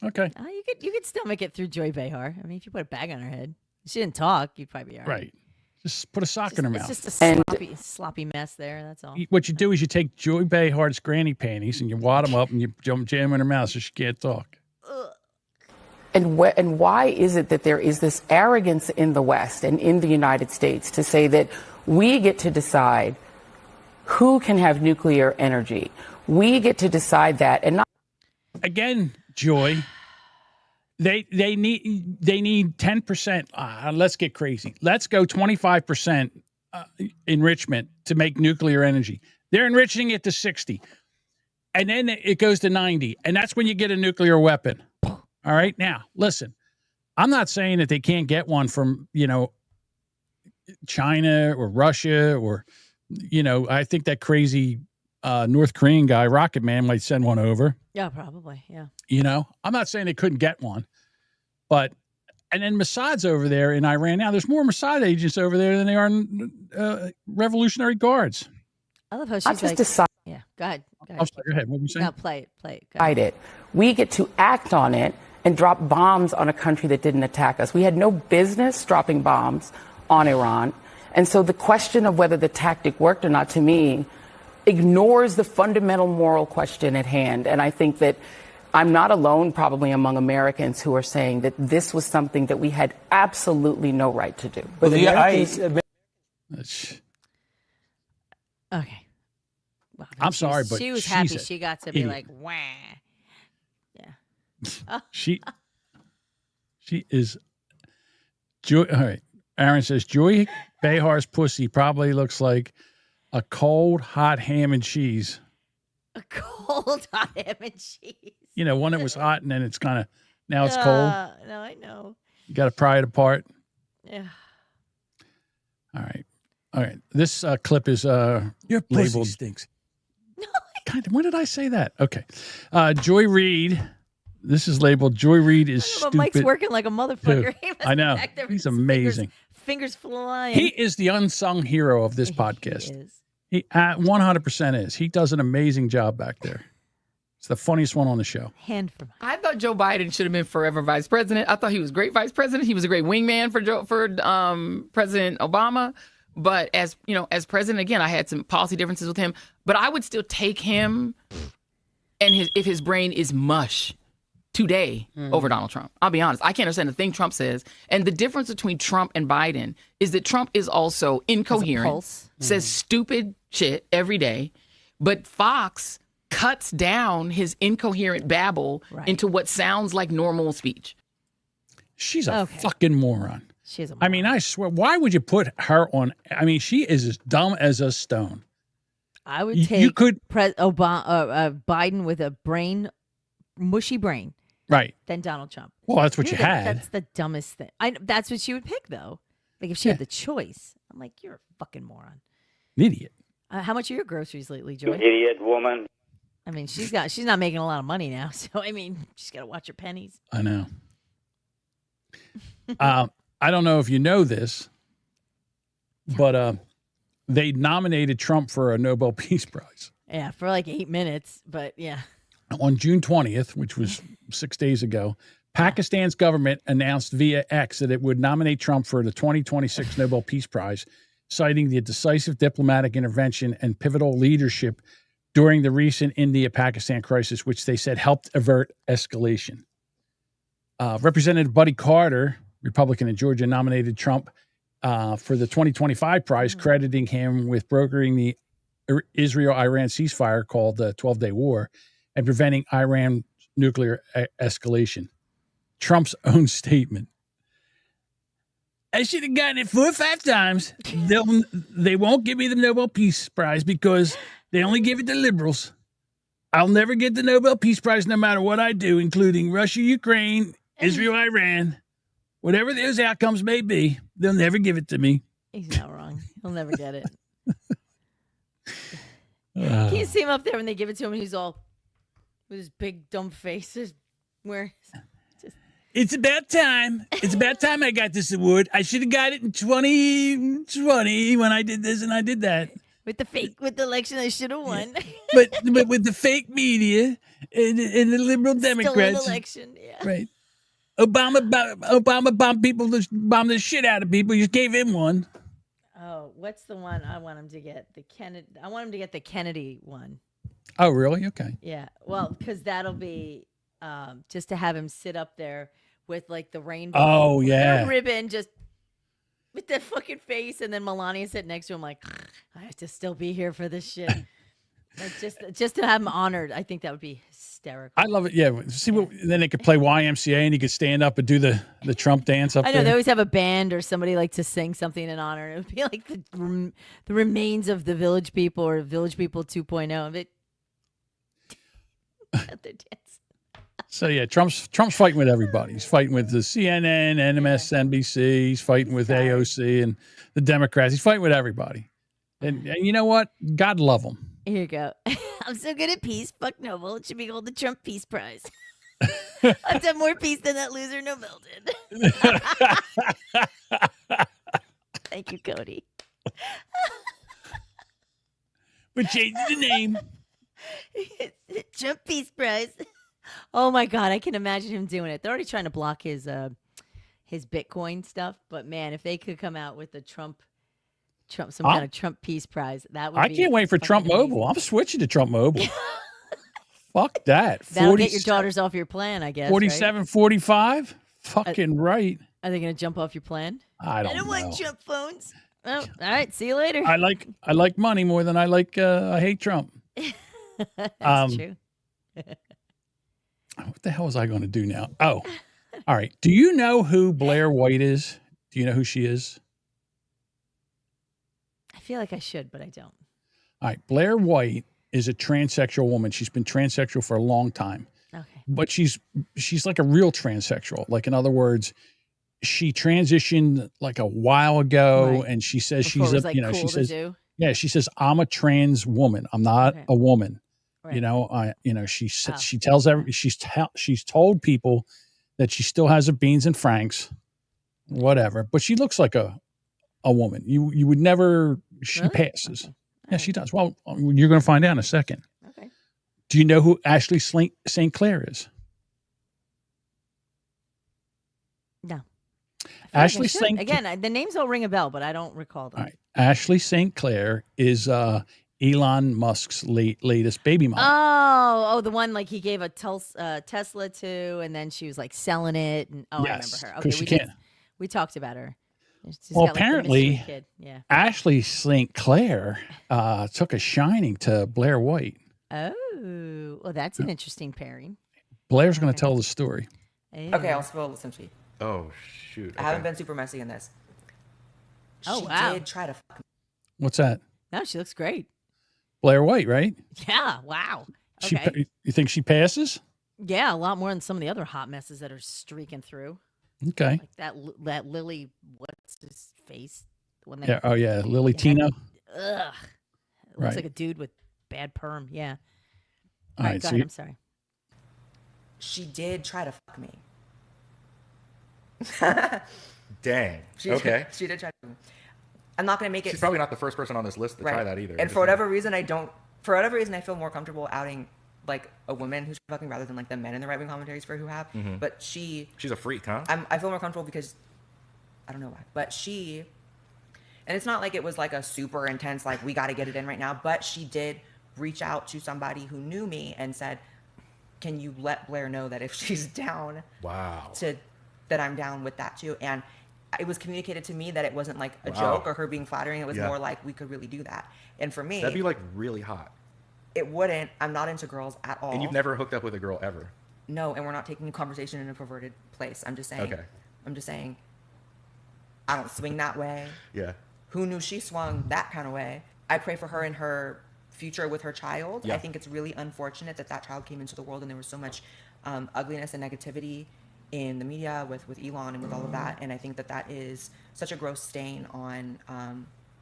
Okay. You could stomach it through Joy Behar. I mean, if you put a bag on her head, she didn't talk, you'd probably be all right. Right. Just put a sock in her mouth. It's just a sloppy mess there. That's all. What you do is you take Joy Behar's granny panties and you wad them up and you jam them in her mouth so she can't talk. And why is it that there is this arrogance in the West and in the United States to say that we get to decide who can have nuclear energy? We get to decide that, and not again, Joy. They need 10%. Let's get crazy. Let's go 25% enrichment to make nuclear energy. They're enriching it to 60, and then it goes to 90, and that's when you get a nuclear weapon. All right. Now, listen. I'm not saying that they can't get one from China or Russia or I think that crazy North Korean guy, Rocket Man, might send one over. Yeah, probably. Yeah. I'm not saying they couldn't get one, and then Mossad's over there in Iran. Now, there's more Mossad agents over there than there are Revolutionary Guards. I love how she's like, yeah, go ahead. Go ahead. What were you saying? No, play it. We get to act on it and drop bombs on a country that didn't attack us. We had no business dropping bombs on Iran. And so the question of whether the tactic worked or not, to me, ignores the fundamental moral question at hand. And I think that I'm not alone probably among Americans who are saying that this was something that we had absolutely no right to do. But okay. Well, I'm sorry, but she was happy she got to be like, wah. Yeah. She is Joy. All right. Aaron says Joy Behar's pussy probably looks like a cold, hot ham and cheese. A cold, hot ham and cheese. One that was hot and then it's kind of, now it's cold. No, I know. You got to pry it apart. Yeah. All right. This clip is Your pussy labeled. stinks. God, when did I say that? Okay. Joy Reid. This is labeled Joy Reid is stupid. Mike's working like a motherfucker. I know. He's amazing. Fingers flying. He is the unsung hero of this podcast. He 100% is. He does an amazing job back there. It's the funniest one on the show. I thought Joe Biden should have been forever vice president. I thought he was great vice president. He was a great wingman for President Obama. But as president, again, I had some policy differences with him. But I would still take him and if his brain is mush today over Donald Trump. I'll be honest. I can't understand the thing Trump says. And the difference between Trump and Biden is that Trump is also incoherent, says stupid shit every day. But Fox cuts down his incoherent babble into what sounds like normal speech. She's a fucking moron. She's a moron. I mean, I swear, why would you put her on? I mean, she is as dumb as a stone. I would take Biden with a mushy brain. Right. Than Donald Trump. Well, that's what you had. That's the dumbest thing. That's what she would pick, though. Like, if she had the choice. I'm like, you're a fucking moron. An idiot. How much are your groceries lately, Joy? You idiot woman. I mean, she's not making a lot of money now, so I mean, she's got to watch her pennies. I know. I don't know if you know this, but they nominated Trump for a Nobel Peace Prize. Yeah, for like 8 minutes, but yeah. On June 20th, which was 6 days ago, Pakistan's government announced via X that it would nominate Trump for the 2026 Nobel Peace Prize, citing the decisive diplomatic intervention and pivotal leadership during the recent India-Pakistan crisis, which they said helped avert escalation. Representative Buddy Carter, Republican in Georgia, nominated Trump for the 2025 prize, crediting him with brokering the Israel-Iran ceasefire called the 12-Day War and preventing Iran nuclear escalation. Trump's own statement. I should have gotten it 4 or 5 times. They won't give me the Nobel Peace Prize because they only give it to liberals. I'll never get the Nobel Peace Prize no matter what I do, including Russia, Ukraine, Israel, Iran. Whatever those outcomes may be, they'll never give it to me. He's not wrong. He'll never get it. Can you see him up there when they give it to him and he's all with his big dumb face? It's about time. It's about time I got this award. I should have got it in 2020 when I did this and I did that. With the election I should have won. But with the fake media and the liberal Democrats. Stolen election, yeah. Right. Obama bombed the shit out of people. You gave him one. Oh, what's the one I want him to get? I want him to get the Kennedy one. Oh, really? Okay. Yeah. Well, because that'll be just to have him sit up there with like the rainbow. Oh, yeah. Ribbon, just with that fucking face, and then Melania sitting next to him like, I have to still be here for this shit. Like just to have him honored, I think that would be hysterical. I love it. Yeah. See, then they could play YMCA and he could stand up and do the Trump dance up I know there. they always have a band or somebody like to sing something in honor. It would be like the remains of the Village People or Village People 2.0 of it. So yeah, Trump's fighting with everybody. He's fighting with the CNN, MSNBC. He's fighting with AOC and the Democrats. He's fighting with everybody. And you know what? God love him. Here you go. I'm so good at peace. Fuck Nobel. It should be called the Trump Peace Prize. I've done more peace than that loser Nobel did. Thank you, Cody. We're changing the name. Trump Peace Prize. Oh my God, I can imagine him doing it. They're already trying to block his Bitcoin stuff, but man, if they could come out with the Trump kind of Trump Peace Prize, that would. I can't wait for Trump Mobile. I'm switching to Trump Mobile. Fuck that. That'll get your daughters off your plan, I guess. 47, right? 45? Fucking right. Are they going to jump off your plan? I don't know. Want Trump phones. Oh, all right. See you later. I like money more than I hate Trump. That's true. What the hell was I going to do now? Oh, all right. Do you know who Blair White is? Do you know who she is? I feel like I should, but I don't. All right. Blair White is a transsexual woman. She's been transsexual for a long time. Okay. But she's like a real transsexual. Like, in other words, she transitioned like a while ago, right. And she says Before she's cool she says, do. Yeah, she says, I'm a trans woman. I'm not a woman. Right. You know, she tells she's told people that she still has her beans and franks, whatever, but she looks like a woman. You would never. She really? passes. Okay. Yeah, she does. Well, you're going to find out in a second. Okay. Do you know who Ashley St. Clair is? No. Ashley St. Again, the names all ring a bell, but I don't recall them. All right. Ashley St. Clair is Elon Musk's latest baby mom. Oh, the one like he gave a Tesla to, and then she was like selling it. And yes, I remember her. Okay, we talked about her. Well, got, apparently, like, yeah. Ashley St. Clair took a shining to Blair White. Oh, well, that's an interesting pairing. Blair's going to tell the story. Okay, I'll spill some tea. Oh, shoot. Okay. I haven't been super messy in this. Oh, she wow. did try to fuck me. What's that? No, she looks great. Blair White, right? Yeah, wow. Okay. You think she passes? Yeah, a lot more than some of the other hot messes that are streaking through. Okay. Like that Lily, what's his face? The one that, Yeah. Oh, yeah. Lily Tino. Ugh. Looks Right. like a dude with bad perm. Yeah. All right, right, go so ahead. you- I'm sorry. She did try to fuck me. Dang. She Okay. She did try to. I'm not gonna make it. She's probably not the first person on this list to try that either. And for whatever reason, I feel more comfortable outing like a woman who's fucking rather than like the men in the right wing commentaries for who have. Mhm. But she's a freak, huh? I feel more comfortable because I don't know why, but and it's not like it was like a super intense like we got to get it in right now. But she did reach out to somebody who knew me and said, "Can you let Blair know that if she's down, wow, that I'm down with that too?" And it was communicated to me that it wasn't like a Wow. joke or her being flattering. It was Yeah. more like we could really do that. And for me, That'd be like really hot. it wouldn't. I'm not into girls at all. And you've never hooked up with a girl ever. No, and we're not taking a conversation in a perverted place. I'm just saying. Okay. I'm just saying. I don't swing that way. Yeah. Who knew she swung that kind of way? I pray for her and her future with her child. Yeah. I think it's really unfortunate that that child came into the world and there was so much ugliness and negativity in the media with Elon and with all of that. And I think that that is such a gross stain on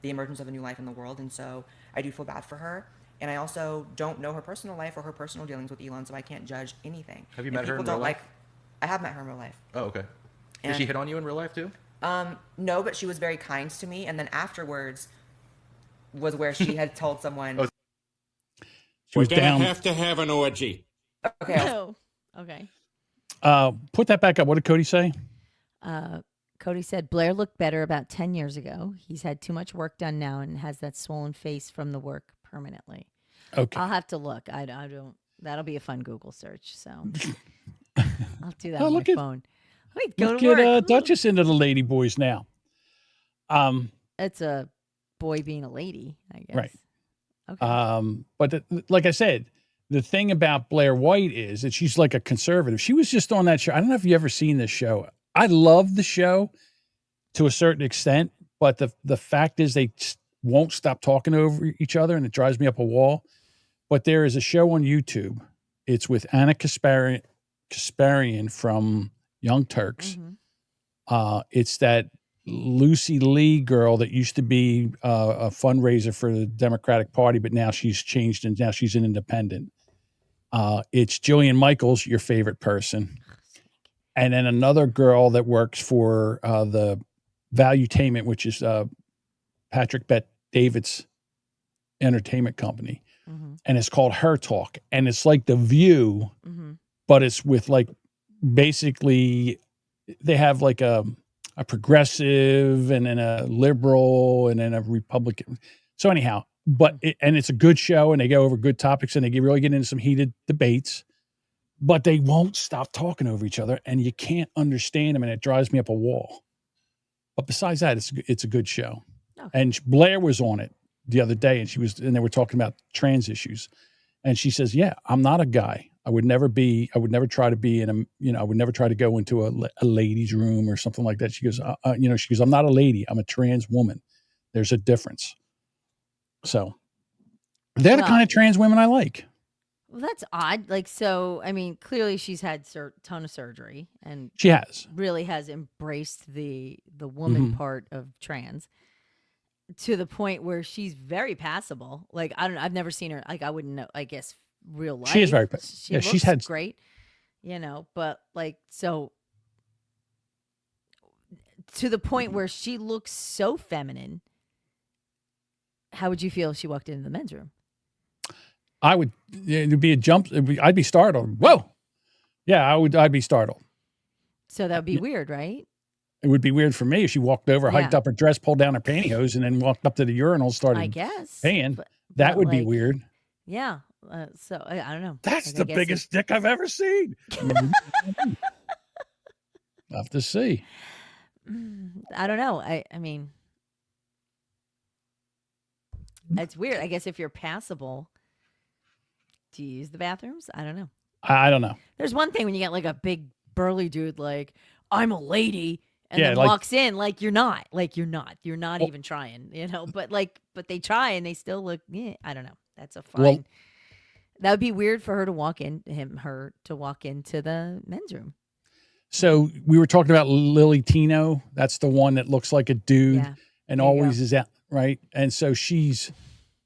the emergence of a new life in the world. And so I do feel bad for her. And I also don't know her personal life or her personal dealings with Elon, so I can't judge anything. Have you And met her in people real don't life? I have met her in real life. Oh, okay. Did And- she hit on you in real life too? No, but she was very kind to me. And then afterwards was where she had told someone. She was We're gonna down. have to have an orgy. Okay. No. Okay. Put that back up. What did Cody say? Cody said Blair looked better about 10 years ago. He's had too much work done now and has that swollen face from the work permanently. Okay. I'll have to look. I don't. That'll be a fun Google search. So I'll do that Oh, on my look at- phone. Wait, go Look to work. at Duchess into the lady boys now. It's a boy being a lady, I guess. Right. Okay. But like I said, the thing about Blair White is that she's like a conservative. She was just on that show. I don't know if you ever seen this show. I love the show to a certain extent, but the fact is they won't stop talking over each other, and it drives me up a wall. But there is a show on YouTube. It's with Anna Kasparian from Young Turks. It's that Lucy Lee girl that used to be a fundraiser for the Democratic Party, but now she's changed and now she's an independent. It's Jillian Michaels, your favorite person. And then another girl that works for the Valuetainment, which is Patrick Bet David's entertainment company. And it's called Her Talk. And it's like The View, but it's with like basically they have like a progressive and then a liberal and then a Republican. So anyhow, but it's a good show and they go over good topics and they really get into some heated debates, but they won't stop talking over each other and you can't understand them and it drives me up a wall. But besides that, it's a good show. And Blair was on it the other day and they were talking about trans issues. And she says, yeah, I'm not a guy. I would never try to be I would never try to go into a ladies' room or something like that. She goes, I'm not a lady. I'm a trans woman. There's a difference. So they're the kind of trans women I like. Well, that's odd. Like, so, I mean, clearly she's had a ton of surgery and She has. really has embraced the woman Mhm. part of trans to the point where she's very passable. Like, I've never seen her. Like, I wouldn't know, I guess, real life. She is very She yeah, looks she's had great, but like, so to the point where she looks so feminine. How would you feel if she walked into the men's room? It'd be a jump. I'd be startled. Whoa. Yeah, I'd be startled. So that would be weird, right? It would be weird for me if she walked over, hiked Yeah. up her dress, pulled down her pantyhose, and then walked up to the urinal, started I guess. paying. But That would be like, weird. Yeah. So I don't know. That's Like, I the guess biggest dick I've ever seen. Have to see. I don't know. I mean, it's weird. I guess if you're passable, do you use the bathrooms? I don't know. I don't know. There's one thing when you get like a big burly dude like, I'm a lady, and Yeah, then like- walks in like you're not. You're not even trying, but they try and they still look, I don't know. That's a fine. Well- that would be weird for her to walk into the men's room. So we were talking about Lily Tino. That's the one that looks like a dude Yeah. and There you always is out, right? And so she's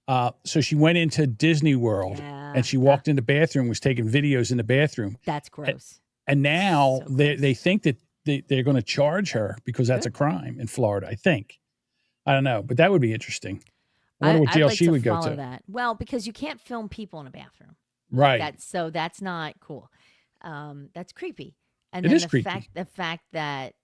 So she went into Disney World and she walked in the bathroom, was taking videos in the bathroom. That's gross. And now they think that they're going to charge her because that's a crime in Florida, I think. I don't know, but that would be interesting. I wonder what jail she would go to. That. Well, because you can't film people in a bathroom. Right. That's not cool. That's creepy. And it then is the creepy. fact that,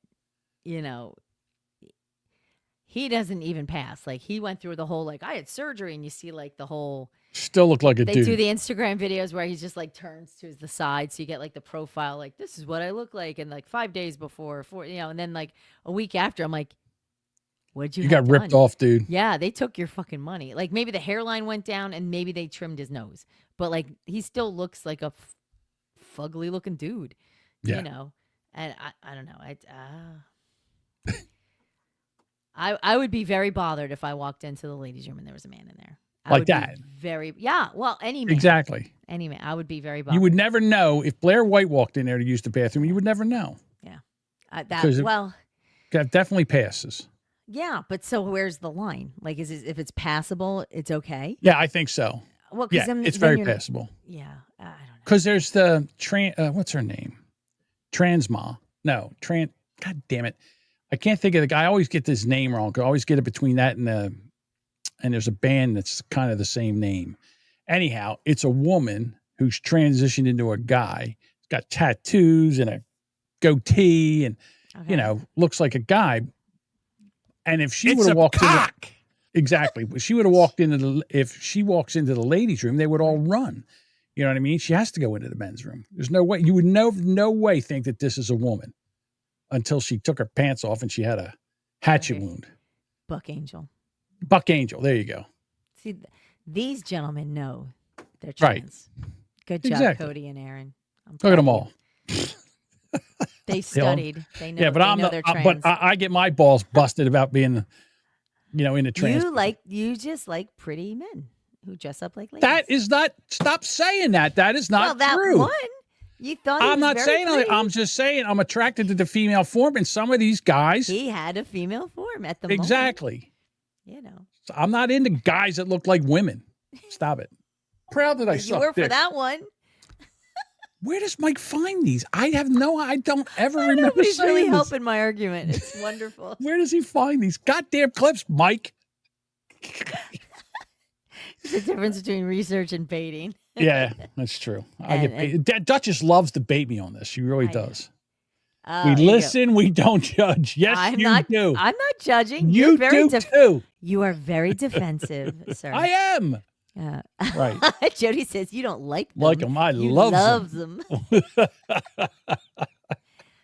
he doesn't even pass. Like, he went through the whole, like, I had surgery, and you see, like, the whole... Still look like a They dude. do the Instagram videos where he's just, like, turns to the side, so you get, like, the profile, like, this is what I look like, and, like, 5 days before, and then, like, a week after, I'm like, what'd you You have got ripped done? off, dude. Yeah, they took your fucking money. Like, maybe the hairline went down, and maybe they trimmed his nose. But, like, he still looks like a fugly-looking dude, Yeah. And I don't know. I would be very bothered if I walked into the ladies' room and there was a man in there. I Like would be that. well, any man. Exactly. Any man. I would be very bothered. You would never know if Blair White walked in there to use the bathroom. You would never know. Yeah. That definitely passes. Yeah, but so where's the line? Like, if it's passable, it's okay? Yeah, I think so. Well, yeah, it's very passable. Yeah, I don't know. Because there's the what's her name? Transma. No, God damn it. I can't think of the guy. I always get this name wrong. I always get it between that and there's a band that's kind of the same name. Anyhow, it's a woman who's transitioned into a guy. He's got tattoos and a goatee and, looks like a guy. And if she would have walked in, exactly. But she would have walked if she walks into the ladies' room, they would all run. You know what I mean? She has to go into the men's room. There's no way. You would no way think that this is a woman until she took her pants off and she had a hatchet wound. Buck Angel. There you go. See, these gentlemen know they're Right. trans. Good job, Exactly. Cody and Aaron. Look at them all. They studied. They know. Yeah, but they know they're trans. I get my balls busted about being, in the trans. You just like pretty men who dress up like ladies. That is not. Stop saying that. That is not that true. one. You thought he I'm was not very saying pretty. I'm just saying I'm attracted to the female form, and some of these guys. He had a female form at the Exactly. moment. So I'm not into guys that look like women. Stop it. Proud that I You suck were for dick. that one. Where does Mike find these? I don't ever remember Nobody's seeing really this. helping my argument. It's wonderful. Where does he find these goddamn clips, Mike? There's a difference between research and baiting. Yeah, that's true. Duchess loves to bait me on this. She really does. We listen, we don't judge. Yes, you do. I'm not judging. You You're very do too. You are very defensive, sir. I am. Right. Jody says you don't like them. Like them. I You love them.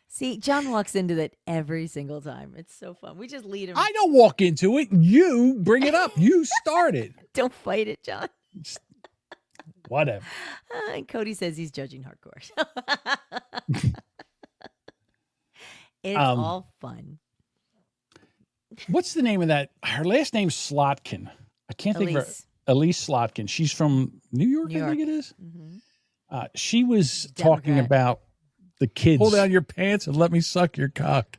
See, John walks into that every single time. It's so fun. We just lead him. I don't walk into it. You bring it up. You started. Don't fight it, John. Whatever. And Cody says he's judging hardcore. It's all fun. What's the name of that? Her last name's Slotkin. I can't think of her. Elise Slotkin. She's from New York, I think it is. Mm-hmm. She was talking about the kids. Pull down your pants and let me suck your cock.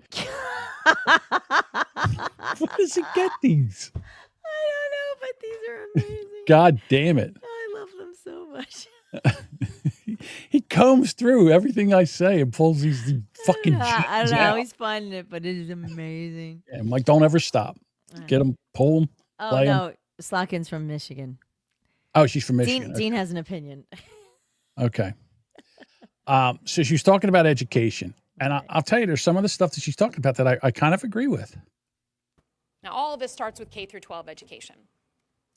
Where does he get these? I don't know, but these are amazing. God damn it. I love them so much. He combs through everything I say and pulls these fucking I don't gems know how out. he's finding it, but it is amazing. And I'm like, don't ever stop. Get them, pull them, Oh, play 'em. no. Slotkin's from Michigan. Oh, she's from Michigan. Dean has an opinion. Okay. So she's talking about education. And I'll tell you, there's some of the stuff that she's talking about that I kind of agree with. Now, all of this starts with K through 12 education.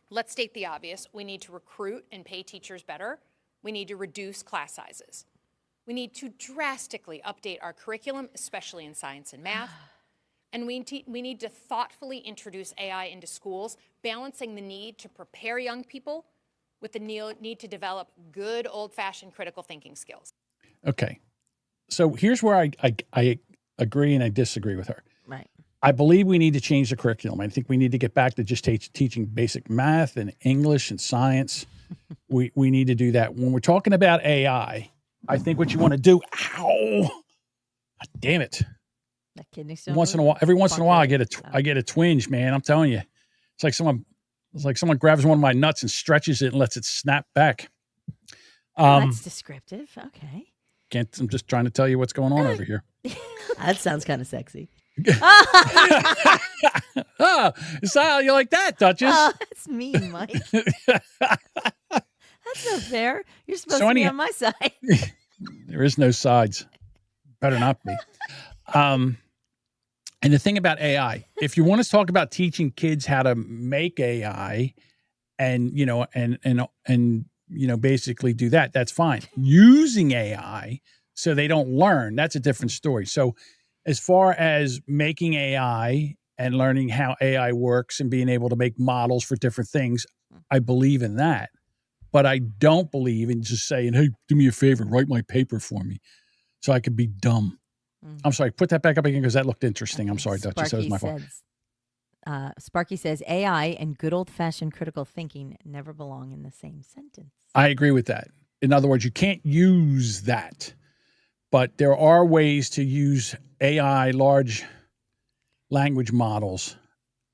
Let's state the obvious. We need to recruit and pay teachers better. We need to reduce class sizes. We need to drastically update our curriculum, especially in science and math. And we need to thoughtfully introduce AI into schools, balancing the need to prepare young people with the need to develop good old-fashioned critical thinking skills. Okay. So here's where I agree and I disagree with her. Right. I believe we need to change the curriculum. I think we need to get back to just teaching basic math and English and science. We need to do that. When we're talking about AI, I think what you want to do, God damn it. That kidney Every once in a while, I get a twinge, man. I'm telling you. It's like someone It's like someone grabs one of my nuts and stretches it and lets it snap back. That's descriptive. Okay. I'm just trying to tell you what's going on over here. That sounds kind of sexy. Oh, so you like that, Duchess? Oh, that's mean, Mike. That's not fair. You're supposed to be on my side. There is no sides. Better not be. And the thing about AI, if you want to talk about teaching kids how to make AI and, basically do that, that's fine. Using AI so they don't learn, that's a different story. So as far as making AI and learning how AI works and being able to make models for different things, I believe in that. But I don't believe in just saying, hey, do me a favor, write my paper for me so I could be dumb. I'm sorry, put that back up again because that looked interesting. I'm sorry, Duchess. That was my fault. Sparky says AI and good old-fashioned critical thinking never belong in the same sentence. I agree with that. In other words, you can't use that. But there are ways to use AI, large language models,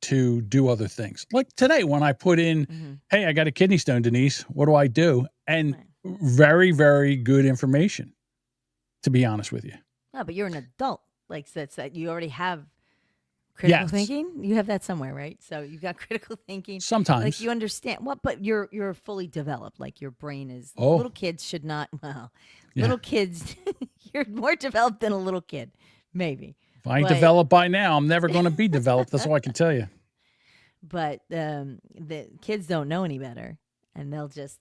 to do other things. Like today when I put in, hey, I got a kidney stone, Denise. What do I do? And very, very good information, to be honest with you. No, but you're an adult. Like that's that you already have critical thinking. You have that somewhere, right? So you've got critical thinking. Sometimes. Like you understand what, but you're fully developed. Like your brain is. Oh. Little kids should not. Well, little kids, you're more developed than a little kid, maybe. If I ain't developed by now, I'm never going to be developed. That's all I can tell you. But the kids don't know any better, and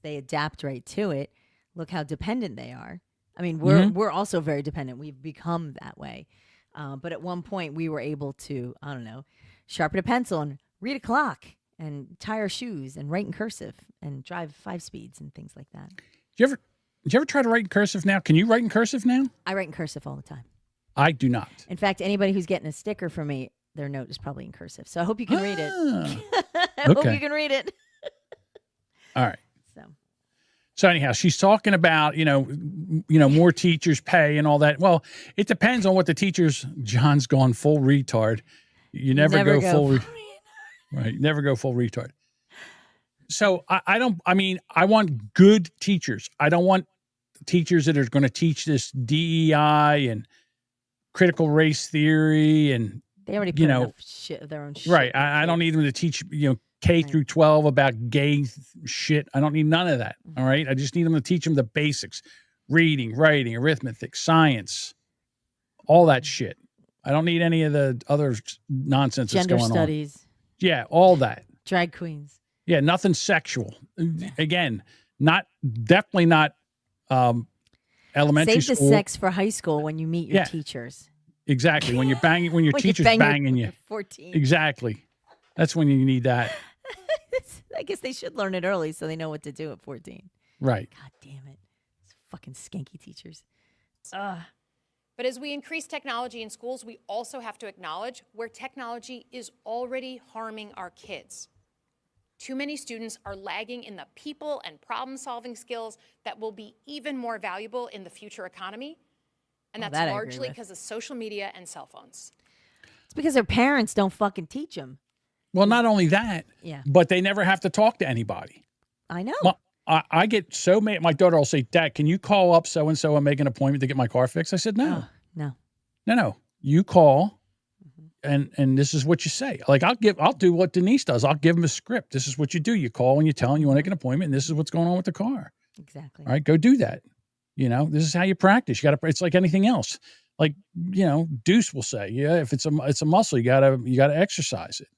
they adapt right to it. Look how dependent they are. I mean, we're also very dependent. We've become that way. But at one point, we were able to, I don't know, sharpen a pencil and read a clock and tie our shoes and write in cursive and drive 5 speeds and things like that. Did you ever try to write in cursive now? Can you write in cursive now? I write in cursive all the time. I do not. In fact, anybody who's getting a sticker from me, their note is probably in cursive. So I hope you can read it. I hope you can read it. All right. So anyhow, she's talking about, more teachers pay and all that. Well, it depends on what the teachers, John's gone full retard. You never go full right. Never go full retard. So I want good teachers. I don't want teachers that are going to teach this DEI and critical race theory and they already put enough shit of their own shit. Right. I don't need them to teach, K through 12 about gay shit. I don't need none of that. All right. I just need them to teach them the basics: reading, writing, arithmetic, science, all that shit. I don't need any of the other nonsense that's going on. Gender studies. Yeah, all that. Drag queens. Yeah, nothing sexual. Again, definitely not elementary school. Save the sex for high school when you meet your teachers. Exactly. When you're banging, when your teacher's banging you. 14. Exactly. That's when you need that. I guess they should learn it early so they know what to do at 14. Right. God damn it. Those fucking skanky teachers. But as we increase technology in schools, we also have to acknowledge where technology is already harming our kids. Too many students are lagging in the people and problem-solving skills that will be even more valuable in the future economy. And that's largely because of social media and cell phones. It's because their parents don't fucking teach them. Well, not only that, but they never have to talk to anybody. I know. I get so mad. My daughter will say, Dad, can you call up so-and-so and make an appointment to get my car fixed? I said, no. No. You call and this is what you say. Like I'll do what Denise does. I'll give them a script. This is what you do. You call and you tell them you want to make an appointment and this is what's going on with the car. Exactly. All right, go do that. This is how you practice. It's like anything else. Like, Deuce will say, if it's a muscle, you gotta exercise it.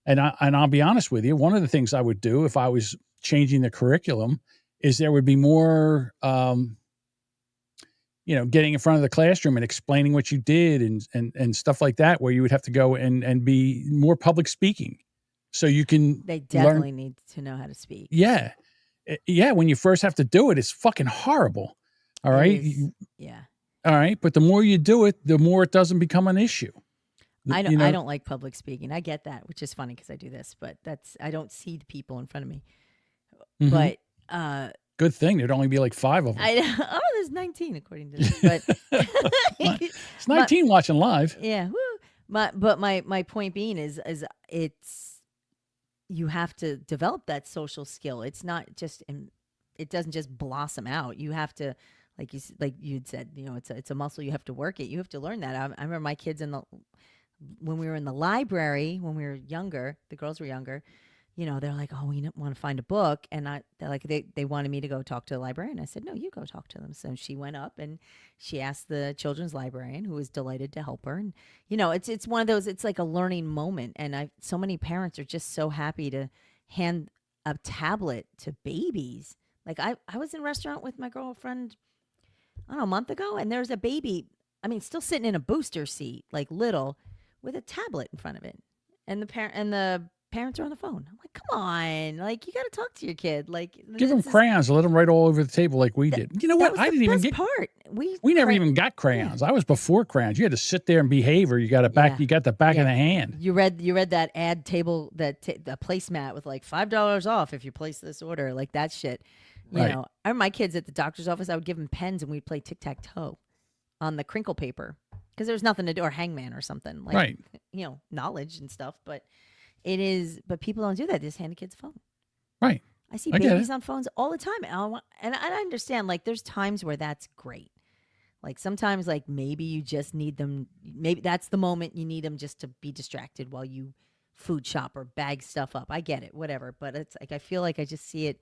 And I'll be honest with you, one of the things I would do if I was changing the curriculum is there would be more, getting in front of the classroom and explaining what you did and stuff like that, where you would have to go and be more public speaking. So you can They definitely need to know how to speak. Yeah. Yeah. When you first have to do it, it's fucking horrible. All right. Yeah. All right. But the more you do it, the more it doesn't become an issue. I don't like public speaking. I get that, which is funny because I do this, but I don't see the people in front of me. Mm-hmm. But good thing there'd only be like 5 of them. There's 19 according to this. But it's 19 watching live. Yeah. Woo. But my point being is you have to develop that social skill. It's not just it doesn't just blossom out. You have to, like you'd said, it's a muscle. You have to work it. You have to learn that. I remember my kids when we were in the library when we were younger. The girls were younger. They're like, oh, we want to find a book, and they're like, they wanted me to go talk to the librarian. I said, no, you go talk to them. So she went up and she asked the children's librarian, who was delighted to help her. And it's one of those. It's like a learning moment, and so many parents are just so happy to hand a tablet to babies. Like I was in a restaurant with my girlfriend, I don't know, a month ago, and there's a baby. I mean, still sitting in a booster seat, like little, with a tablet in front of it, and the parents are on the phone. I'm like, come on, like you got to talk to your kid. Like, give them crayons, let them write all over the table like we did. You know what? I didn't even get part. We never even got crayons. I was before crayons. You had to sit there and behave, or you got You got the back of the hand. You read that ad table, the placemat with like $5 off if you place this order, like that shit. You know, I remember my kids at the doctor's office. I would give them pens and we'd play tic-tac-toe on the crinkle paper because there was nothing to do, or hangman or something like knowledge and stuff, but. But people don't do that. They just hand the kids a phone. Right. I see babies on phones all the time. And I understand, like, there's times where that's great. Like, sometimes, like, maybe you just need them. Maybe that's the moment you need them just to be distracted while you food shop or bag stuff up. I get it, whatever. But it's like, I feel like I just see it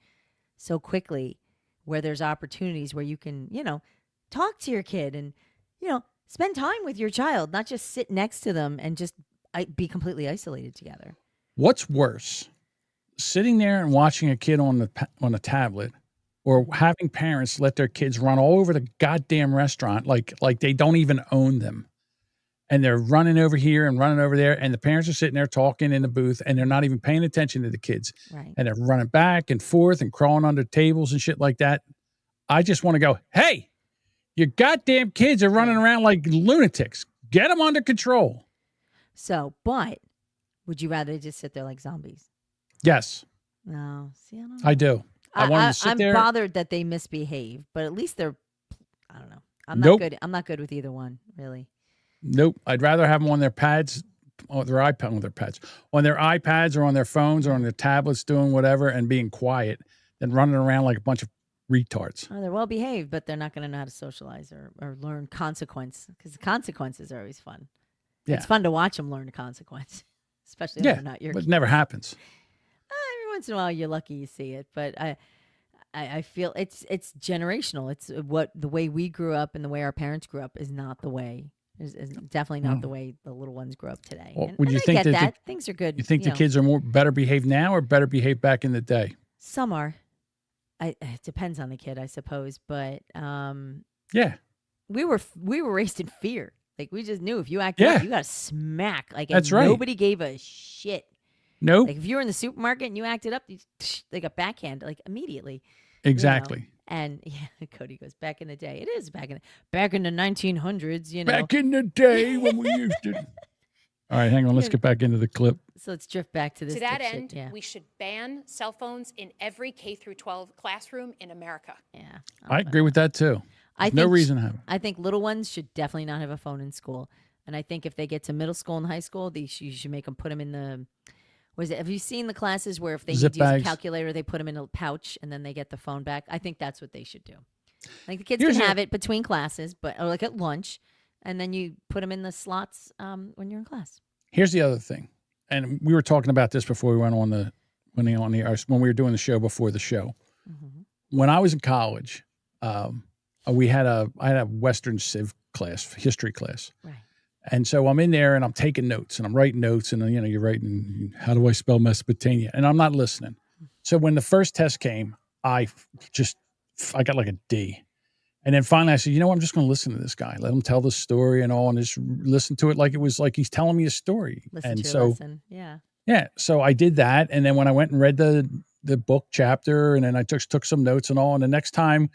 so quickly where there's opportunities where you can, talk to your kid and, spend time with your child, not just sit next to them and just be completely isolated together. What's worse, sitting there and watching a kid on a tablet, or having parents let their kids run all over the goddamn restaurant like they don't even own them, and they're running over here and running over there, and the parents are sitting there talking in the booth, and they're not even paying attention to the kids, and they're running back and forth and crawling under tables and shit like that. I just want to go, hey, your goddamn kids are running around like lunatics. Get them under control. So, but would you rather just sit there like zombies? Yes. No. See, I don't know. I do. I want them to sit there. I'm bothered that they misbehave, but at least they're, I don't know. I'm not Nope. good. I'm not good with either one, really. Nope. I'd rather have them on their pads, on their iPads or on their phones or on their tablets doing whatever and being quiet than running around like a bunch of retards. Oh, they're well behaved, but they're not going to know how to socialize or learn consequence, because the consequences are always fun. Yeah. It's fun to watch them learn the consequence, especially when they're not your but kids. it never happens. Every once in a while, you're lucky you see it, but I feel it's generational. It's the way we grew up and the way our parents grew up is not the way. Is definitely not the way the little ones grew up today. Well, And- would you and I think get that things are good? You think the kids are better behaved now or better behaved back in the day? Some are. It depends on the kid, I suppose, but yeah, we were raised in fear. Like, we just knew if you acted up, you got to smack. Like, That's and right. Nobody gave a shit. Nope. Like, if you were in the supermarket and you acted up, they got backhand like immediately. Exactly. And yeah, Cody goes, back in the day. It is back in the 1900s. Back in the day when we used to. All right, hang on. Let's get back into the clip. So let's drift back to this. To that dipshit. end, Yeah. we should ban cell phones in every K through 12 classroom in America. Yeah. I agree with that too. I There's no think reason to have it. I think little ones should definitely not have a phone in school. And I think if they get to middle school and high school, you should make them put them in the. What is it? Have you seen the classes where if they Zip need to use bags. a calculator, they put them in a pouch and then they get the phone back? I think that's what they should do. Like, the kids Here's can have it between classes, or like at lunch, and then you put them in the slots when you're in class. Here's the other thing, and we were talking about this before we went on when we were doing the show before the show. Mm-hmm. When I was in college, I had a Western Civ class, history class. Right. And so I'm in there and I'm taking notes and I'm writing notes and you're writing, how do I spell Mesopotamia? And I'm not listening. So when the first test came, I got like a D. And then finally I said, you know what? I'm just going to listen to this guy. Let him tell the story and all, and just listen to it like it was like he's telling me a story. Listen to your lesson. Yeah. Yeah. So I did that. And then when I went and read the book chapter and then I took some notes and all, and the next time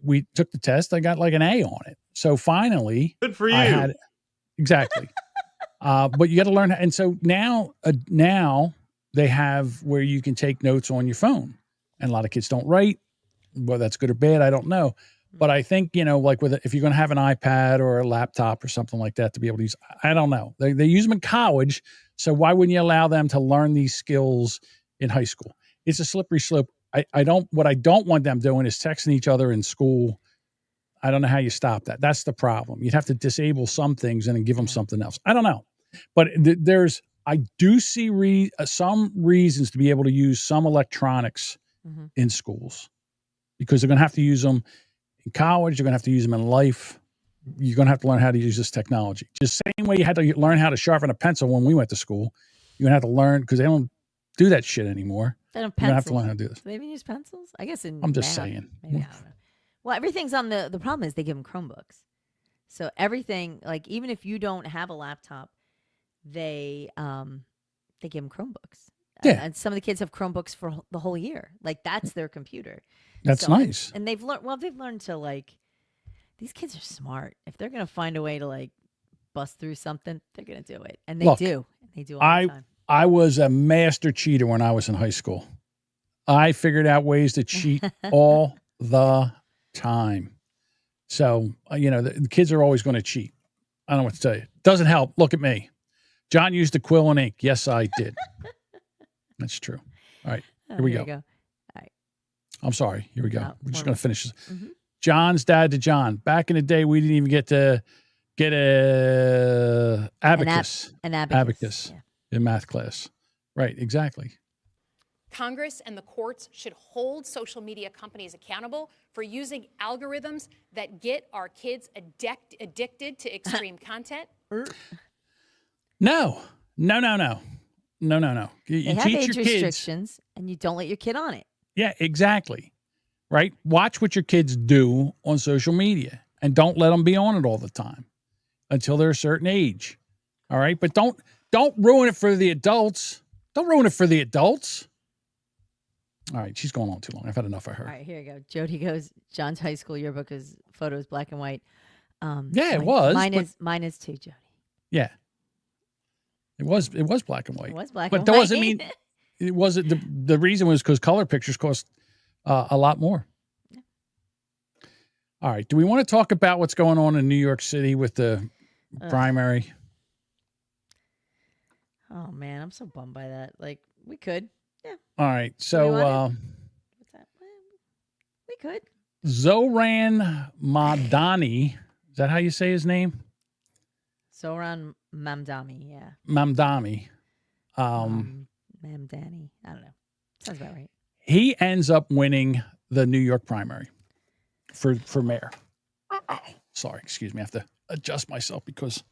we took the test, I got like an A on it. So finally, Good for you. I had it. Exactly. But you got to learn. And so now they have where you can take notes on your phone, and a lot of kids don't write. Whether that's good or bad, I don't know. But I think, like if you're going to have an iPad or a laptop or something like that to be able to use, I don't know. They use them in college So why wouldn't you allow them to learn these skills in high school? It's a slippery slope. What I don't want them doing is texting each other in school. I don't know how you stop that. That's the problem. You'd have to disable some things and then give them something else. I don't know. But I do see some reasons to be able to use some electronics in schools, because they're going to have to use them in college. You're going to have to use them in life. You're going to have to learn how to use this technology. Just same way you had to learn how to sharpen a pencil when we went to school. You're going to have to learn, because they don't do that shit anymore. They don't You're going to have to pencils. learn how to do this. Do they even use pencils? I guess in I'm just math, saying. Maybe, I don't know. Well, everything's on the problem is they give them Chromebooks. So everything, like even if you don't have a laptop, they give them Chromebooks. Yeah. And some of the kids have Chromebooks for the whole year. Like that's their computer. That's nice. And they've learned to like, these kids are smart. If they're going to find a way to like bust through something, they're going to do it. And they do. They do all the time. I was a master cheater when I was in high school. I figured out ways to cheat all the time. So, the kids are always going to cheat. I don't know what to tell you. Doesn't help. Look at me. John used a quill and ink. Yes, I did. That's true. All right. Here we go. All right. I'm sorry. Here we go. We're just going to finish this. Mm-hmm. John's dad to John. Back in the day, we didn't even get a abacus. An abacus. In math class. Right. Exactly. Congress and the courts should hold social media companies accountable for using algorithms that get our kids addicted to extreme content. No. You They have teach age your kids. restrictions, and you don't let your kid on it. Yeah, exactly. Right? Watch what your kids do on social media, and don't let them be on it all the time until they're a certain age. All right? But don't ruin it for the adults. Don't ruin it for the adults. All right, she's going on too long. I've had enough of her. All right, here you go. Jody goes, John's high school yearbook is photos black and white. It was. Mine is too, Jody. Yeah. It was black and white. It was black but and that white. doesn't mean it wasn't. The reason was because color pictures cost a lot more. Yeah. All right. Do we want to talk about what's going on in New York City with the primary? Oh man, I'm so bummed by that. Like we could. Yeah. All right. So what's that? We could. Zoran Mamdani. Is that how you say his name? Zoran Mamdani, yeah. Mamdani. Mamdani. I don't know. Sounds about right. He ends up winning the New York primary for mayor. Sorry, excuse me. I have to adjust myself because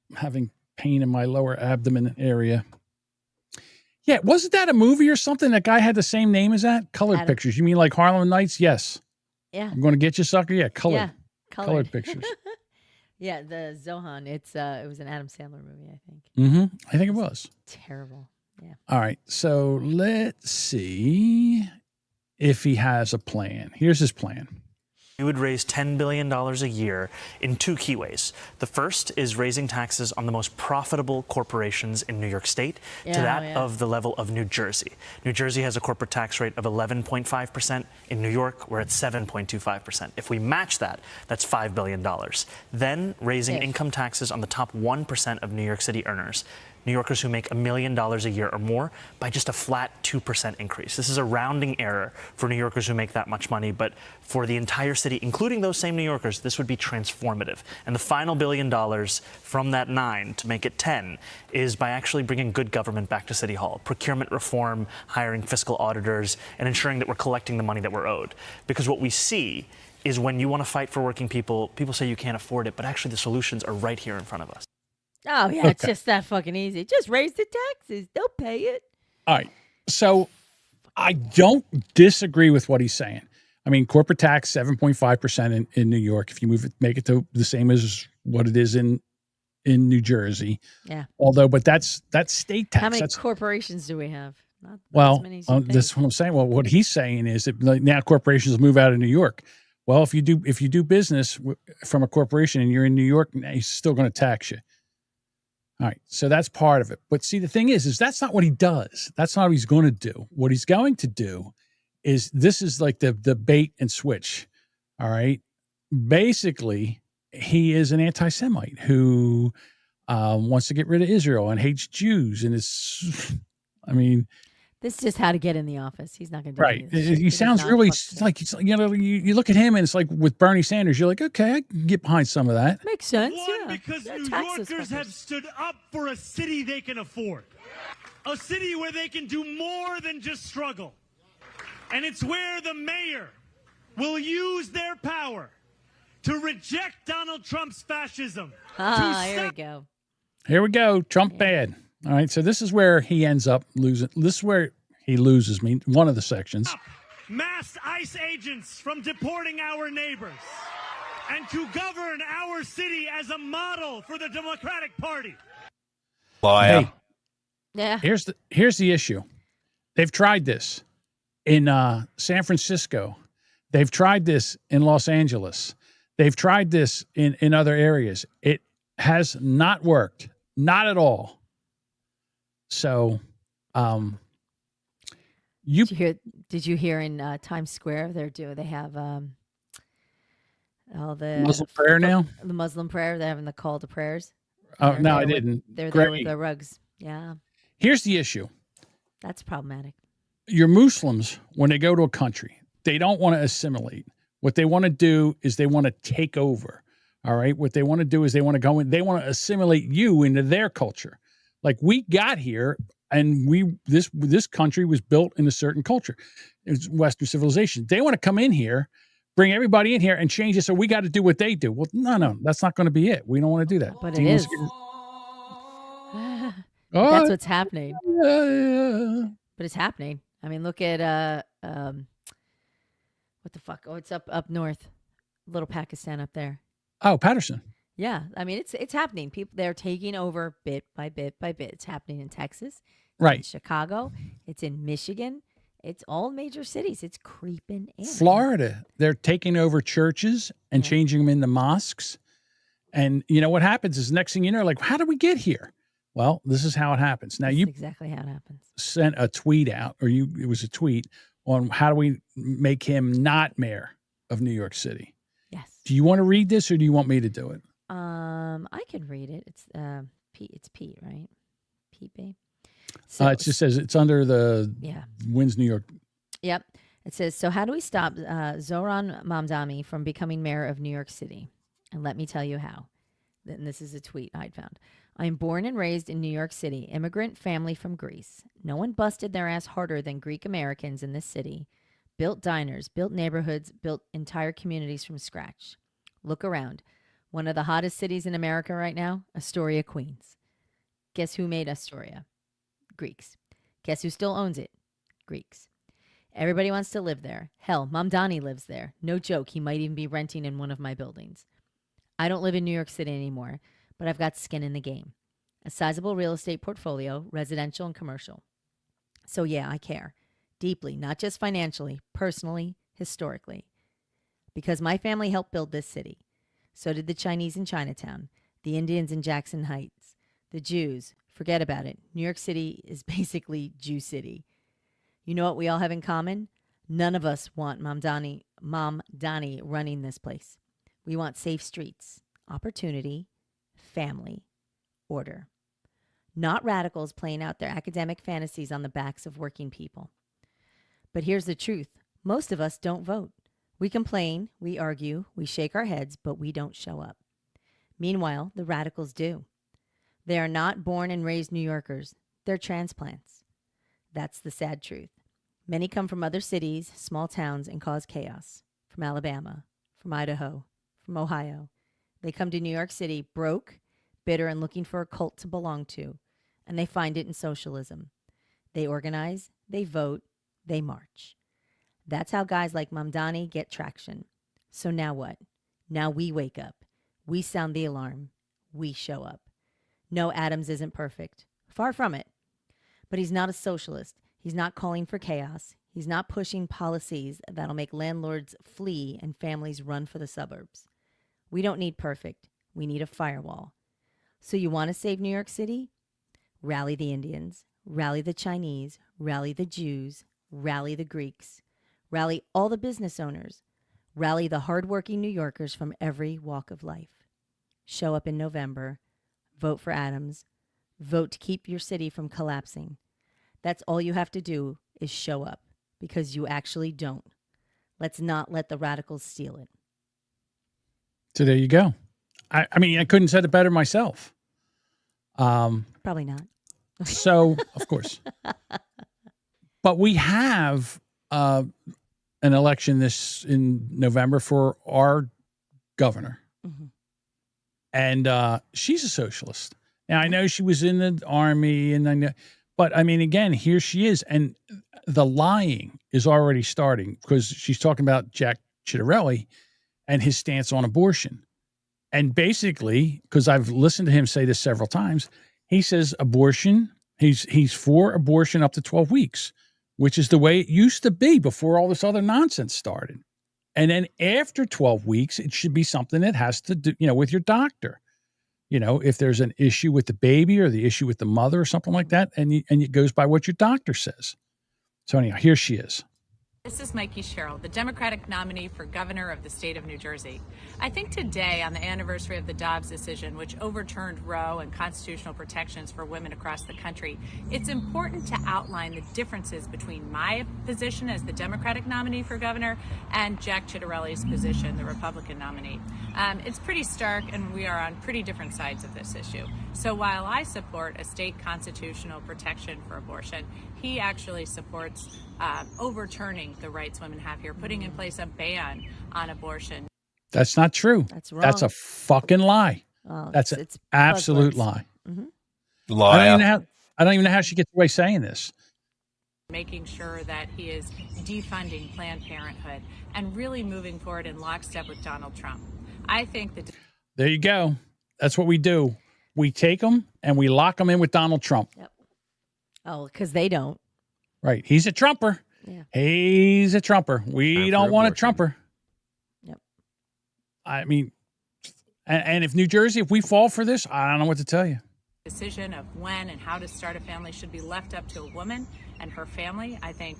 I'm having pain in my lower abdomen area. Yeah, wasn't that a movie or something? That guy had the same name as that? Colored pictures. You mean like Harlem Nights? Yes. Yeah. I'm going to get you, sucker. Yeah, colored. Yeah, colored pictures. Yeah, the Zohan. It was an Adam Sandler movie, I think. Mm-hmm. I think it was. Terrible. Yeah. All right. So let's see if he has a plan. Here's his plan. We would raise $10 billion a year in two key ways. The first is raising taxes on the most profitable corporations in New York State to that of the level of New Jersey. New Jersey has a corporate tax rate of 11.5%. In New York, we're at 7.25%. If we match that, that's $5 billion. Then raising income taxes on the top 1% of New York City earners. New Yorkers who make $1 million a year or more by just a flat 2% increase. This is a rounding error for New Yorkers who make that much money, but for the entire city, including those same New Yorkers, this would be transformative. And the final $1 billion from that 9 to make it 10 is by actually bringing good government back to City Hall. Procurement reform, hiring fiscal auditors, and ensuring that we're collecting the money that we're owed. Because what we see is when you want to fight for working people, people say you can't afford it, but actually the solutions are right here in front of us. Oh, yeah, It's just that fucking easy. Just raise the taxes. They'll pay it. All right. So I don't disagree with what he's saying. I mean, corporate tax, 7.5% in New York. If you make it to the same as what it is in New Jersey. Yeah. Although, but that's state tax. How many corporations do we have? Not well, as many as you think. that's what I'm saying. Well, what he's saying is that now corporations move out of New York. Well, if you do business from a corporation and you're in New York, he's still going to tax you. All right, so that's part of it. But see, the thing is that's not what he does. That's not what he's going to do. What he's going to do is this is like the bait and switch. All right. Basically, he is an anti-Semite who wants to get rid of Israel and hates Jews. And I mean, This is just how to get in the office. He's not going to do right. any of this shit. He sounds does not really fuck- like, you look at him and it's like with Bernie Sanders, you're like, okay, I can get behind some of that. Makes sense. One, because New Yorkers have stood up for a city they can afford. A city where they can do more than just struggle. And it's where the mayor will use their power to reject Donald Trump's fascism. Here we go. Here we go. Trump bad. All right. So this is where he ends up losing. This is where he loses me. One of the sections. Mass ICE agents from deporting our neighbors and to govern our city as a model for the Democratic Party. Hey, yeah. Here's the issue. They've tried this in San Francisco. They've tried this in Los Angeles. They've tried this in other areas. It has not worked. Not at all. So, did you hear in Times Square they have all the Muslim prayer now? The Muslim prayer, they're having the call to prayers. Oh, They're no, there I with- didn't. They're there with Great. their rugs. Yeah, Here's the issue. that's problematic. Your Muslims, when they go to a country, they don't want to assimilate. What they want to do is they want to take over. All right. What they want to do is they want to go in, they want to assimilate you into their culture. Like we got here and this country was built in a certain culture. It's Western civilization. They want to come in here, bring everybody in here and change it. So we got to do what they do. Well, no, that's not going to be it. We don't want to do that. But Do it you want is. to- That's what's happening. Yeah. But it's happening. I mean, look at what the fuck? Oh, it's up north, little Pakistan up there. Oh, Patterson. Yeah, I mean it's happening. People they're taking over bit by bit by bit. It's happening in Texas, Right. in Chicago, it's in Michigan, it's all major cities. It's creeping in. Florida, they're taking over churches and changing them into mosques. And you know what happens is next thing you know, like, how did we get here? Well, this is how it happens. Now, you exactly how it happens. sent a tweet out, it was a tweet on how do we make him not mayor of New York City. Yes. Do you want to read this or do you want me to do it? I can read it. It's Pete. It's Pete, right? Pete B. It just says it's under the Yeah. Wins New York. Yep. It says, so how do we stop Zohran Mamdani from becoming mayor of New York City? And let me tell you how. And this is a tweet I'd found. I am born and raised in New York City, immigrant family from Greece. No one busted their ass harder than Greek Americans in this city. Built diners, built neighborhoods, built entire communities from scratch. Look around. One of the hottest cities in America right now, Astoria, Queens. Guess who made Astoria? Greeks. Guess who still owns it? Greeks. Everybody wants to live there. Hell, Mamdani lives there. No joke, he might even be renting in one of my buildings. I don't live in New York City anymore, but I've got skin in the game. A sizable real estate portfolio, residential and commercial. So yeah, I care. Deeply, not just financially, personally, historically. Because my family helped build this city. So did the Chinese in Chinatown, the Indians in Jackson Heights, the Jews. Forget about it. New York City is basically Jew City. You know what we all have in common? None of us want Mamdani running this place. We want safe streets, opportunity, family, order. Not radicals playing out their academic fantasies on the backs of working people. But here's the truth. Most of us don't vote. We complain, we argue, we shake our heads, but we don't show up. Meanwhile, the radicals do. They are not born and raised New Yorkers. They're transplants. That's the sad truth. Many come from other cities, small towns, and cause chaos. From Alabama, from Idaho, from Ohio. They come to New York City broke, bitter, and looking for a cult to belong to. And they find it in socialism. They organize, they vote, they march. That's how guys like Mamdani get traction. So now what? Now we wake up. We sound the alarm. We show up. No, Adams isn't perfect. Far from it. But he's not a socialist. He's not calling for chaos. He's not pushing policies that'll make landlords flee and families run for the suburbs. We don't need perfect. We need a firewall. So you want to save New York City? Rally the Indians. Rally the Chinese. Rally the Jews. Rally the Greeks. Rally all the business owners. Rally the hardworking New Yorkers from every walk of life. Show up in November. vote for Adams, vote to keep your city from collapsing. That's all you have to do is show up, because you actually don't. Let's not let the radicals steal it. So there you go. I mean, I couldn't have said it better myself. Probably not. So, of course. But we have an election in November for our governor. Mm-hmm. And she's a socialist. Now, I know she was in the army, but I mean, again, here she is. And the lying is already starting, because she's talking about Jack Ciattarelli and his stance on abortion. And basically, because I've listened to him say this several times, he says abortion, he's for abortion up to 12 weeks, which is the way it used to be before all this other nonsense started. And then after 12 weeks, it should be something that has to do, with your doctor. If there's an issue with the baby or the issue with the mother or something like that, and it goes by what your doctor says. So anyhow, here she is. This is Mikey Sherrill, the Democratic nominee for governor of the state of New Jersey. I think today, on the anniversary of the Dobbs decision, which overturned Roe and constitutional protections for women across the country, it's important to outline the differences between my position as the Democratic nominee for governor and Jack Ciattarelli's position, the Republican nominee. It's pretty stark, and we are on pretty different sides of this issue. So while I support a state constitutional protection for abortion, he actually supports overturning the rights women have here, putting in place a ban on abortion. That's not true. That's wrong. That's a fucking lie. Oh, That's an absolute lie. Mm-hmm. I don't even know how she gets away saying this. Making sure that he is defunding Planned Parenthood and really moving forward in lockstep with Donald Trump. I think that. There you go. That's what we do. We take them and we lock them in with Donald Trump. Yep. Oh, because they don't. Right. He's a Trumper. Yeah. He's a Trumper. We don't want a Trumper. Yep. I mean, and if New Jersey, if we fall for this, I don't know what to tell you. Decision of when and how to start a family should be left up to a woman and her family. I think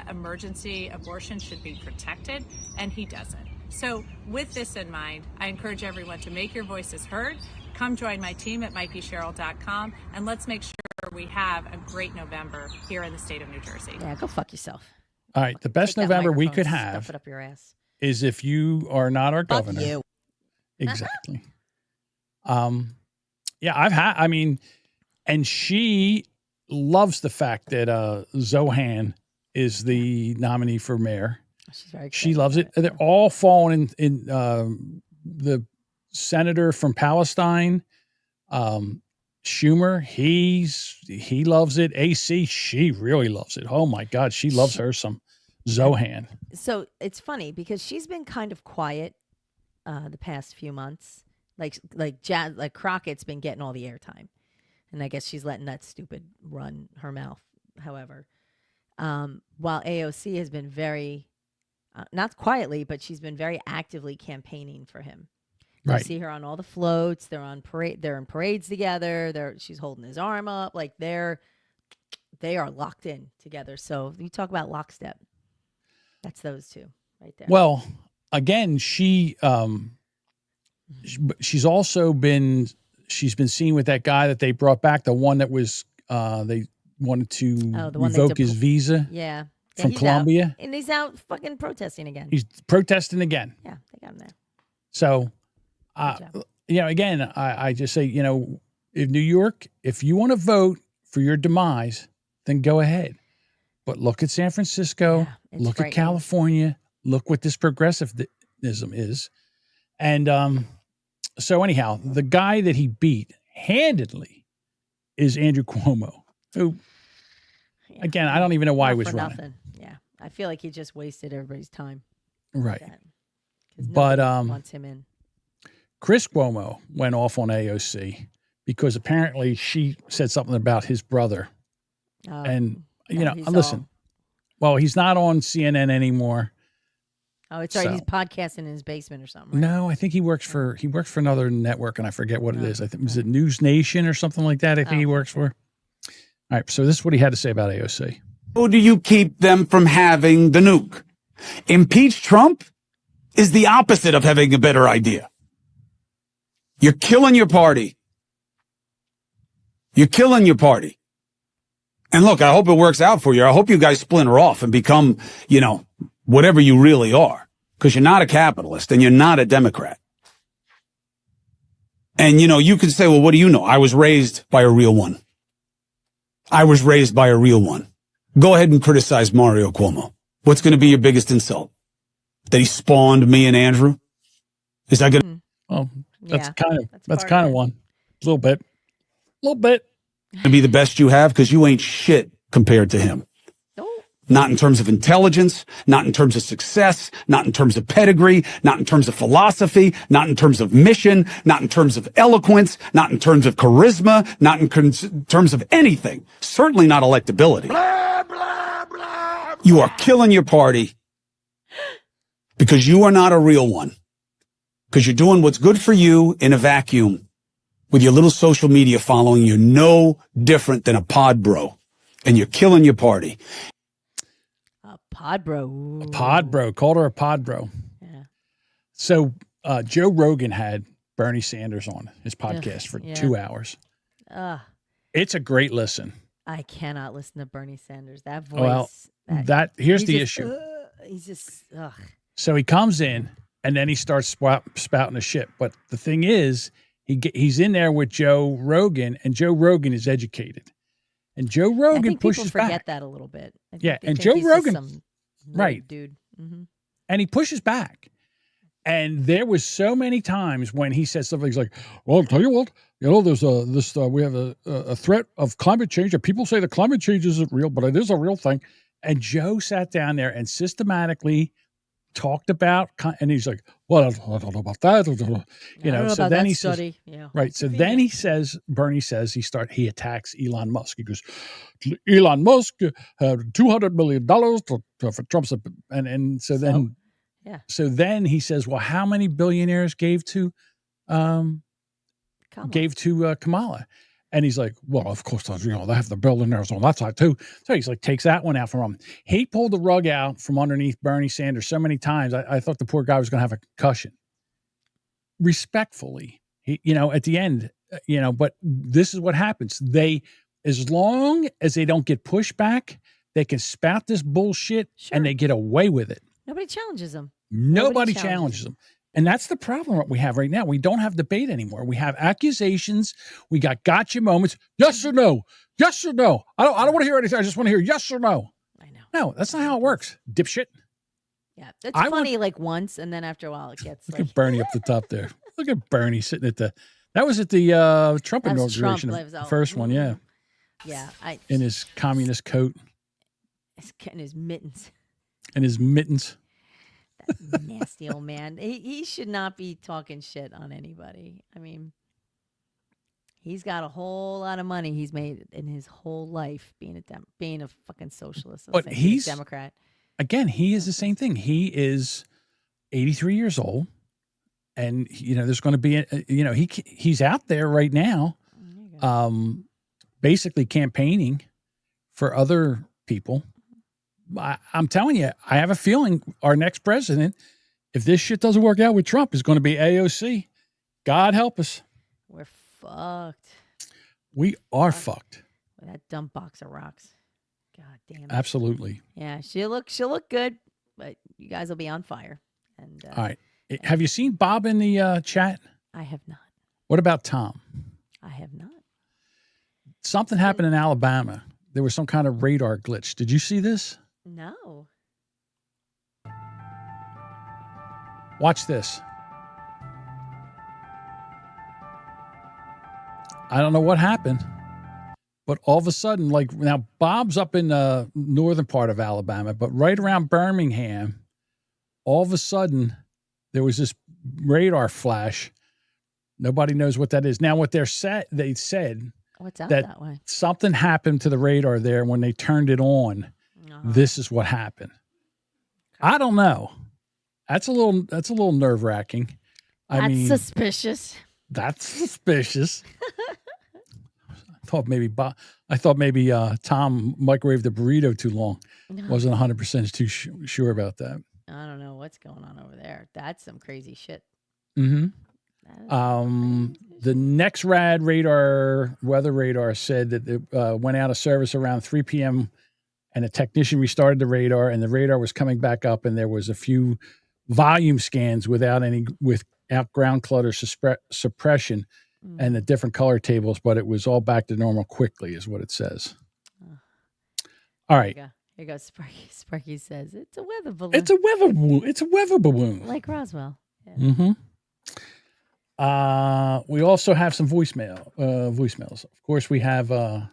emergency abortion should be protected, and he doesn't. So with this in mind, I encourage everyone to make your voices heard. Come join my team at MikeySherrill.com, and let's make sure we have a great November here in the state of New Jersey. Yeah, go fuck yourself. All right. The best November we could Stuff have it up your ass. is if you are not our Fuck governor. you. Exactly. And she loves the fact that Zohan is the nominee for mayor. She's very She loves it. They're all falling in the senator from Palestine, Schumer. He loves it. AC, she really loves it. Oh my God, she loves her some Zohan. So it's funny because she's been kind of quiet the past few months. Like Crockett's been getting all the airtime, and I guess she's letting that stupid run her mouth. However, while AOC has been very not quietly, but she's been very actively campaigning for him. Right. You see her on all the floats. They're on parade. They're in parades together. She's holding his arm up. Like they are locked in together. So you talk about lockstep. That's those two right there. Well, again, she's also been seen with that guy that they brought back, the one that was they wanted to revoke his visa. Yeah. From he's Colombia. out, and he's out fucking protesting again. He's protesting again. Yeah, they got him there. So, again, I just say, in New York, if you want to vote for your demise, then go ahead. But look at San Francisco, look at California, look what this progressivism is. And so anyhow, the guy that he beat handedly is Andrew Cuomo, who, again, I don't even know why he was running. Nothing. Yeah, I feel like he just wasted everybody's time. Right. But wants him in. Chris Cuomo went off on AOC because apparently she said something about his brother. And, listen, well, he's not on CNN anymore. Oh, it's right. He's podcasting in his basement or something. Right? No, I think he works for another network, and I forget what it is. I think was it News Nation or something like that. I think he works for. All right, so this is what he had to say about AOC. How do you keep them from having the nuke? Impeach Trump is the opposite of having a better idea. You're killing your party. You're killing your party. And look, I hope it works out for you. I hope you guys splinter off and become, whatever you really are. Because you're not a capitalist and you're not a Democrat. And, you can say, well, what do you know? I was raised by a real one. I was raised by a real one. Go ahead and criticize Mario Cuomo. What's going to be your biggest insult? That he spawned me and Andrew? Is that going to... Oh, that's kind of one. A little bit. To be the best you have? Because you ain't shit compared to him. Not in terms of intelligence, not in terms of success, not in terms of pedigree, not in terms of philosophy, not in terms of mission, not in terms of eloquence, not in terms of charisma, not in terms of anything. Certainly not electability. You are killing your party because you are not a real one. Because you're doing what's good for you in a vacuum with your little social media following. You're no different than a pod bro, and you're killing your party. Pod bro. A pod bro. Called her a pod bro. Yeah. So Joe Rogan had Bernie Sanders on his podcast for 2 hours. It's a great listen. I cannot listen to Bernie Sanders. That voice. Well, here's the issue. He's just, So he comes in and then he starts spouting the shit. But the thing is, he's in there with Joe Rogan, and Joe Rogan is educated. And Joe Rogan I think pushes people forget back. that a little bit. And Joe Rogan, right, dude, and he pushes back. And there was so many times when he said something like, "Well, I'll tell you what, there's we have a threat of climate change, and people say the climate change isn't real, but it is a real thing." And Joe sat down there and systematically talked about, and he's like, "Well, I don't know about that." So then he says, right. So then he says, Bernie says he attacks Elon Musk. He goes, Elon Musk had $200 million for Trump's, and so then, so then he says, well, how many billionaires gave to Kamala? And he's like, well, of course, they have the billionaires on that side too. So he's like, takes that one out from him. He pulled the rug out from underneath Bernie Sanders so many times. I thought the poor guy was going to have a concussion. Respectfully, at the end, but this is what happens. As long as they don't get pushback, they can spout this bullshit and they get away with it. Nobody challenges them. Nobody challenges them. And that's the problem that we have right now. We don't have debate anymore. We have accusations. We got gotcha moments. Yes or no? Yes or no? I don't want to hear anything. I just want to hear yes or no. I know. No, that's not how it works. Dipshit. Yeah, it's funny like once, and then after a while it gets Look at Bernie up the top there. Look at Bernie sitting at that was at the Trump inauguration, the first one, yeah. Yeah. In his communist coat. In his mittens. That nasty old man. He should not be talking shit on anybody. I mean, he's got a whole lot of money he's made in his whole life being a fucking socialist. But he's a Democrat. Again, he is the same thing. He is 83 years old, and there's going to be he's out there right now, basically campaigning for other people. I'm telling you, I have a feeling our next president, if this shit doesn't work out with Trump, is going to be AOC. God help us. We're fucked. We are fucked. With that dumb box of rocks. God damn it. Absolutely. Yeah, she'll look good, but you guys will be on fire. And all right. Have you seen Bob in the chat? I have not. What about Tom? I have not. Something happened in Alabama. There was some kind of radar glitch. Did you see this? No. Watch this. I don't know what happened, but all of a sudden, now Bob's up in the northern part of Alabama, but right around Birmingham, all of a sudden there was this radar flash. Nobody knows what that is. Now, what they said what's out that way? Something happened to the radar there when they turned it on. This is what happened. I don't know. That's a little nerve-wracking. That's suspicious. That's suspicious. I thought maybe Tom microwaved the burrito too long. Wasn't 100% too sure about that. I don't know what's going on over there. That's some crazy shit. Mm-hmm. The next weather radar said that it went out of service around 3 p.m. and a technician restarted the radar, and the radar was coming back up, and there was a few volume scans without ground clutter suppression and the different color tables, but it was all back to normal quickly, is what it says. All right. Here you go. Sparky says it's a weather balloon. It's a weather balloon. Like Roswell. Yeah. Mm-hmm. We also have some voicemails. Of course, we have. Here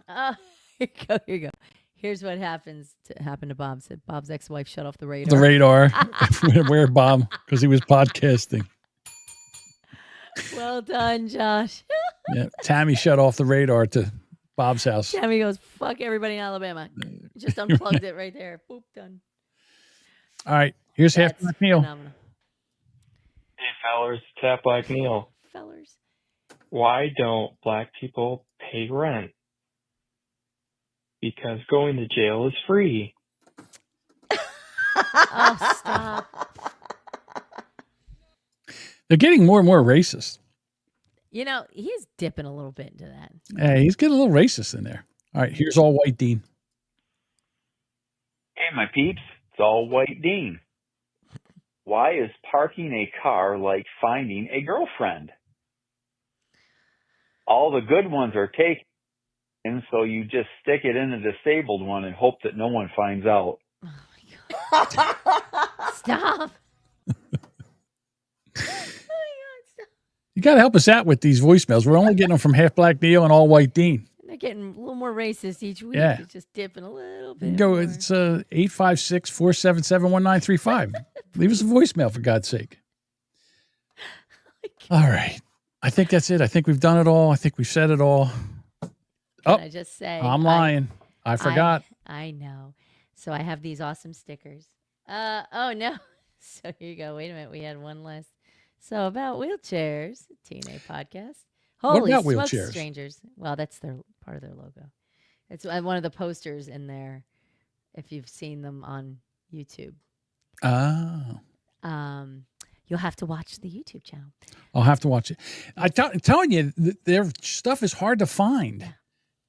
you go. Here's what happened to Bob. Said Bob's ex-wife shut off the radar. The radar. Where Bob? Because he was podcasting. Well done, Josh. Yeah, Tammy shut off the radar to Bob's house. Tammy goes, "Fuck everybody in Alabama." Just unplugged it right there. Boop, done. All right, here's Half Black Neil. Phenomenal. Hey, fellers, Tap Black Neil. Fellers. Why don't black people pay rent? Because going to jail is free. Oh, stop. They're getting more and more racist. You know, he's dipping a little bit into that. Hey, he's getting a little racist in there. All right, here's All White Dean. Hey, my peeps, it's All White Dean. Why is parking a car like finding a girlfriend? All the good ones are taken, and so you just stick it in a disabled one and hope that no one finds out. Stop. You got to help us out with these voicemails. We're only getting them from Half Black Neil and All White Dean. They're getting a little more racist each week. Yeah. It's just dipping a little You bit. can go. more. It's 856-477-1935. Leave us a voicemail, for God's sake. All right. I think that's it. I think we've done it all. I think we've said it all. Can I just say I'm lying. I forgot. I know. So I have these awesome stickers. Oh no. So here you go. Wait a minute. We had one less. So about wheelchairs, TNA podcast. What Holy about smokes, wheelchairs? strangers. Well, that's their part of their logo. It's one of the posters in there. If you've seen them on YouTube, Oh. you'll have to watch the YouTube channel. I'll have to watch it. I'm telling you, their stuff is hard to find.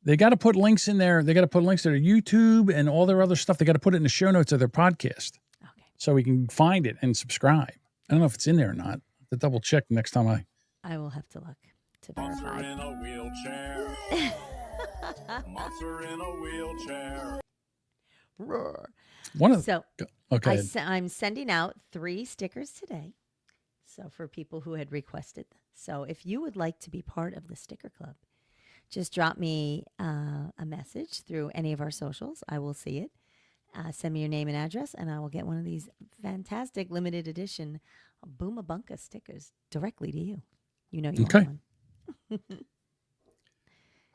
They got to put links in there. They got to put links to their YouTube and all their other stuff. They got to put it in the show notes of their podcast. Okay. So we can find it and subscribe. I don't know if it's in there or not. I'll have to double check next time I will have to look to verify. in a wheelchair. Monster in a wheelchair. Roar. Okay. I'm sending out 3 stickers today. So for people who had requested. So if you would like to be part of the sticker club, just drop me a message through any of our socials. I will see it. Send me your name and address, and I will get one of these fantastic limited edition Boomabunka stickers directly to you. You know you want one.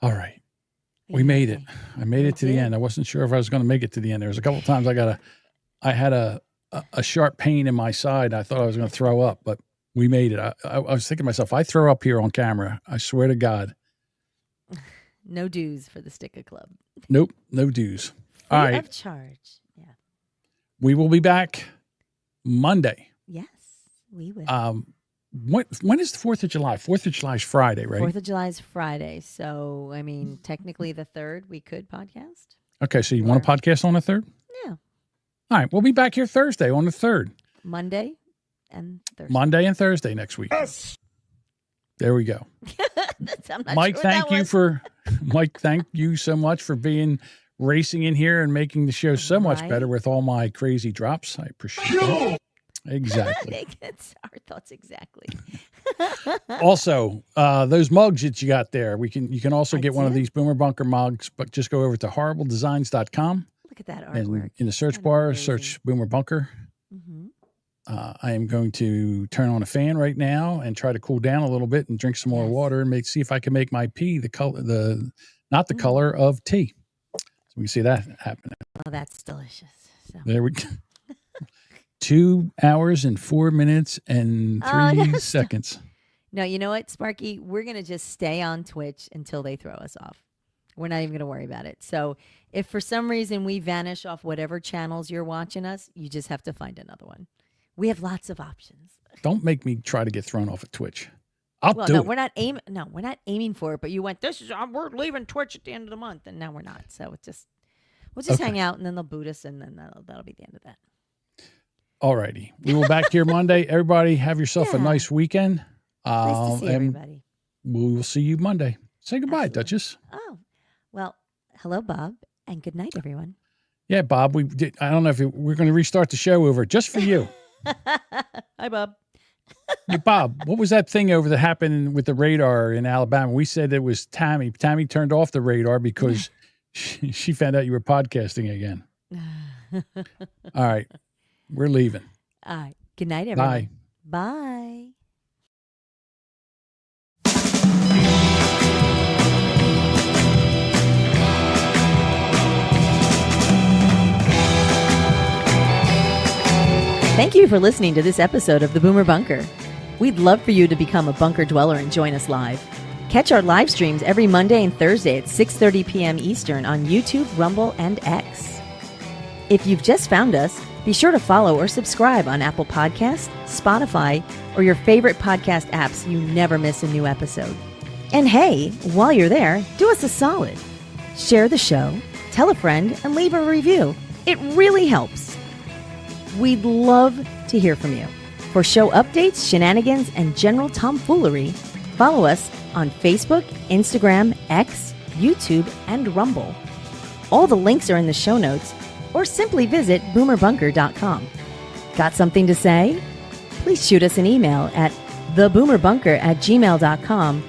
All right. We made it. I made it to the end. I wasn't sure if I was going to make it to the end. There was a couple of times I had a sharp pain in my side. I thought I was going to throw up, but we made it. I was thinking to myself, I throw up here on camera. I swear to God. No dues for the sticker club. Nope. No dues. Free All right. of charge. Yeah. We will be back Monday. Yes, we will. When is the 4th of July? 4th of July is Friday, right? 4th of July is Friday. So, I mean, technically the 3rd, we could podcast. Okay, so you want to podcast on the 3rd? Yeah. All right, we'll be back here Thursday on the 3rd. Monday and Thursday. Monday and Thursday next week. Yes. There we go. I'm not Mike, sure what thank that you was. Mike, thank you so much for being racing in here and making the show so much Right. better with all my crazy drops. I appreciate it. Exactly. It's our thoughts exactly. Also, those mugs that you got there, you can also get one of these Boomer Bunker mugs, but just go over to horribledesigns.com. Look at that And artwork. in the search bar, search Boomer Bunker. Mm-hmm. I am going to turn on a fan right now and try to cool down a little bit and drink some more water and see if I can make my pee not the color of tea. So we can see that happening. Oh, that's delicious. So. There we go. 2 hours and 4 minutes and 3 seconds. No, you know what, Sparky? We're going to just stay on Twitch until they throw us off. We're not even going to worry about it. So if for some reason we vanish off whatever channels you're watching us, you just have to find another one. We have lots of options. Don't make me try to get thrown off of Twitch. I'll well, do no, it. we're not aiming for it. But you went. We're leaving Twitch at the end of the month, and now we're not. So we'll just hang out, and then they'll boot us, and then that'll be the end of that. All righty. We will back here Monday. Everybody have yourself a nice weekend. Nice to see and everybody. We will see you Monday. Say goodbye, Duchess. Oh, well, hello, Bob, and good night, everyone. Yeah, Bob, I don't know if we're going to restart the show over just for you. Hi, Bob. Hey, Bob, what was that thing over that happened with the radar in Alabama? We said it was Tammy. Tammy turned off the radar because she found out you were podcasting again. All right. We're leaving. All right. Good night, everyone. Bye. Bye. Thank you for listening to this episode of The Boomer Bunker. We'd love for you to become a bunker dweller and join us live. Catch our live streams every Monday and Thursday at 6:30 p.m. Eastern on YouTube, Rumble, and X. If you've just found us, be sure to follow or subscribe on Apple Podcasts, Spotify, or your favorite podcast apps so you never miss a new episode. And hey, while you're there, do us a solid. Share the show, tell a friend, and leave a review. It really helps. We'd love to hear from you. For show updates, shenanigans, and general tomfoolery, follow us on Facebook, Instagram, X, YouTube, and Rumble. All the links are in the show notes, or simply visit boomerbunker.com. Got something to say? Please shoot us an email at theboomerbunker@gmail.com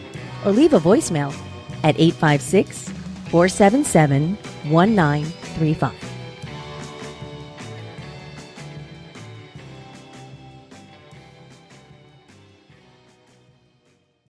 or leave a voicemail at 856-477-1935.